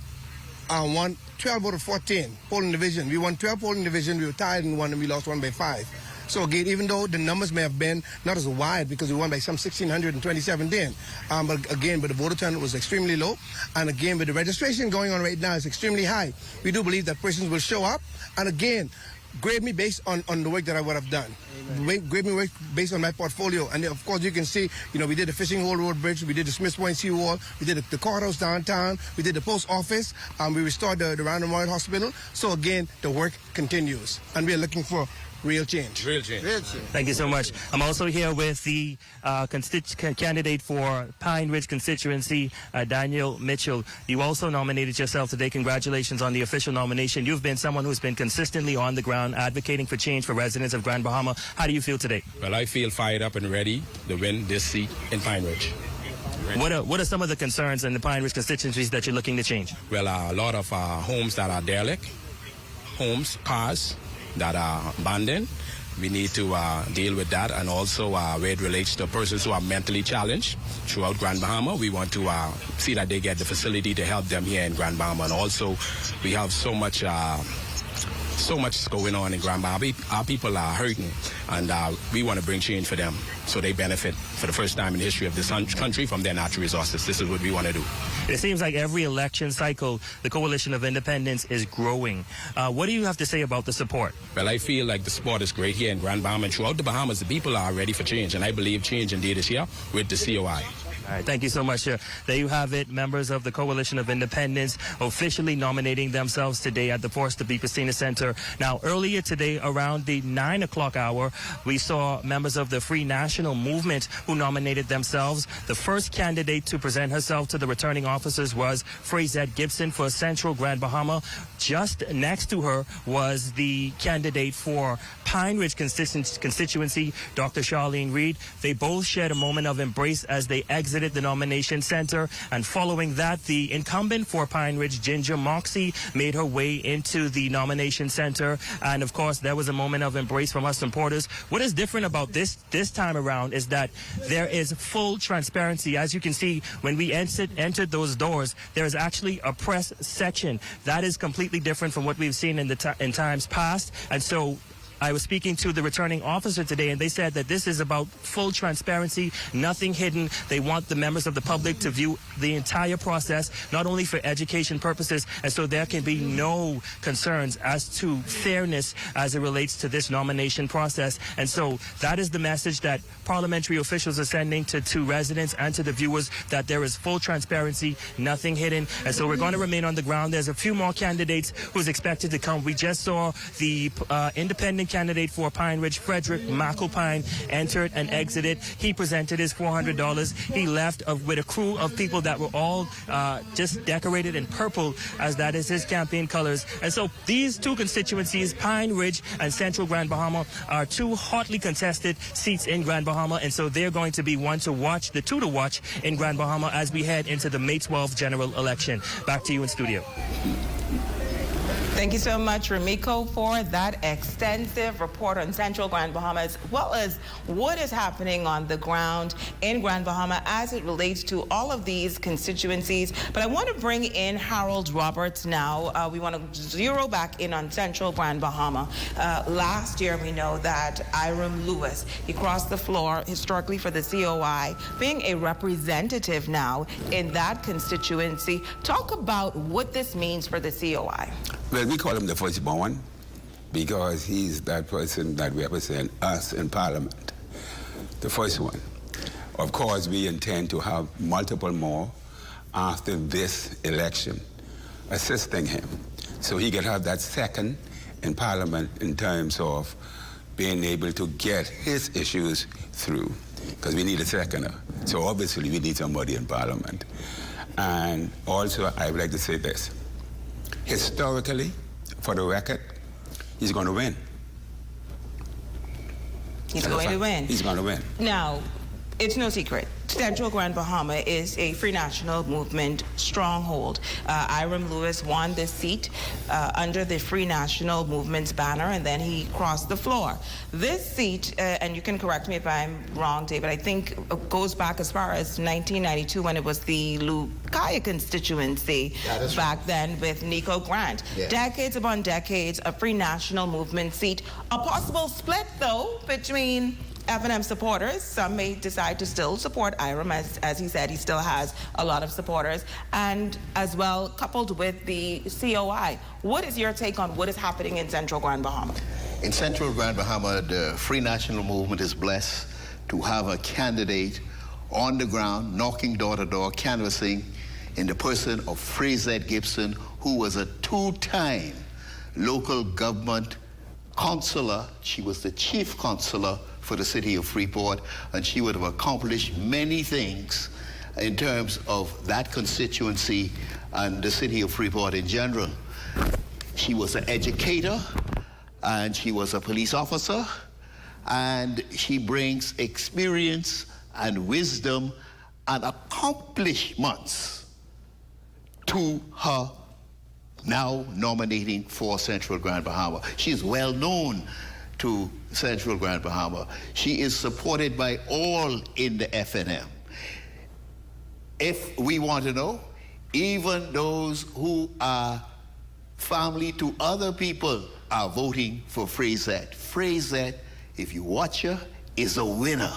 won 12 out of 14 polling division. We won 12 polling division. We were tied in one, and we lost one by 5. So again, even though the numbers may have been not as wide, because we won by some 1,627 then, but the voter turnout was extremely low. And again, with the registration going on right now, it's extremely high. We do believe that persons will show up. And again, grade me based on the work that I would have done. Grade me work based on my portfolio. And of course, you can see, we did the Fishing Hole Road Bridge, we did the Smiths Point Seawall, we did the courthouse downtown, we did the post office, we restored the Random Royal Hospital. So again, the work continues. And we are looking for real change. Real change. Thank you so much. I'm also here with the candidate for Pine Ridge constituency, Daniel Mitchell. You also nominated yourself today. Congratulations on the official nomination. You've been someone who's been consistently on the ground advocating for change for residents of Grand Bahama. How do you feel today? Well, I feel fired up and ready to win this seat in Pine Ridge. What are some of the concerns in the Pine Ridge constituencies that you're looking to change? Well, a lot of homes that are derelict, cars that are abandoned. We need to deal with that, and also where it relates to persons who are mentally challenged throughout Grand Bahama. We want to see that they get the facility to help them here in Grand Bahama. And also, we have so much so much is going on in Grand Bahama. Our people are hurting, and we want to bring change for them so they benefit for the first time in the history of this country from their natural resources. This is what we want to do. It seems like every election cycle, the Coalition of Independence is growing. What do you have to say about the support? Well, I feel like the support is great here in Grand Bahama and throughout the Bahamas. The people are ready for change, and I believe change indeed is here with the COI. All right, thank you so much. There you have it. Members of the Coalition of Independence officially nominating themselves today at the Forster B. Piscina Center. Now, earlier today, around the 9 o'clock hour, we saw members of the Free National Movement who nominated themselves. The first candidate to present herself to the returning officers was Frazette Gibson for Central Grand Bahama. Just next to her was the candidate for Pine Ridge constituency, Dr. Charlene Reed. They both shared a moment of embrace as they exited the nomination center, and following that, the incumbent for Pine Ridge, Ginger Moxie, made her way into the nomination center, and of course there was a moment of embrace from our supporters. What is different about this time around is that there is full transparency. As you can see, when we entered those doors, there is actually a press section. That is completely different from what we've seen in times past, and so I was speaking to the returning officer today, and they said that this is about full transparency, nothing hidden. They want the members of the public to view the entire process, not only for education purposes, and so there can be no concerns as to fairness as it relates to this nomination process. And so that is the message that parliamentary officials are sending to residents and to the viewers, that there is full transparency, nothing hidden. And so we're going to remain on the ground. There's a few more candidates who's expected to come. We just saw the independent candidate for Pine Ridge, Frederick McAlpine, entered and exited. He presented his $400. He left with a crew of people that were all just decorated in purple, as that is his campaign colors. And so these two constituencies, Pine Ridge and Central Grand Bahama, are two hotly contested seats in Grand Bahama, and so they're going to be the two to watch in Grand Bahama as we head into the May 12th general election. Back to you in studio. Thank you so much, Ramiko, for that extensive report on Central Grand Bahama, as well as what is happening on the ground in Grand Bahama as it relates to all of these constituencies. But I want to bring in Harold Roberts now. We want to zero back in on Central Grand Bahama. Last year, we know that Hiram Lewis, he crossed the floor historically for the COI, being a representative now in that constituency. Talk about what this means for the COI. Well, we call him the firstborn because he's that person that represents us in Parliament, the first one. Of course, we intend to have multiple more after this election assisting him, so he can have that second in Parliament in terms of being able to get his issues through, because we need a seconder. So obviously we need somebody in Parliament. And also, I would like to say this. Historically, for the record, he's going to win. He's going to win. He's going to win. Now, it's no secret. Central Grand Bahama is a Free National Movement stronghold. Hiram Lewis won this seat under the Free National Movement's banner, and then he crossed the floor. This seat, and you can correct me if I'm wrong, David, I think goes back as far as 1992 when it was the Lucaya constituency back then with Nico Grant. Yeah. Decades upon decades, a Free National Movement seat. A possible split, though, between F&M supporters. Some may decide to still support Hiram, as he said, he still has a lot of supporters, and as well coupled with the COI. What is your take on what is happening in Central Grand Bahama? In Central Grand Bahama, the Free National Movement is blessed to have a candidate on the ground, knocking door to door, canvassing, in the person of Frazette Gibson, who was a two-time local government councillor. She was the chief councillor for the city of Freeport, and she would have accomplished many things in terms of that constituency and the city of Freeport in general. She was an educator, and she was a police officer, and she brings experience and wisdom and accomplishments to her now nominating for Central Grand Bahama. She's well known to Central Grand Bahama. She is supported by all in the F&M. If we want to know, even those who are family to other people are voting for Frazette. Frazette, if you watch her, is a winner.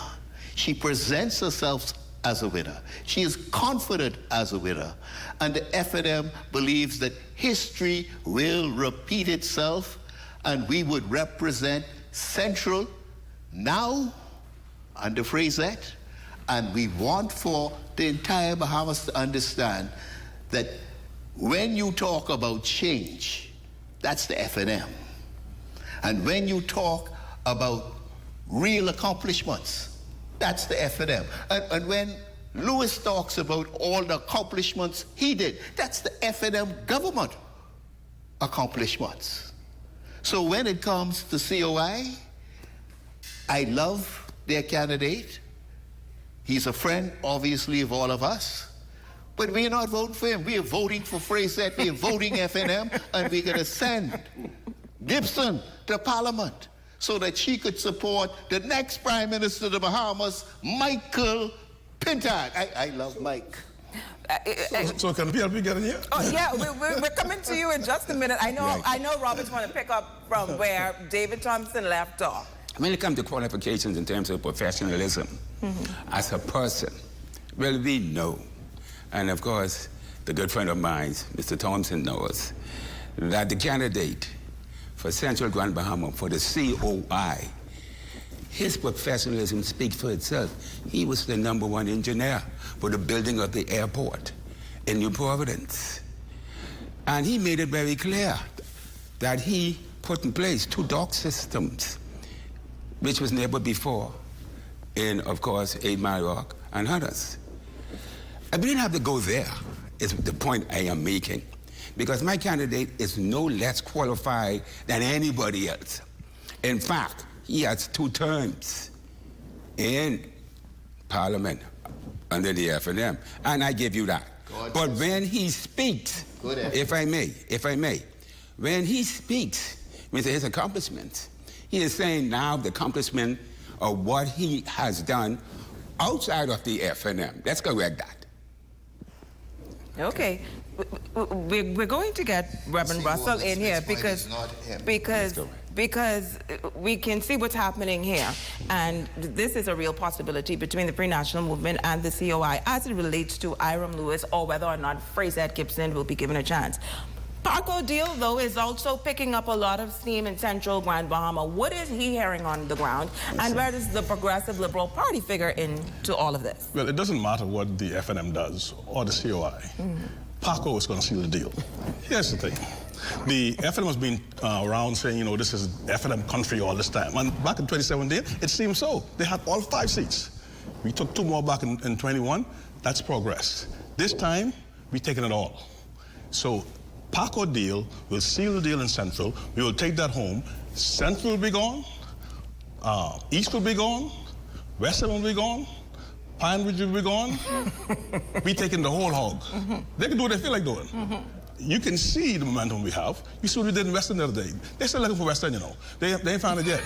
She presents herself as a winner. She is confident as a winner. And the FNM believes that history will repeat itself and we would represent Central now under Frazette. And we want for the entire Bahamas to understand that when you talk about change, that's the FNM. And when you talk about real accomplishments, that's the FNM. And when Lewis talks about all the accomplishments he did, that's the FNM government accomplishments. So when it comes to COI, I love their candidate. He's a friend, obviously, of all of us. But we're not voting for him. We're voting for Frazette. We're voting FNM, and we're going to send Gibson to Parliament so that she could support the next Prime Minister of the Bahamas, Michael Pintag. I love Mike. So can PLP get in here? Oh, yeah, we're coming to you in just a minute. I know Robert's want to pick up from where David Thompson left off. When it comes to qualifications in terms of professionalism, as a person, well, we know, and of course, the good friend of mine, Mr. Thompson, knows, that the candidate for Central Grand Bahama for the COI, his professionalism speaks for itself. He was the #1 engineer for the building of the airport in New Providence. And he made it very clear that he put in place 2 dock systems, which was never before in, of course, 8 Mile Rock and others. I didn't have to go there, is the point I am making, because my candidate is no less qualified than anybody else. In fact, he has 2 terms in Parliament under the FNM, and I give you that. But when he speaks, if I may, when he speaks with his accomplishments, he is saying now the accomplishment of what he has done outside of the FNM. Let's correct that. Okay. We're going to get Reverend Russell in here because we can see what's happening here. And this is a real possibility between the pre-national movement and the COI as it relates to Hiram Lewis or whether or not Frazette Gibson will be given a chance. Paco deal, though, is also picking up a lot of steam in Central Grand Bahama. What is he hearing on the ground? And where does the Progressive Liberal Party figure into all of this? Well, it doesn't matter what the FNM does or the COI. Paco is going to seal the deal. Here's the thing. The FNM has been around saying, you know, this is FNM country all this time. And back in 2017, it seemed so. They had all 5 seats. We took 2 more back in 21. That's progress. This time, we're taking it all. So Paco deal will seal the deal in Central. We will take that home. Central will be gone. East will be gone. Western will be gone. Pinewood will be gone. We taking the whole hog. They can do what they feel like doing. You can see the momentum we have. You see what we did in Western the other day. They're still looking for Western, you know. They ain't found it yet.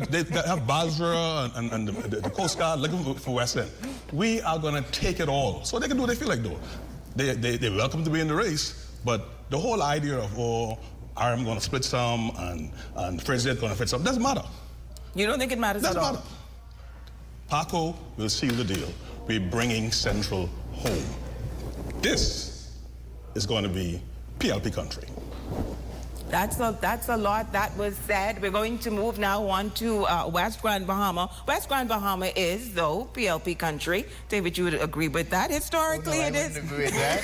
They have Basra and the Coast Guard looking for Western. We are going to take it all. So they can do what they feel like doing. They're welcome to be in the race. But the whole idea of, oh, I'm going to split some and Frazette going to split some, doesn't matter. You don't think it matters at all? Doesn't matter. Paco will seal the deal. We're bringing Central home. This is going to be PLP country. That's a lot that was said. We're going to move now on to West Grand Bahama. West Grand Bahama is, though, PLP country. David, you would agree with that? Historically, it is. I wouldn't agree with that.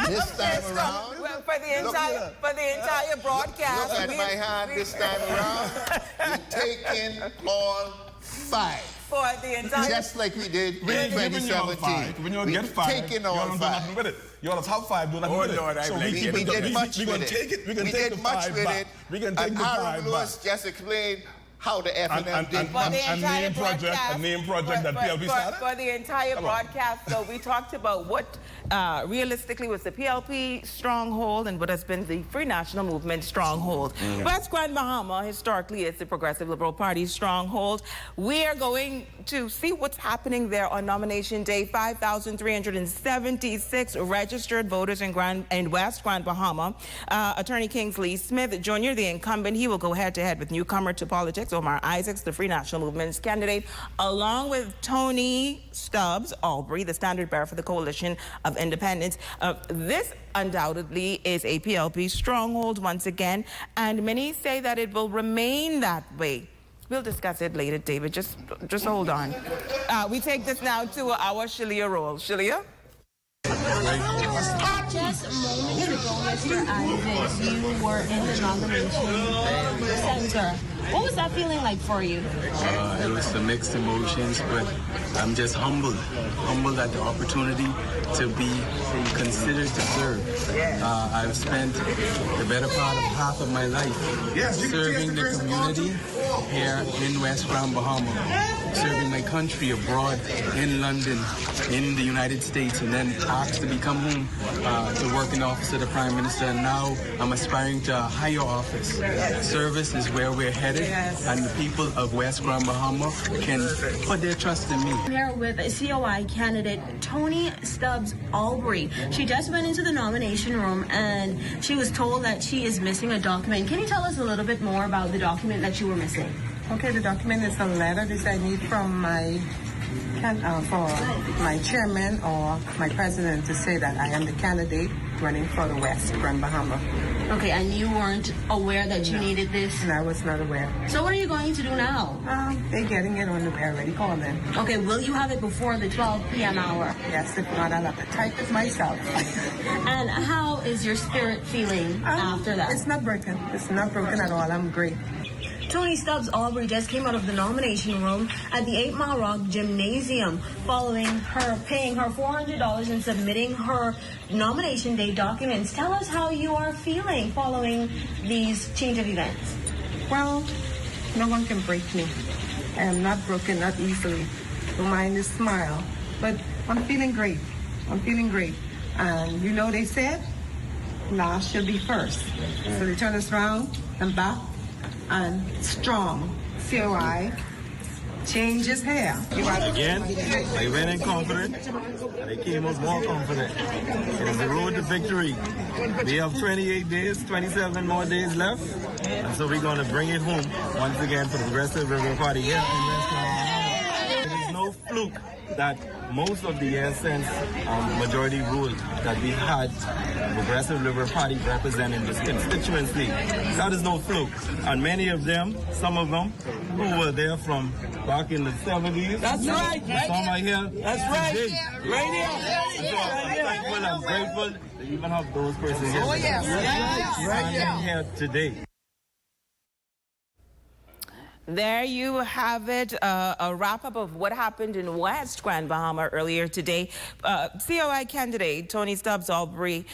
This time around. Well, for the entire broadcast. Look at my hand this time around. We're taking all 5. For the entire... Just like we did in 2017. When you get 5, taking all 5. With it. You're the top 5, do nothing with it. Lord, so we did much with it. We did much with it. We can take the 5 Lewis just explained how the FNM did. A name project that PLP started? For the entire broadcast, so we talked about what realistically was the PLP stronghold and what has been the Free National Movement stronghold. West Grand Bahama historically is the Progressive Liberal Party's stronghold. We are going to see what's happening there on nomination day. 5,376 registered voters in West Grand Bahama. Attorney Kingsley Smith Jr., the incumbent, he will go head-to-head with newcomer to politics Omar Isaacs, the Free National Movement's candidate, along with Tony Stubbs Albury, the standard bearer for the Coalition of Independents. This undoubtedly is a PLP stronghold once again, and many say that it will remain that way. We'll discuss it later, David. Just hold on. We take this now to our Shalia role. Shalia? Just moments ago, Mr. Isaacs, you were in the nomination center. What was that feeling like for you? It was some mixed emotions, but I'm just humbled at the opportunity to be considered to serve. I've spent the better part of half of my life serving the community here in West Grand Bahama, serving my country abroad, in London, in the United States, and then asked to become home to work in the office of the Prime Minister, and now I'm aspiring to a higher office. Service is where we're headed, and the people of West Grand Bahama can put their trust in me. I'm here with a COI candidate, Tony Stubbs Albury. She just went into the nomination room and she was told that she is missing a document. Can you tell us a little bit more about the document that you were missing? Okay, the document is a letter that I need from my for my chairman or my president to say that I am the candidate running for the West Grand Bahama. Okay, and you weren't aware that you needed this? And I was not aware. So what are you going to do now? They're getting it on the I already called them. Okay, will you have it before the 12 p.m. hour? Yes, if not, I'll have to type it myself. And how is your spirit feeling after that? It's not broken. It's not broken at all. I'm great. Tony Stubbs Albury just came out of the nomination room at the 8 Mile Rock Gymnasium following her paying her $400 and submitting her nomination day documents. Tell us how you are feeling following these change of events. Well, no one can break me. I am not broken, not easily. My mind is smile. But I'm feeling great. I'm feeling great. And you know they said, last shall be first. So they turn us around and back. And strong, COI, change his hair. Again, I went in confident, and I came out more confident. It is the road to victory. We have 28 days, 27 more days left, and so we're going to bring it home once again for the Progressive Liberal Party here in West Carolina. It is no fluke that most of the years since majority rule that we had Progressive Liberal Party representing this constituency. That is no fluke. And many of them, some of them, who were there from back in the 70s. That's right. Some are here. That's right. Today. Right here. So I'm thankful and grateful to even have those persons here. Oh, yes. Standing here today. There you have it, a wrap-up of what happened in West Grand Bahama earlier today. COI candidate Tony Stubbs Albury,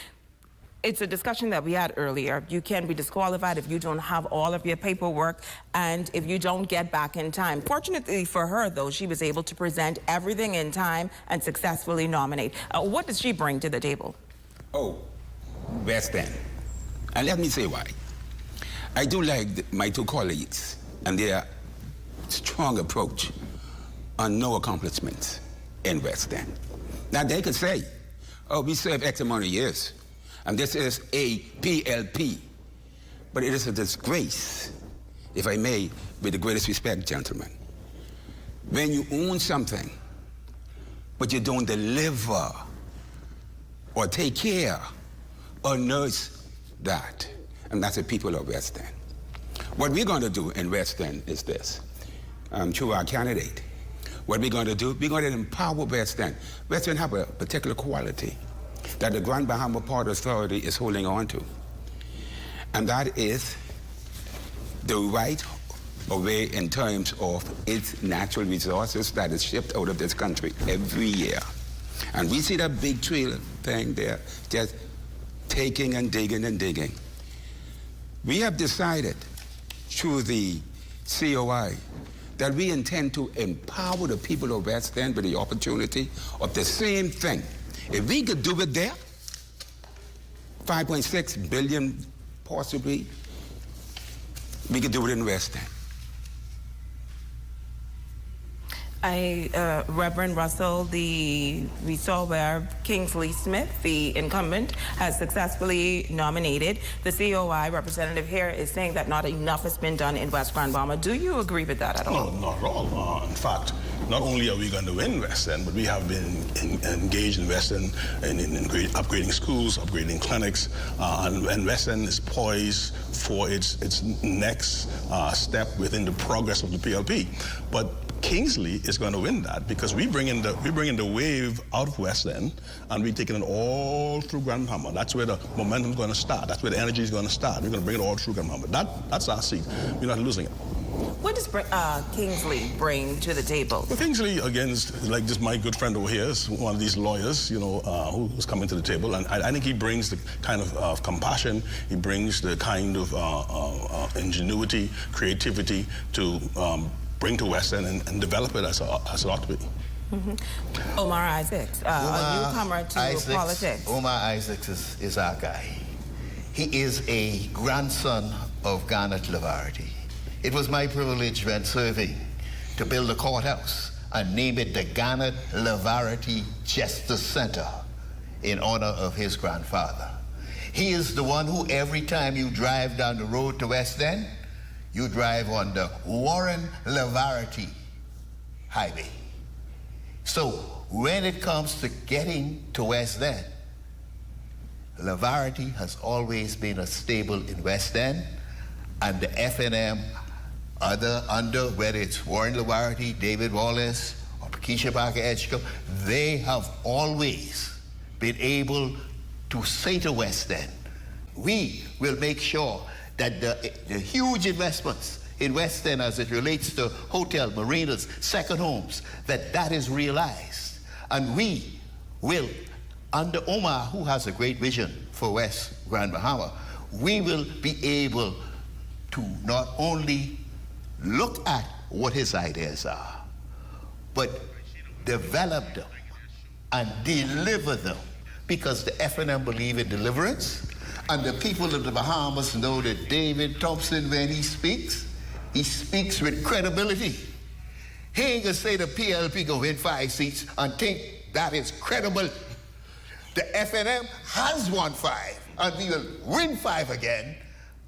it's a discussion that we had earlier. You can be disqualified if you don't have all of your paperwork and if you don't get back in time. Fortunately for her, though, she was able to present everything in time and successfully nominate. What does she bring to the table? Oh, West End. And let me say why. I do like my two colleagues and their strong approach on no accomplishments in West End. Now, they could say, oh, we served X amount of years, and this is a PLP. But it is a disgrace, if I may, with the greatest respect, gentlemen. When you own something, but you don't deliver or take care or nurse that, and that's the people of West End. What we're going to do in West End is this, through our candidate. What we're going to do, we're going to empower West End. West End have a particular quality that the Grand Bahama Port Authority is holding on to. And that is the right of way in terms of its natural resources that is shipped out of this country every year. And we see that big trailer thing there, just taking and digging and digging. We have decided through the COI that we intend to empower the people of West End with the opportunity of the same thing If we could do it there, 5.6 billion possibly, we could do it in West End. Reverend Russell, we saw where Kingsley Smith, the incumbent, has successfully nominated. The COI representative here is saying that not enough has been done in West Grand Bahama. Do you agree with that at all? No, not at all. In fact, not only are we going to win West End, but we have been engaged in West End in upgrading schools, upgrading clinics, and West End is poised for its next step within the progress of the PLP. But Kingsley is going to win that because we bring in the wave out of West End and we're taking it all through Grand Bahama. That's where the momentum is going to start. That's where the energy is going to start. We're going to bring it all through Grand Bahama. That's our seat. We're not losing it. What does Kingsley bring to the table? Well, Kingsley, again, is like this. My good friend over here is one of these lawyers, who's coming to the table, and I think he brings the kind of compassion. He brings the kind of ingenuity, creativity to bring to West End and develop it as it ought to be. Mm-hmm. Omar Isaacs, a newcomer to politics. Omar Isaacs is our guy. He is a grandson of Garnet Lavarity. It was my privilege when serving to build a courthouse and name it the Garnet Lavarity Justice Center in honor of his grandfather. He is the one who every time you drive down the road to West End, you drive on the Warren Lavarity Highway. So when it comes to getting to West End, Lavarity has always been a staple in West End, and the FNM, under whether it's Warren Lavarity, David Wallace, or Keisha Parker Edgecombe, they have always been able to say to West End, we will make sure that the huge investments in West End as it relates to hotel, marinas, second homes, that is realized. And we will, under Omar, who has a great vision for West Grand Bahama, we will be able to not only look at what his ideas are, but develop them and deliver them, because the FNM believe in deliverance. And the people of the Bahamas know that David Thompson, when he speaks with credibility. He ain't gonna say the PLP gonna win 5 seats and think that is credible. The FNM has won 5, and we will win 5 again,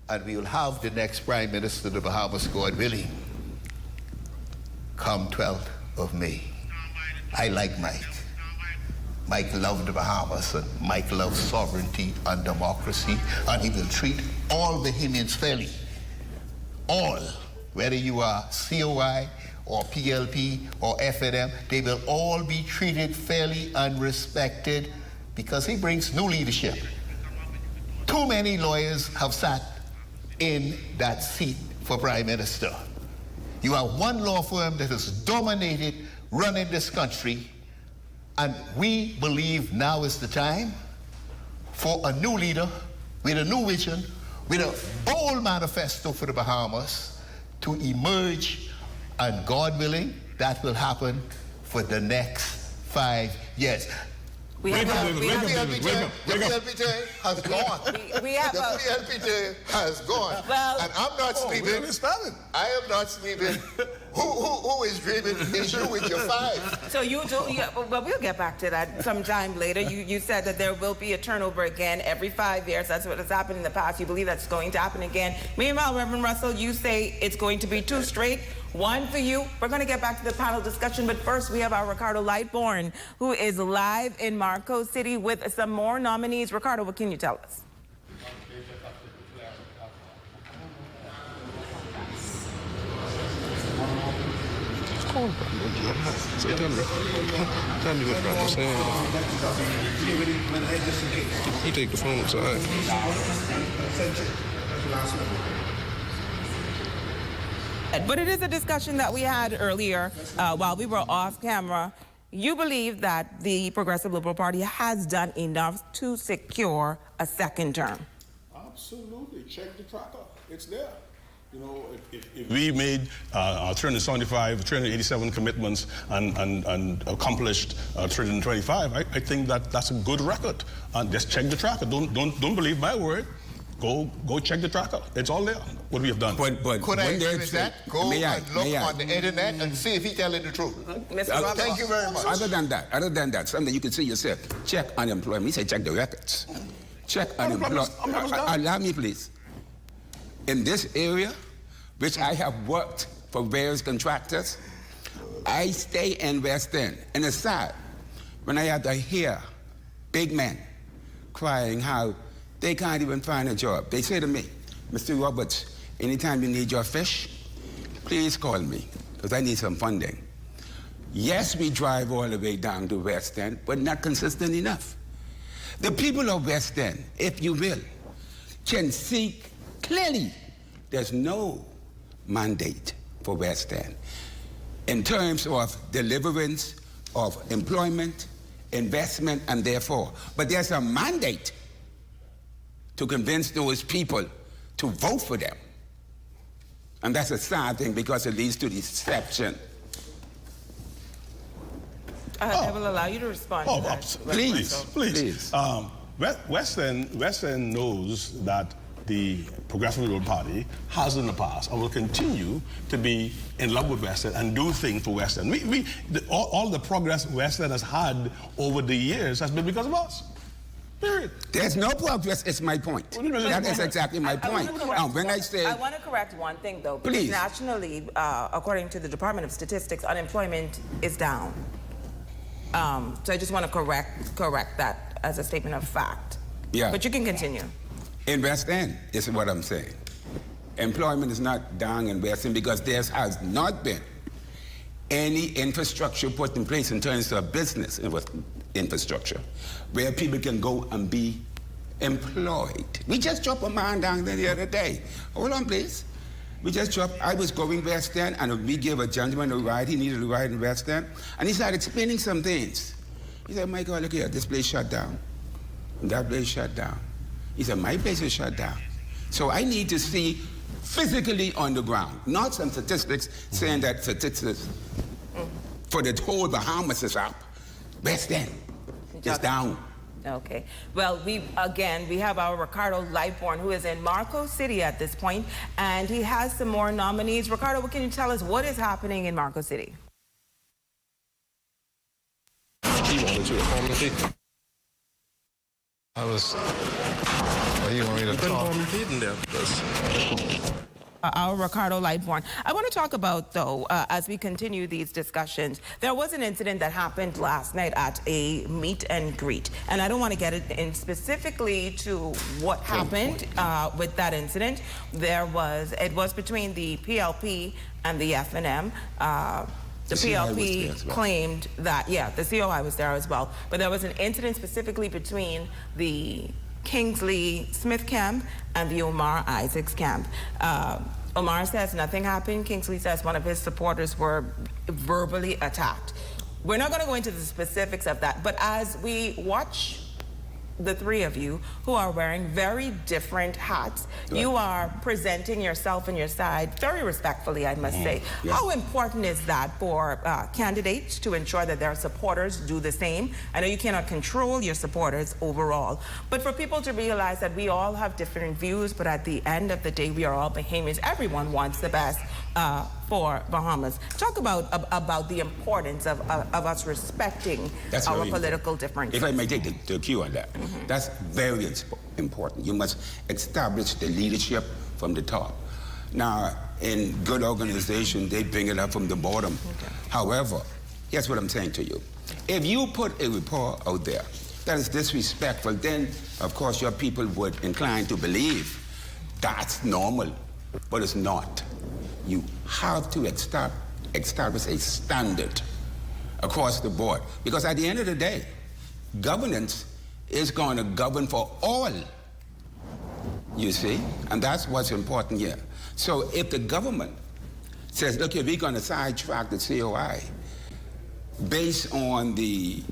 and we will have the next Prime Minister of the Bahamas, God willing, come 12th of May. I like Mike. Mike loved the Bahamas, and Mike loves sovereignty and democracy, and he will treat all Bahamians fairly. All, whether you are COI or PLP or FNM, they will all be treated fairly and respected because he brings new leadership. Too many lawyers have sat in that seat for Prime Minister. You have one law firm that has dominated running this country, and we believe now is the time for a new leader with a new vision, with a bold manifesto for the Bahamas to emerge, and God willing, that will happen for the next 5 years. The PLP term has gone. The PLP term has gone. Well, and I'm not sleeping. I am not sleeping. Who is dreaming is you with your 5. So you do, well, we'll get back to that sometime later. You said that there will be a turnover again every 5 years. That's what has happened in the past. You believe that's going to happen again. Meanwhile, Reverend Russell, you say it's going to be 2 straight. 1 for you. We're going to get back to the panel discussion, but first we have our Ricardo Lightbourne, who is live in Marco City with some more nominees. Ricardo, what can you tell us? Tell me what I'm saying. You take the phone outside. But it is a discussion that we had earlier while we were off camera. You believe that the Progressive Liberal Party has done enough to secure a second term? Absolutely. Check the tracker. It's there. You know, if we made 375, 387 commitments and accomplished 325, I think that's a good record. And just check the tracker. Don't believe my word. Go check the tracker. It's all there. What we have done. But could I finish that? Go and look on the internet and see if he's telling the truth. Thank you very much. Other than that, something you can see yourself. Check unemployment. He said check the records. Check unemployment. Allow me, please. In this area, which I have worked for various contractors, I stay in West End. And it's sad when I have to hear big men crying how they can't even find a job. They say to me, Mr. Roberts, anytime you need your fish, please call me, because I need some funding. Yes, we drive all the way down to West End, but not consistent enough. The people of West End, if you will, can see clearly there's no mandate for West End in terms of deliverance of employment, investment, and therefore. But there's a mandate to convince those people to vote for them. And that's a sad thing because it leads to deception. I will allow you to respond to that. Please. West End knows that the Progressive Liberal Party has in the past and will continue to be in love with West End and do things for West End. All the progress West End has had over the years has been because of us. Period. There's no progress, it's my point. That is exactly my point. When I say... I want to correct one thing, though. Please. Because nationally, according to the Department of Statistics, unemployment is down. So I just want to correct that as a statement of fact. Yeah. But you can continue. In West End is what I'm saying. Employment is not down in West End because there has not been any infrastructure put in place in terms of business infrastructure where people can go and be employed. We just dropped a man down there the other day. Hold on, please. We just dropped, I was going West End and we gave a gentleman a ride. He needed a ride in West End. And he started explaining some things. He said, my God, look here, this place shut down. And that place shut down. He said, my place is shut down. So I need to see physically on the ground, not some statistics saying that statistics for the whole Bahamas is up. West End is down. Okay. Well, we have our Ricardo Lightborn, who is in Marco City at this point, and he has some more nominees. Ricardo, what can you tell us? What is happening in Marco City? He wanted to accommodate. He wanted me to talk. Our Ricardo Lightborn. I want to talk about, though, as we continue these discussions, there was an incident that happened last night at a meet and greet. And I don't want to get in specifically to what happened with that incident. It was between the PLP and the FNM. The PLP claimed that, the COI was there as well. But there was an incident specifically between the Kingsley Smith camp and the Omar Isaacs camp. Omar says nothing happened. Kingsley says one of his supporters were verbally attacked. We're not going to go into the specifics of that, but as we watch the three of you who are wearing very different hats, you are presenting yourself and your side very respectfully, I must say. How important is that for candidates to ensure that their supporters do the same? I know you cannot control your supporters overall, but for people to realize that we all have different views, but at the end of the day, we are all Bahamians. Everyone wants the best for Bahamas. Talk about the importance of us respecting our political differences. If I may take the cue on that, that's very important. You must establish the leadership from the top. Now, in good organization, they bring it up from the bottom. However, here's what I'm saying to you. If you put a report out there that is disrespectful, then, of course, your people would incline to believe that's normal, but it's not. You have to establish a standard across the board. Because at the end of the day, governance is going to govern for all, you see? And that's what's important here. So if the government says, look, if we're going to sidetrack the COI based on the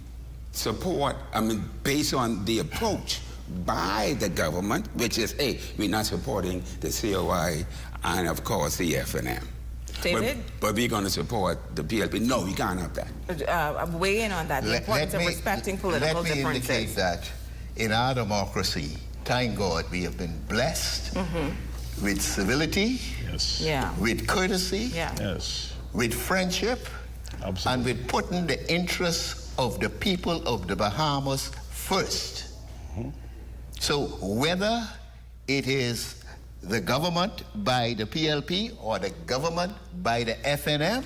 support, based on the approach by the government, which is, hey, we're not supporting the COI and, of course, the FNM. David? But we're going to support the PLP. No, we can't have that. Weigh in on that, the importance of respecting political differences. Let me indicate that in our democracy, thank God, we have been blessed with civility, with courtesy, with friendship, and with putting the interests of the people of the Bahamas first. So whether it is the government by the PLP or the government by the FNM,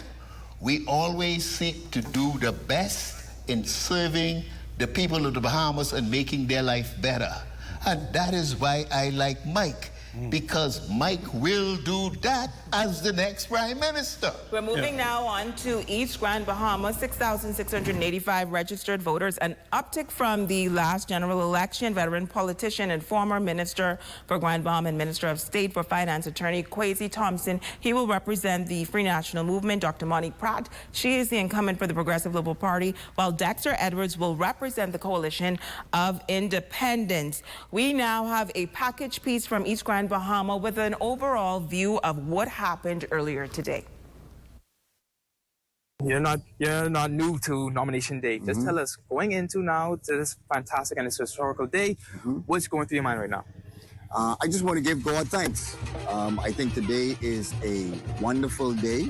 we always seek to do the best in serving the people of the Bahamas and making their life better. And that is why I like Mike, because Mike will do that as the next Prime Minister. We're moving now on to East Grand Bahama, 6,685 registered voters, an uptick from the last general election. Veteran politician and former Minister for Grand Bahama and Minister of State for Finance, Attorney Kwesi Thompson. He will represent the Free National Movement. Dr. Monique Pratt, she is the incumbent for the Progressive Liberal Party, while Dexter Edwards will represent the Coalition of Independents. We now have a package piece from East Grand Bahama with an overall view of what happened earlier today. You're not new to nomination day. Just tell us, going into now to this fantastic and this historical day, what's going through your mind right now? I just want to give God thanks. I think today is a wonderful day.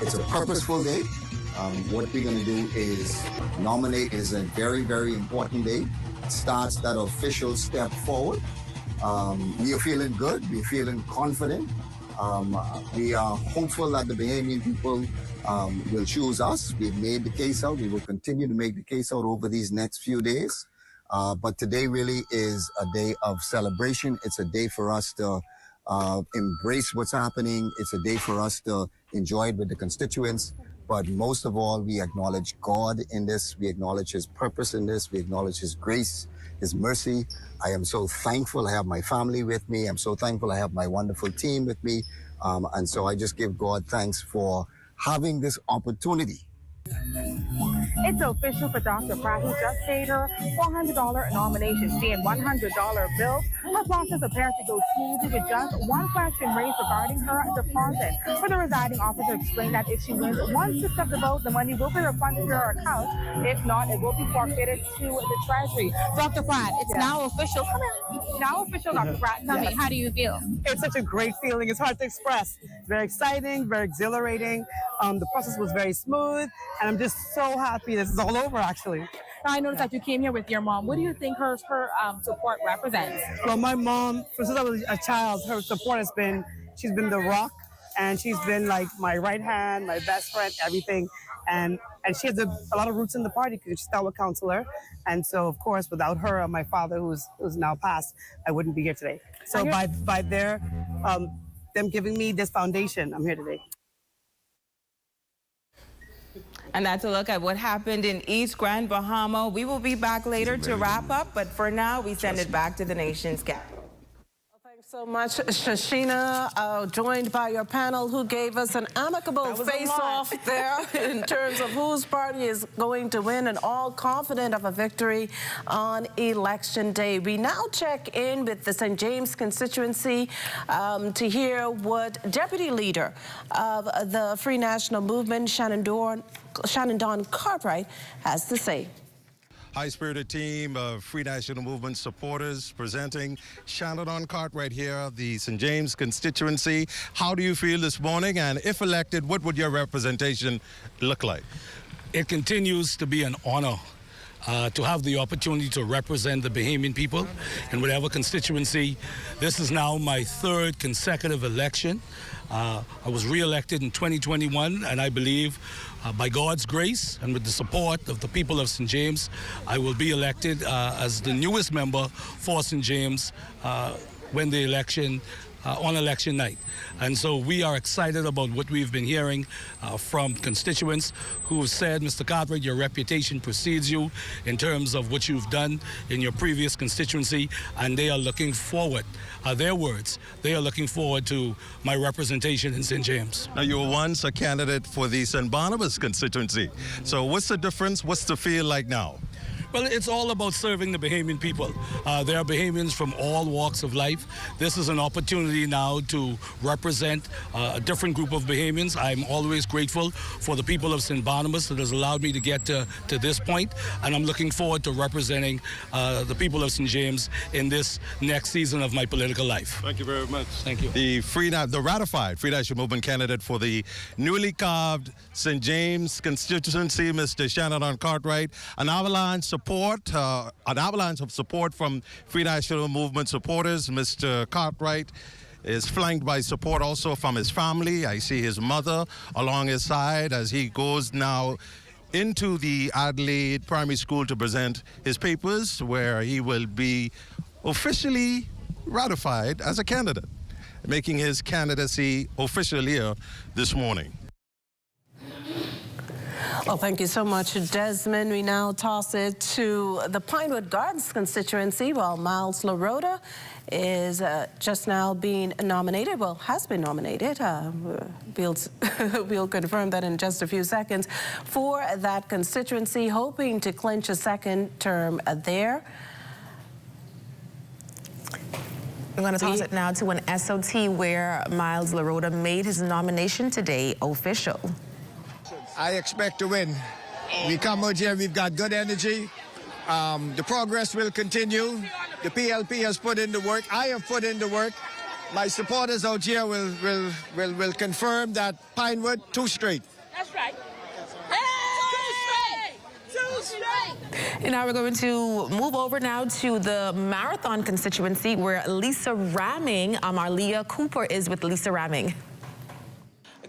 It's a purposeful day. What we're going to do is nominate. Is a very, very important day. It starts that official step forward. We are feeling good. We're feeling confident. We are hopeful that the Bahamian people will choose us. We've made the case out. We will continue to make the case out over these next few days. But today really is a day of celebration. It's a day for us to embrace what's happening. It's a day for us to enjoy it with the constituents. But most of all, we acknowledge God in this. We acknowledge His purpose in this. We acknowledge His grace, His mercy. I am so thankful I have my family with me. I'm so thankful I have my wonderful team with me. And so I just give God thanks for having this opportunity. It's official for Dr. Pratt, who just paid her $400 nomination fee and $100 bill. Her process appears to go smoothly with just one question raised regarding her deposit. For the residing officer explained that if she wins 1/6 of the vote, the money will be refunded to her account. If not, it will be forfeited to the Treasury. Dr. Pratt, it's now official. Come here. Now official, Dr. Pratt. Tell me, how do you feel? It's such a great feeling. It's hard to express. Very exciting, very exhilarating. The process was very smooth, and I'm just so happy this is all over, actually. Now, I noticed that you came here with your mom. What do you think her support represents? Well, my mom, since I was a child, her support has been, she's been the rock, and she's been like my right hand, my best friend, everything. And she has a lot of roots in the party because she's still a counselor. And so, of course, without her and my father, who's now passed, I wouldn't be here today. So by them giving me this foundation, I'm here today. And that's a look at what happened in East Grand Bahama. We will be back later to wrap up, but for now, we send it back to the nation's capital. Thanks so much, Shashina, joined by your panel, who gave us an amicable face-off there in terms of whose party is going to win, and all confident of a victory on Election Day. We now check in with the St. James constituency to hear what Deputy Leader of the Free National Movement, Shannon Dawn Cartwright, has to say. High-spirited team of Free National Movement supporters presenting Shannon Dawn Cartwright here, the St. James constituency. How do you feel this morning? And if elected, what would your representation look like? It continues to be an honor to have the opportunity to represent the Bahamian people in whatever constituency. This is now my third consecutive election. I was re-elected in 2021, and I believe by God's grace and with the support of the people of St. James, I will be elected as the newest member for St. James when the election on election night. And so we are excited about what we've been hearing from constituents who have said, Mr. Cartwright, your reputation precedes you in terms of what you've done in your previous constituency, and they are looking forward, their words, they are looking forward to my representation in St. James. Now, you were once a candidate for the St. Barnabas constituency. So what's the difference? What's the feel like now? Well, it's all about serving the Bahamian people. There are Bahamians from all walks of life. This is an opportunity now to represent a different group of Bahamians. I'm always grateful for the people of St. Barnabas that has allowed me to get to this point, and I'm looking forward to representing the people of St. James in this next season of my political life. Thank you very much. Thank you. The ratified Free National Movement candidate for the newly carved St. James constituency, Mr. Shannon Cartwright, an avalanche of support from Free National Movement supporters. Mr. Cartwright is flanked by support also from his family. I see his mother along his side as he goes now into the Adelaide Primary School to present his papers, where he will be officially ratified as a candidate, making his candidacy official here this morning. Well, thank you so much, Desmond. We now toss it to the Pinewood Gardens constituency, while Miles LaRota is just now being nominated, well, has been nominated. We'll confirm that in just a few seconds for that constituency, hoping to clinch a second term there. I'm going to toss it now to an SOT where Miles LaRota made his nomination today official. I expect to win. We come out here, we've got good energy. The progress will continue. The PLP has put in the work. I have put in the work. My supporters out here will confirm that Pinewood, 2 straight. That's right. Hey! 2 straight. And now we're going to move over now to the Marathon constituency where Lisa Ramming, our Leah Cooper is with Lisa Ramming.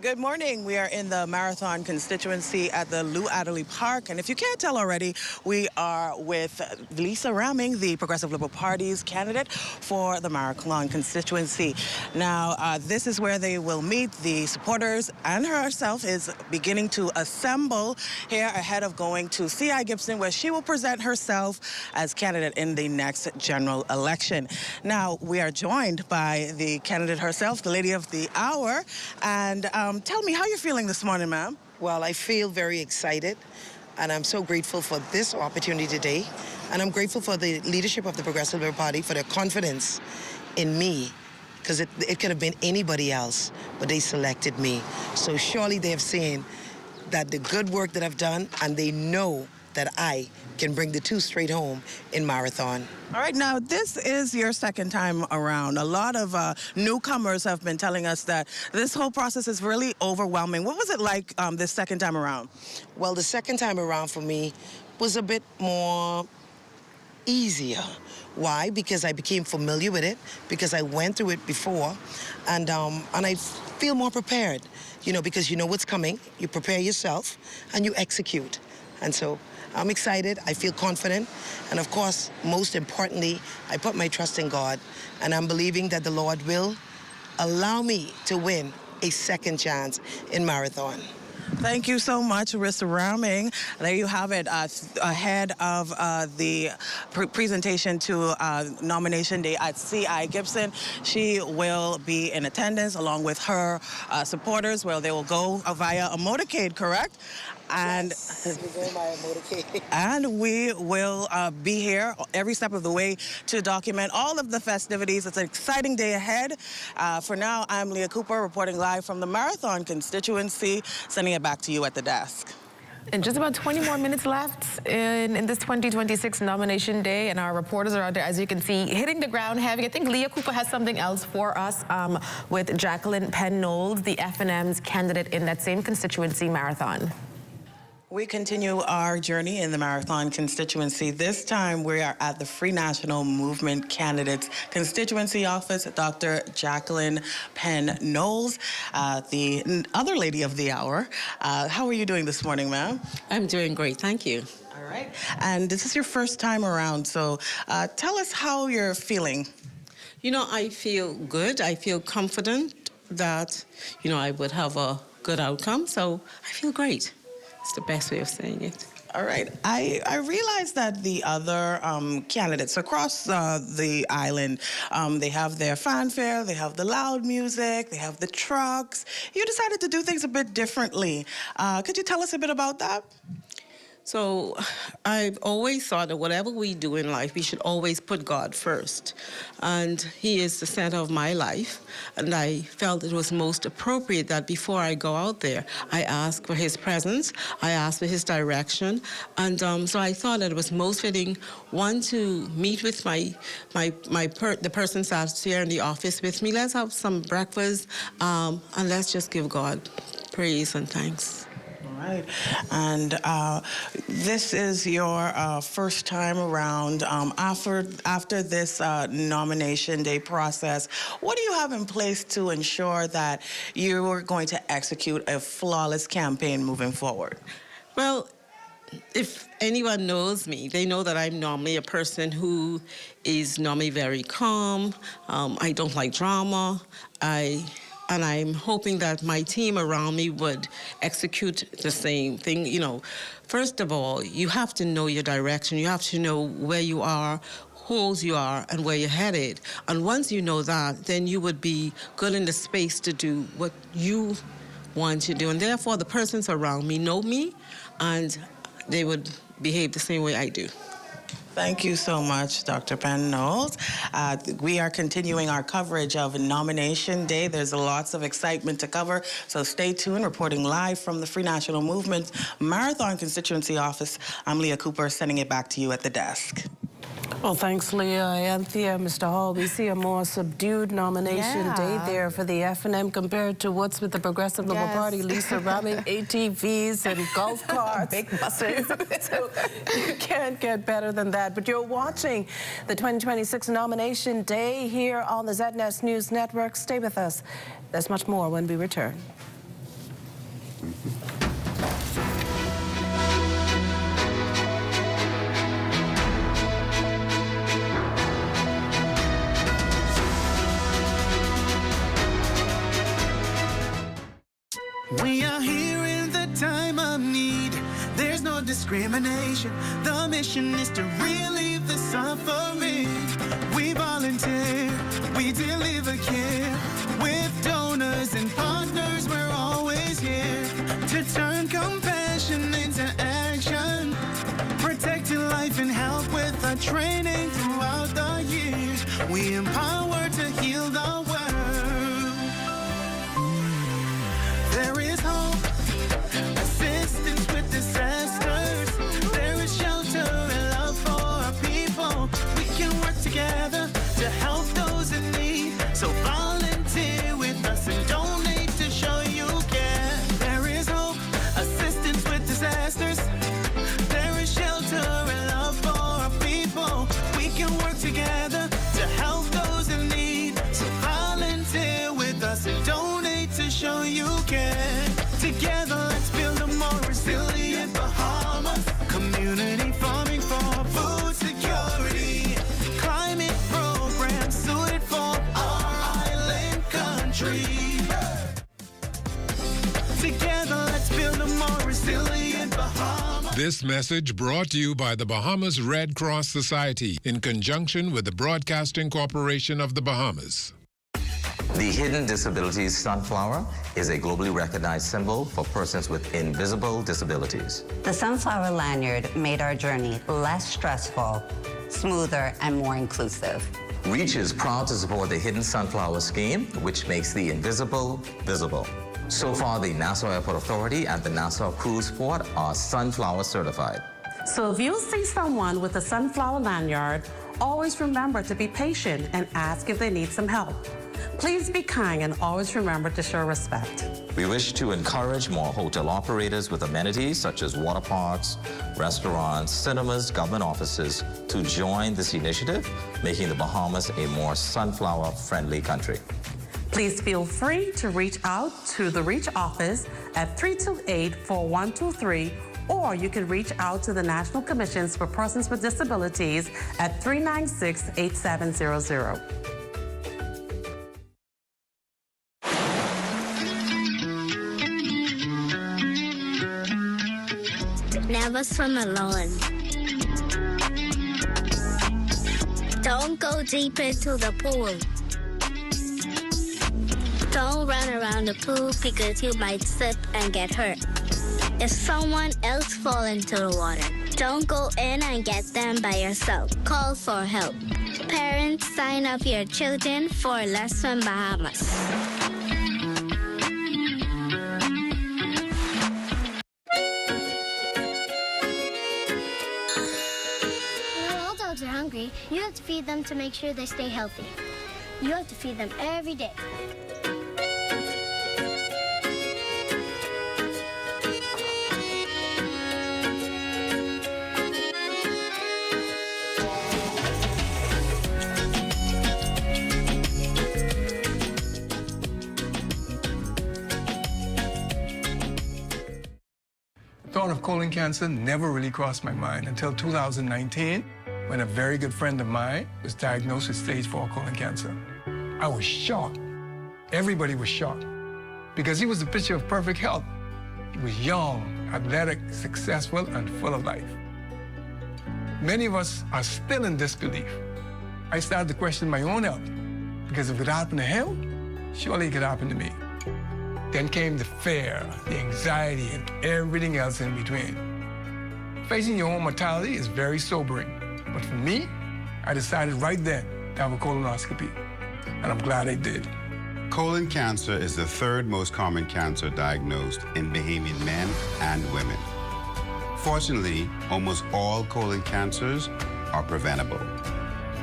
Good morning. We are in the Marathon constituency at the Lou Adderley Park. And if you can't tell already, we are with Lisa Ramming, the Progressive Liberal Party's candidate for the Marathon constituency. Now, this is where they will meet. The supporters and herself is beginning to assemble here ahead of going to C.I. Gibson, where she will present herself as candidate in the next general election. Now, we are joined by the candidate herself, the lady of the hour, and tell me how you're feeling this morning, ma'am. Well, I feel very excited, and I'm so grateful for this opportunity today. And I'm grateful for the leadership of the Progressive Liberal Party for their confidence in me, because it could have been anybody else, but they selected me. So surely they have seen that the good work that I've done, and they know that I can bring the 2 straight home in Marathon. All right, now this is your second time around. A lot of newcomers have been telling us that this whole process is really overwhelming. What was it like this second time around? Well, the second time around for me was a bit more easier. Why? Because I became familiar with it, because I went through it before, and I feel more prepared, you know, because you know what's coming, you prepare yourself, and you execute. And so I'm excited, I feel confident, and of course, most importantly, I put my trust in God, and I'm believing that the Lord will allow me to win a second chance in Marathon. Thank you so much, Rissa Ramming. There you have it, ahead of the presentation to nomination day at C.I. Gibson. She will be in attendance along with her supporters, where they will go via a motorcade, correct? And yes, we go by a motorcade. And we will be here every step of the way to document all of the festivities. It's an exciting day ahead. For now, I'm Leah Cooper reporting live from the Marathon constituency, sending it back to you at the desk. And just about 20 more minutes left in this 2026 nomination day, and our reporters are out there, as you can see, hitting the ground heavy. I think Leah Cooper has something else for us with Jacqueline Penn-Knowles, the FNM's candidate in that same constituency, Marathon. We continue our journey in the Marathon constituency. This time we are at the Free National Movement candidates constituency office. Dr. Jacqueline Penn-Knowles, the other lady of the hour. How are you doing this morning, ma'am? I'm doing great, thank you. All right, and this is your first time around, so tell us how you're feeling. You know, I feel good. I feel confident that, you know, I would have a good outcome, so I feel great. It's the best way of saying it. All right. I realize that the other candidates across the island, they have their fanfare, they have the loud music, they have the trucks. You decided to do things a bit differently. Could you tell us a bit about that? So I've always thought that whatever we do in life, we should always put God first. And He is the center of my life. And I felt it was most appropriate that before I go out there, I ask for His presence, I ask for His direction. And so I thought that it was most fitting, one, to meet with the person that's here in the office with me. Let's have some breakfast, and let's just give God praise and thanks. Right. And this is your first time around after this nomination day process. What do you have in place to ensure that you are going to execute a flawless campaign moving forward? Well, if anyone knows me, they know that I'm normally a person who is normally very calm. I don't like drama. And I'm hoping that my team around me would execute the same thing. You know, first of all, you have to know your direction. You have to know where you are, whose you are, and where you're headed. And once you know that, then you would be good in the space to do what you want to do. And therefore, the persons around me know me, and they would behave the same way I do. Thank you so much, Dr. Penn Knowles. We are continuing our coverage of Nomination Day. There's lots of excitement to cover, so stay tuned. Reporting live from the Free National Movement Marathon Constituency Office, I'm Leah Cooper, sending it back to you at the desk. Well, thanks, Leah. Anthea, Mr. Hall, we see a more subdued nomination day there for the F&M compared to what's with the Progressive Liberal Party. Lisa Ramming, ATVs and golf carts. Big buses. So you can't get better than that. But you're watching the 2026 nomination day here on the ZNS News Network. Stay with us. There's much more when we return. We are here in the time of need. There's no discrimination. The mission is to relieve the suffering. We volunteer, we deliver care. With donors and partners, we're always here to turn compassion into action. Protecting life and health with our training throughout the years. We empower to heal the world. There is hope, assistance with disasters. There is shelter and love for our people. We can work together to help those in need. So volunteer with us and donate to show you care. There is hope, assistance with disasters. There is shelter and love for our people. We can work together to help those in need. So volunteer with us and donate to show you care. Together, let's build a more resilient Bahamas. Community farming for food security. Climate programs suited for our island country. Together, let's build a more resilient Bahamas. This message brought to you by the Bahamas Red Cross Society in conjunction with the Broadcasting Corporation of the Bahamas. The Hidden Disabilities Sunflower is a globally recognized symbol for persons with invisible disabilities. The sunflower lanyard made our journey less stressful, smoother, and more inclusive. REACH is proud to support the Hidden Sunflower Scheme, which makes the invisible visible. So far, the Nassau Airport Authority and the Nassau Cruise Port are sunflower certified. So if you see someone with a sunflower lanyard, always remember to be patient and ask if they need some help. Please be kind and always remember to show respect. We wish to encourage more hotel operators with amenities such as water parks, restaurants, cinemas, government offices to join this initiative, making the Bahamas a more sunflower-friendly country. Please feel free to reach out to the REACH office at 328-4123, or you can reach out to the National Commissions for Persons with Disabilities at 396-8700. Never swim alone. Don't go deep into the pool. Don't run around the pool because you might slip and get hurt. if someone else fall into the water. Don't go in and get them by yourself. Call for help. Parents, sign up your children for Let's Swim Bahamas. When all dogs are hungry, you have to feed them to make sure they stay healthy. You have to feed them every day. The thought of colon cancer never really crossed my mind until 2019, when a very good friend of mine was diagnosed with stage 4 colon cancer. I was shocked. Everybody was shocked because he was a picture of perfect health. He was young, athletic, successful, and full of life. Many of us are still in disbelief. I started to question my own health because if it happened to him, surely it could happen to me. Then came the fear, the anxiety, and everything else in between. Facing your own mortality is very sobering. But for me, I decided right then to have a colonoscopy. And I'm glad I did. Colon cancer is the third most common cancer diagnosed in Bahamian men and women. Fortunately, almost all colon cancers are preventable.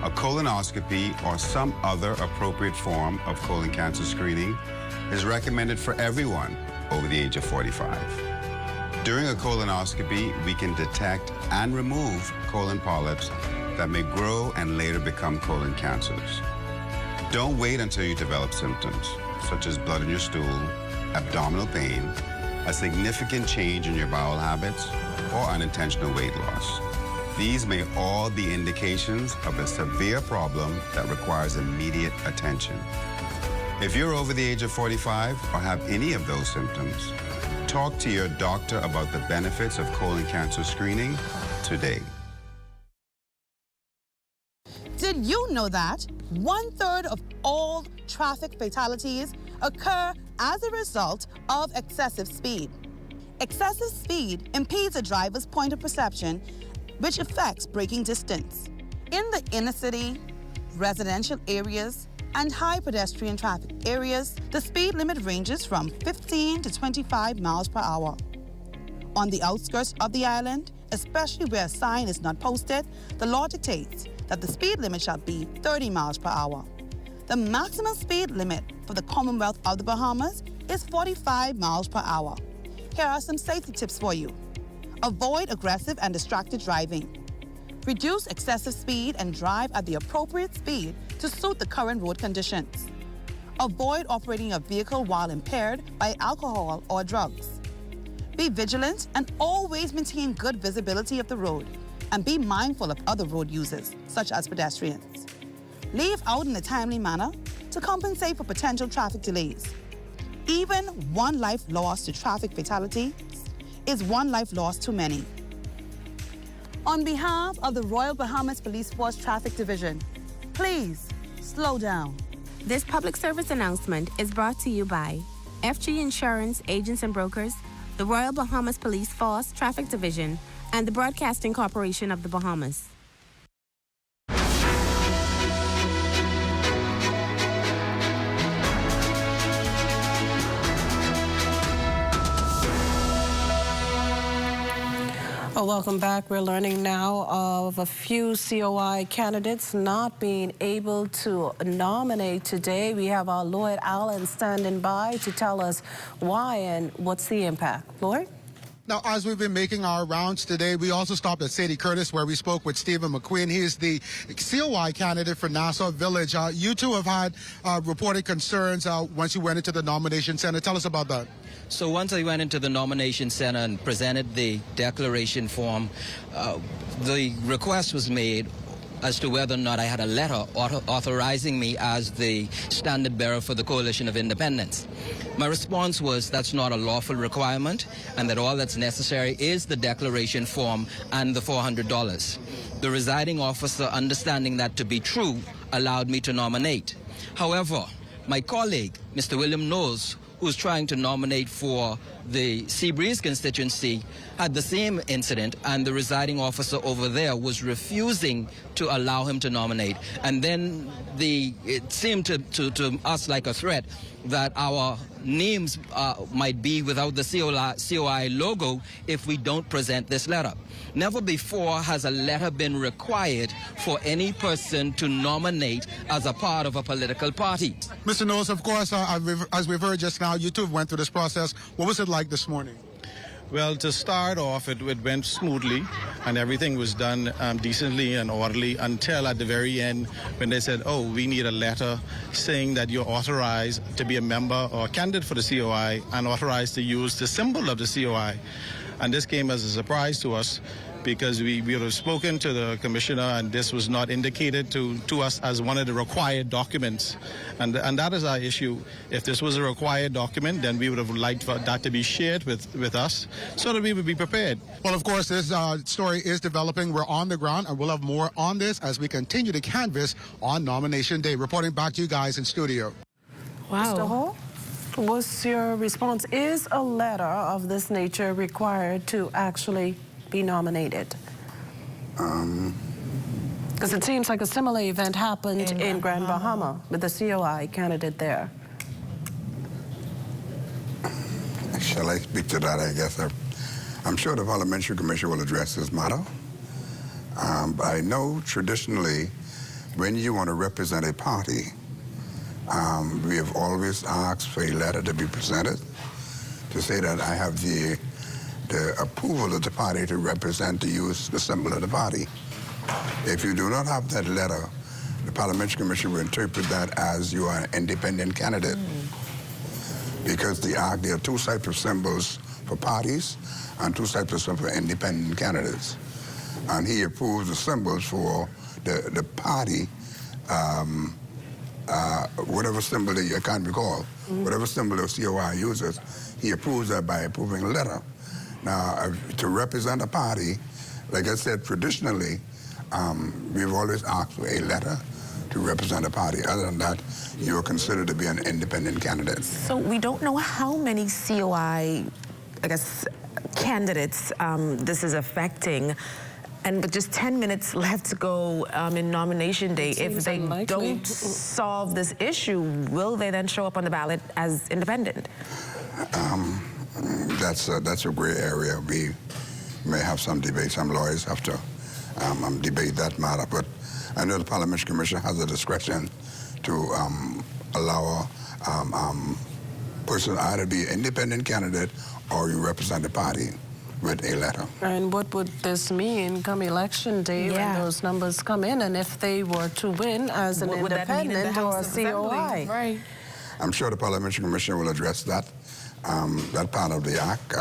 A colonoscopy or some other appropriate form of colon cancer screening is recommended for everyone over the age of 45. During a colonoscopy, we can detect and remove colon polyps that may grow and later become colon cancers. Don't wait until you develop symptoms, such as blood in your stool, abdominal pain, a significant change in your bowel habits, or unintentional weight loss. These may all be indications of a severe problem that requires immediate attention. If you're over the age of 45 or have any of those symptoms, talk to your doctor about the benefits of colon cancer screening today. Did you know that 1/3 of all traffic fatalities occur as a result of excessive speed? Excessive speed impedes a driver's point of perception, which affects braking distance. In the inner city, residential areas, and high pedestrian traffic areas, the speed limit ranges from 15 to 25 miles per hour. On the outskirts of the island, especially where a sign is not posted, the law dictates that the speed limit shall be 30 miles per hour. The maximum speed limit for the Commonwealth of the Bahamas is 45 miles per hour. Here are some safety tips for you. Avoid aggressive and distracted driving. Reduce excessive speed and drive at the appropriate speed to suit the current road conditions. Avoid operating a vehicle while impaired by alcohol or drugs. Be vigilant and always maintain good visibility of the road, and be mindful of other road users, such as pedestrians. Leave out in a timely manner to compensate for potential traffic delays. Even one life lost to traffic fatality is one life lost too many. On behalf of the Royal Bahamas Police Force Traffic Division, please slow down. This public service announcement is brought to you by FG Insurance Agents and Brokers, the Royal Bahamas Police Force Traffic Division, and the Broadcasting Corporation of the Bahamas. Well, welcome back. We're learning now of a few COI candidates not being able to nominate today. We have our Lloyd Allen standing by to tell us why and what's the impact. Lloyd? Now, as we've been making our rounds today, we also stopped at Sadie Curtis, where we spoke with Stephen McQueen. He is the COI candidate for Nassau Village. You two have had reported concerns once you went into the nomination center. Tell us about that. So once I went into the nomination center and presented the declaration form, the request was made as to whether or not I had a letter authorizing me as the standard bearer for the Coalition of Independence. My response was that's not a lawful requirement and that all that's necessary is the declaration form and the $400. The residing officer, understanding that to be true, allowed me to nominate. However, my colleague, Mr. William Knowles, who's trying to nominate for the Seabreeze constituency had the same incident, and the residing officer over there was refusing to allow him to nominate. And then it seemed to us like a threat that our names might be without the COI logo if we don't present this letter. Never before has a letter been required for any person to nominate as a part of a political party. Mr. Knowles, of course, as we've heard just now, you two went through this process. What was it like this morning? Well, to start off, it went smoothly, and everything was done decently and orderly until at the very end when they said, oh, we need a letter saying that you're authorized to be a member or candidate for the COI and authorized to use the symbol of the COI. And this came as a surprise to us because we would have spoken to the commissioner and this was not indicated to us as one of the required documents. And that is our issue. If this was a required document, then we would have liked for that to be shared with us so that we would be prepared. Well, of course, this story is developing. We're on the ground, and we'll have more on this as we continue to canvass on nomination day. Reporting back to you guys in studio. Wow. Mr. Hall, what's your response? Is a letter of this nature required to actually be nominated? Because it seems like a similar event happened in Grand Bahama with the COI candidate there. Shall I speak to that? I guess I'm sure the Parliamentary Commission will address this matter. But I know traditionally when you want to represent a party, we have always asked for a letter to be presented to say that I have the approval of the party to represent, to use the symbol of the party. If you do not have that letter, the Parliamentary Commission will interpret that as you are an independent candidate. Because there are two types of symbols for parties and two types of symbols for independent candidates. And he approves the symbols for the party, whatever symbol I can't recall, whatever symbol the COI uses, he approves that by approving a letter. Now, to represent a party, like I said, traditionally, we've always asked for a letter to represent a party. Other than that, you are considered to be an independent candidate. So we don't know how many COI, I guess, candidates this is affecting. And with just 10 minutes left to go in nomination day, if they don't solve this issue, will they then show up on the ballot as independent? That's a gray area. We may have some debate. Some lawyers have to debate that matter. But I know the Parliamentary Commission has the discretion to allow a person either be an independent candidate or you represent the party with a letter. And what would this mean come election day when those numbers come in, and if they were to win as an independent or a COI? Right. I'm sure the Parliamentary Commission will address that part of the act.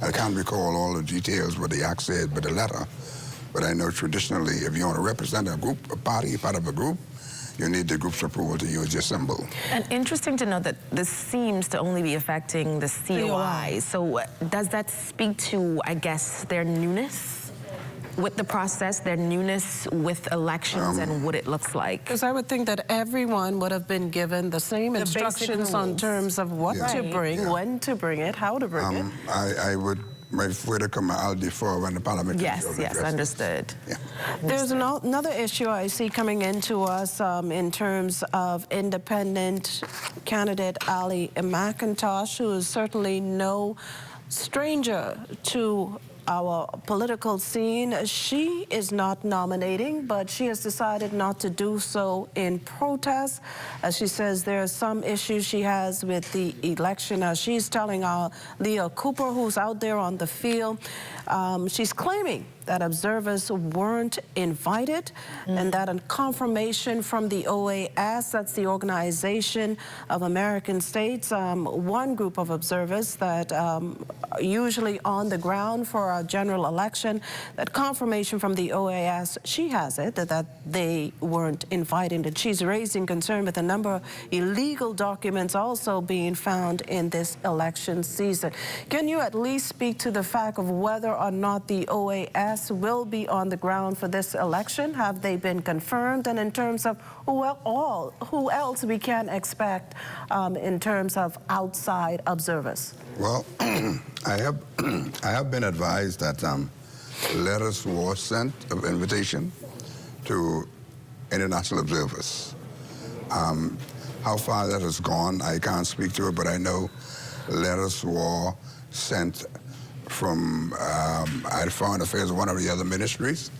I can't recall all the details what the act said with the letter, but I know traditionally if you want to represent a group, a party, part of a group, you need the group's approval to use your symbol. And interesting to note that this seems to only be affecting the COI. So does that speak to, I guess, their newness with the process, their newness with elections and what it looks like? Because I would think that everyone would have been given the same instructions on terms of what to bring, when to bring it, how to bring it. I would, I'll defer when the Parliament. Yes, understood. Yeah. There's another issue I see coming into us in terms of independent candidate Ali McIntosh, who is certainly no stranger to our political scene. She is not nominating, but she has decided not to do so in protest. As she says, there are some issues she has with the election. She's telling our Leah Cooper, who's out there on the field, she's claiming that observers weren't invited and that a confirmation from the OAS, that's the Organization of American States, one group of observers that usually on the ground for a general election, that confirmation from the OAS, she has it, that they weren't invited. And she's raising concern with a number of illegal documents also being found in this election season. Can you at least speak to the fact of whether or not the OAS OAS will be on the ground for this election? Have they been confirmed? And in terms of who else we can expect in terms of outside observers? Well, I have been advised that letters were sent of invitation to international observers. How far that has gone, I can't speak to it, but I know letters were sent from Foreign Affairs, one of the other ministries,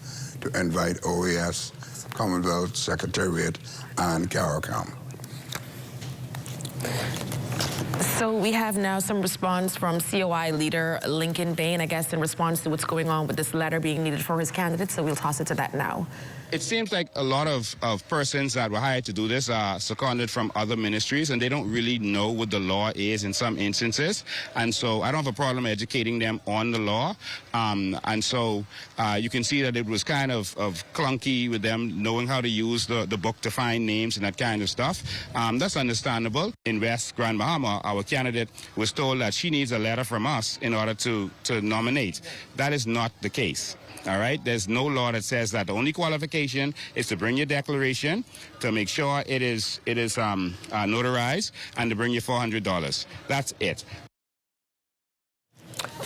to invite OAS, Commonwealth Secretariat, and CARICOM. So we have now some response from COI leader Lincoln Bane, I guess, in response to what's going on with this letter being needed for his candidate. So we'll toss it to that now. It seems like a lot of persons that were hired to do this are seconded from other ministries, and they don't really know what the law is in some instances. And so I don't have a problem educating them on the law. And so you can see that it was kind of clunky with them knowing how to use the book to find names and that kind of stuff. That's understandable. In West Grand Bahama, our candidate was told that she needs a letter from us in order to nominate. That is not the case. All right, there's no law that says that. The only qualification is to bring your declaration, to make sure it is notarized, and to bring your $400. That's it.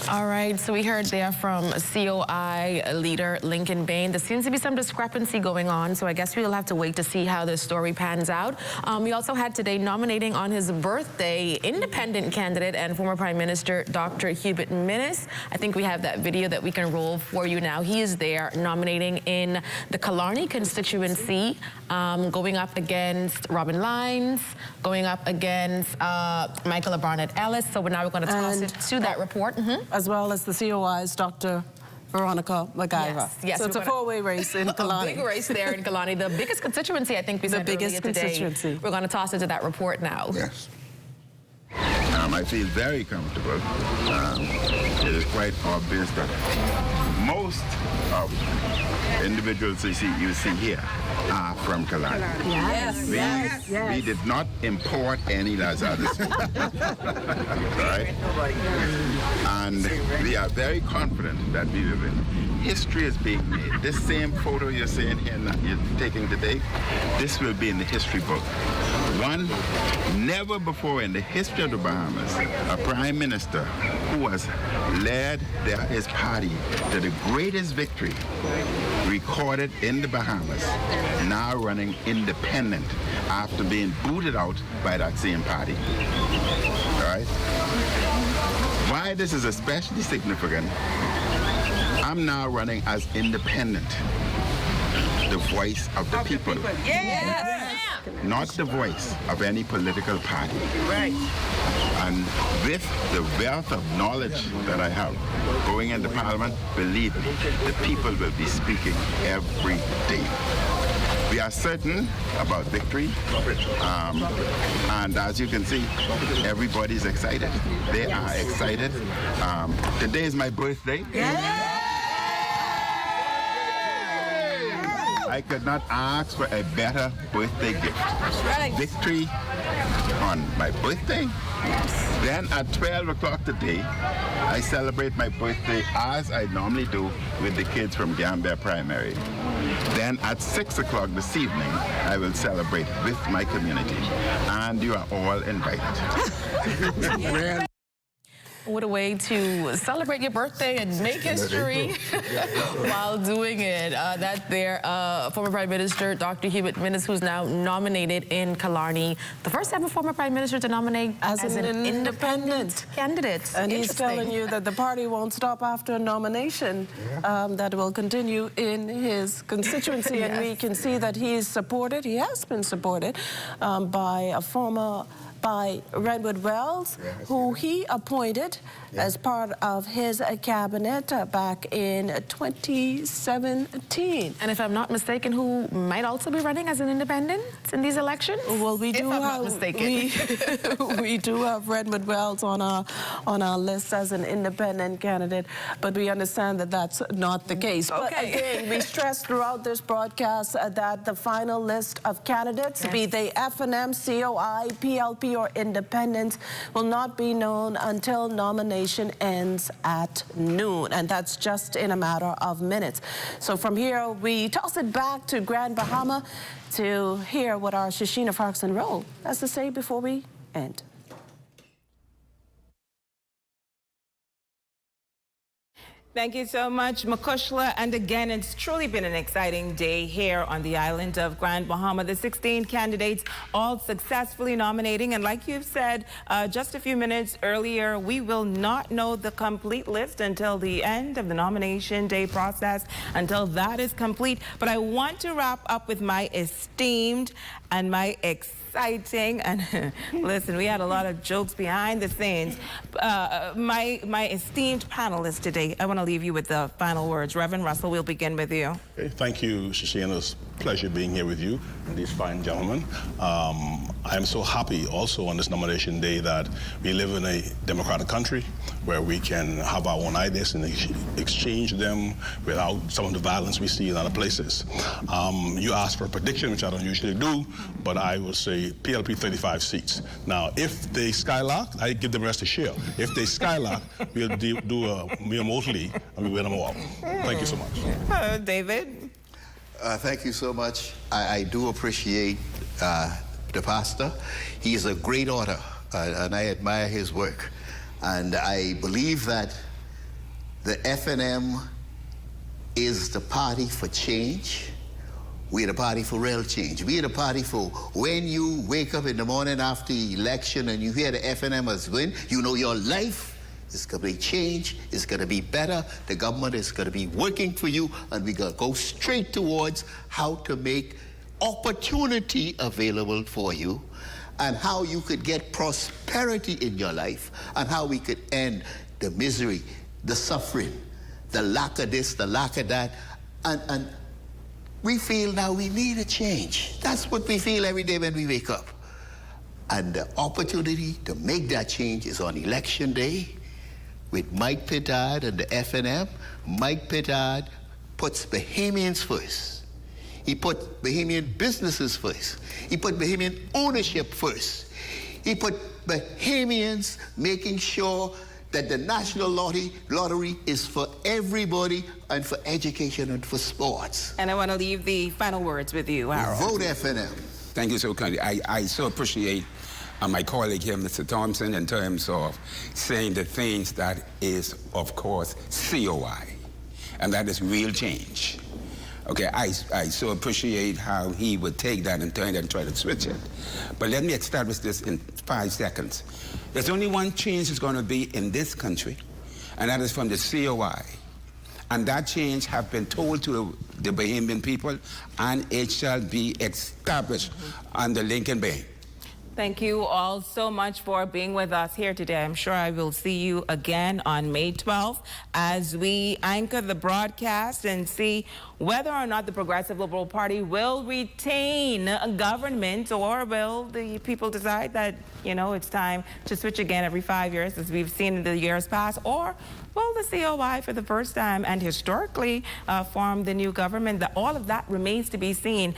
All right, so we heard there from COI leader Lincoln Bane. There seems to be some discrepancy going on, so I guess we'll have to wait to see how this story pans out. We also had today nominating on his birthday independent candidate and former Prime Minister Dr. Hubert Minis. I think we have that video that we can roll for you now. He is there nominating in the Killarney constituency, going up against Robin Lyons, going up against Michael Barnett Ellis. So now we're going to toss it to that report. As well as the COI's Dr. Veronica McIver. Yes, so it's a four-way race in Killarney. A big race there in Killarney. The biggest constituency, I think we said earlier today. We're going to toss it to that report now. Yes. I feel very comfortable. It is quite obvious that most of individuals you see here are from Killarney. Yes. We did not import any Lazadas. Right? And we are very confident that we will win. History is being made. This same photo you're seeing here, you're taking today, this will be in the history book. One, never before in the history of the Bahamas, a prime minister who has led his party to the greatest victory recorded in the Bahamas, now running independent after being booted out by that same party. All right? Why this is especially significant, I'm now running as independent, the voice of the people. Yes. Not the voice of any political party. Right. And with the wealth of knowledge that I have going into Parliament, believe me, the people will be speaking every day. We are certain about victory, and as you can see, everybody's excited. They are excited. Today is my birthday. I could not ask for a better birthday gift. Victory on my birthday. Then at 12 o'clock today, I celebrate my birthday as I normally do with the kids from Gambia Primary. Then at 6 o'clock this evening, I will celebrate with my community. And you are all invited. What a way to celebrate your birthday and make history while doing it. That there, former Prime Minister Dr. Hubert Minis, who's now nominated in Killarney, the first ever former Prime Minister to nominate as an independent candidate. And he's telling you that the party won't stop after nomination, that will continue in his constituency. And we can see that he is supported, he has been supported by Redwood Wells, who he appointed as part of his cabinet back in 2017. And if I'm not mistaken, who might also be running as an independent in these elections? Well, we do we do have Redwood Wells on our list as an independent candidate, but we understand that that's not the case. But again, we stress throughout this broadcast that the final list of candidates, be they FNM, COI, PLP, party or independents will not be known until nomination ends at noon, and that's just in a matter of minutes. So from here, we toss it back to Grand Bahama to hear what our Shishina Farkson Roll has to say before we end. Thank you so much, Makushla. And again, it's truly been an exciting day here on the island of Grand Bahama. The 16 candidates all successfully nominating. And like you've said just a few minutes earlier, we will not know the complete list until the end of the nomination day process, until that is complete. But I want to wrap up with my esteemed and my exciting, and listen, we had a lot of jokes behind the scenes. My esteemed panelists today, I want to leave you with the final words. Reverend Russell, we'll begin with you. Okay, thank you, Shishina. It's a pleasure being here with you and these fine gentlemen. I'm so happy also on this nomination day that we live in a democratic country where we can have our own ideas and exchange them without some of the violence we see in other places. You asked for a prediction, which I don't usually do, but I will say PLP 35 seats. Now, if they skylark, I give them rest a share. If they skylark, we'll do a remotely and we win them all. Thank you so much. David? Thank you so much. I do appreciate the pastor. He is a great author, and I admire his work. And I believe that the FNM is the party for change. We're the party for real change. We're the party for when you wake up in the morning after the election and you hear the FNM has win, you know your life is going to be changed, it's going to be better, the government is going to be working for you, and we're going to go straight towards how to make opportunity available for you and how you could get prosperity in your life and how we could end the misery, the suffering, the lack of this, the lack of that, and we feel now we need a change. That's what we feel every day when we wake up. And the opportunity to make that change is on election day with Mike Pittard and the FNM. Mike Pittard puts Bahamians first. He put Bahamian businesses first. He put Bahamian ownership first. He put Bahamians making sure that the national lottery is for everybody and for education and for sports. And I want to leave the final words with you, Harold. Vote FNM. Thank you so kindly. I so appreciate my colleague here, Mr. Thompson, in terms of saying the things that is, of course, COI, and that is real change. Okay, I so appreciate how he would take that and turn it and try to switch it. But let me establish this in 5 seconds. There's only one change that's going to be in this country, and that is from the COI. And that change has been told to the Bahamian people, and it shall be established under Lincoln Bane. Thank you all so much for being with us here today. I'm sure I will see you again on May 12th as we anchor the broadcast and see whether or not the Progressive Liberal Party will retain government, or will the people decide that, you know, it's time to switch again every 5 years as we've seen in the years past, or will the COI for the first time and historically form the new government? All of that remains to be seen.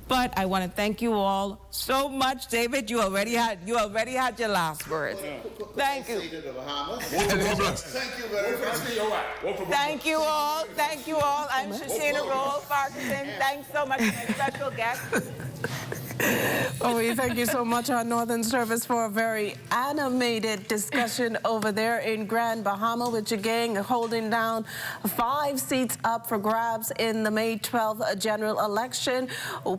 But I want to thank you all so much. David, you already had your last words. Thank you. Thank you very much. Thank you all. Thank you all. I'm Shishina Farkson. Thanks so much to my special guest. Oh, we thank you so much, our Northern Service, for a very animated discussion over there in Grand Bahama, with your gang holding down 5 seats up for grabs in the May 12th general election.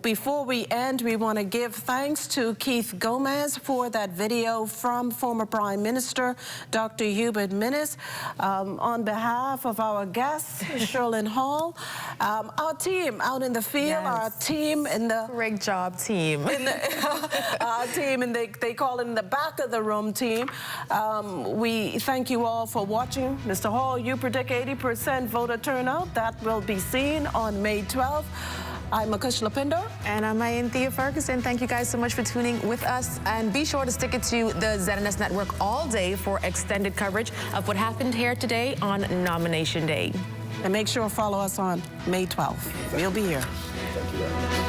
Before we end, we want to give thanks to Keith Gomez for that video from former Prime Minister Dr. Hubert Minis. On behalf of our guests, Sherlyn Hall, our team out in the field, our team in the... Great job, team. Our team, and they call it in the back of the room team. We thank you all for watching. Mr. Hall, you predict 80% voter turnout. That will be seen on May 12th. I'm Makushla Pinder. And I'm Thea Ferguson. Thank you guys so much for tuning with us. And be sure to stick it to the ZNS Network all day for extended coverage of what happened here today on Nomination Day. And make sure to follow us on May 12th. We'll be here. Thank you very much.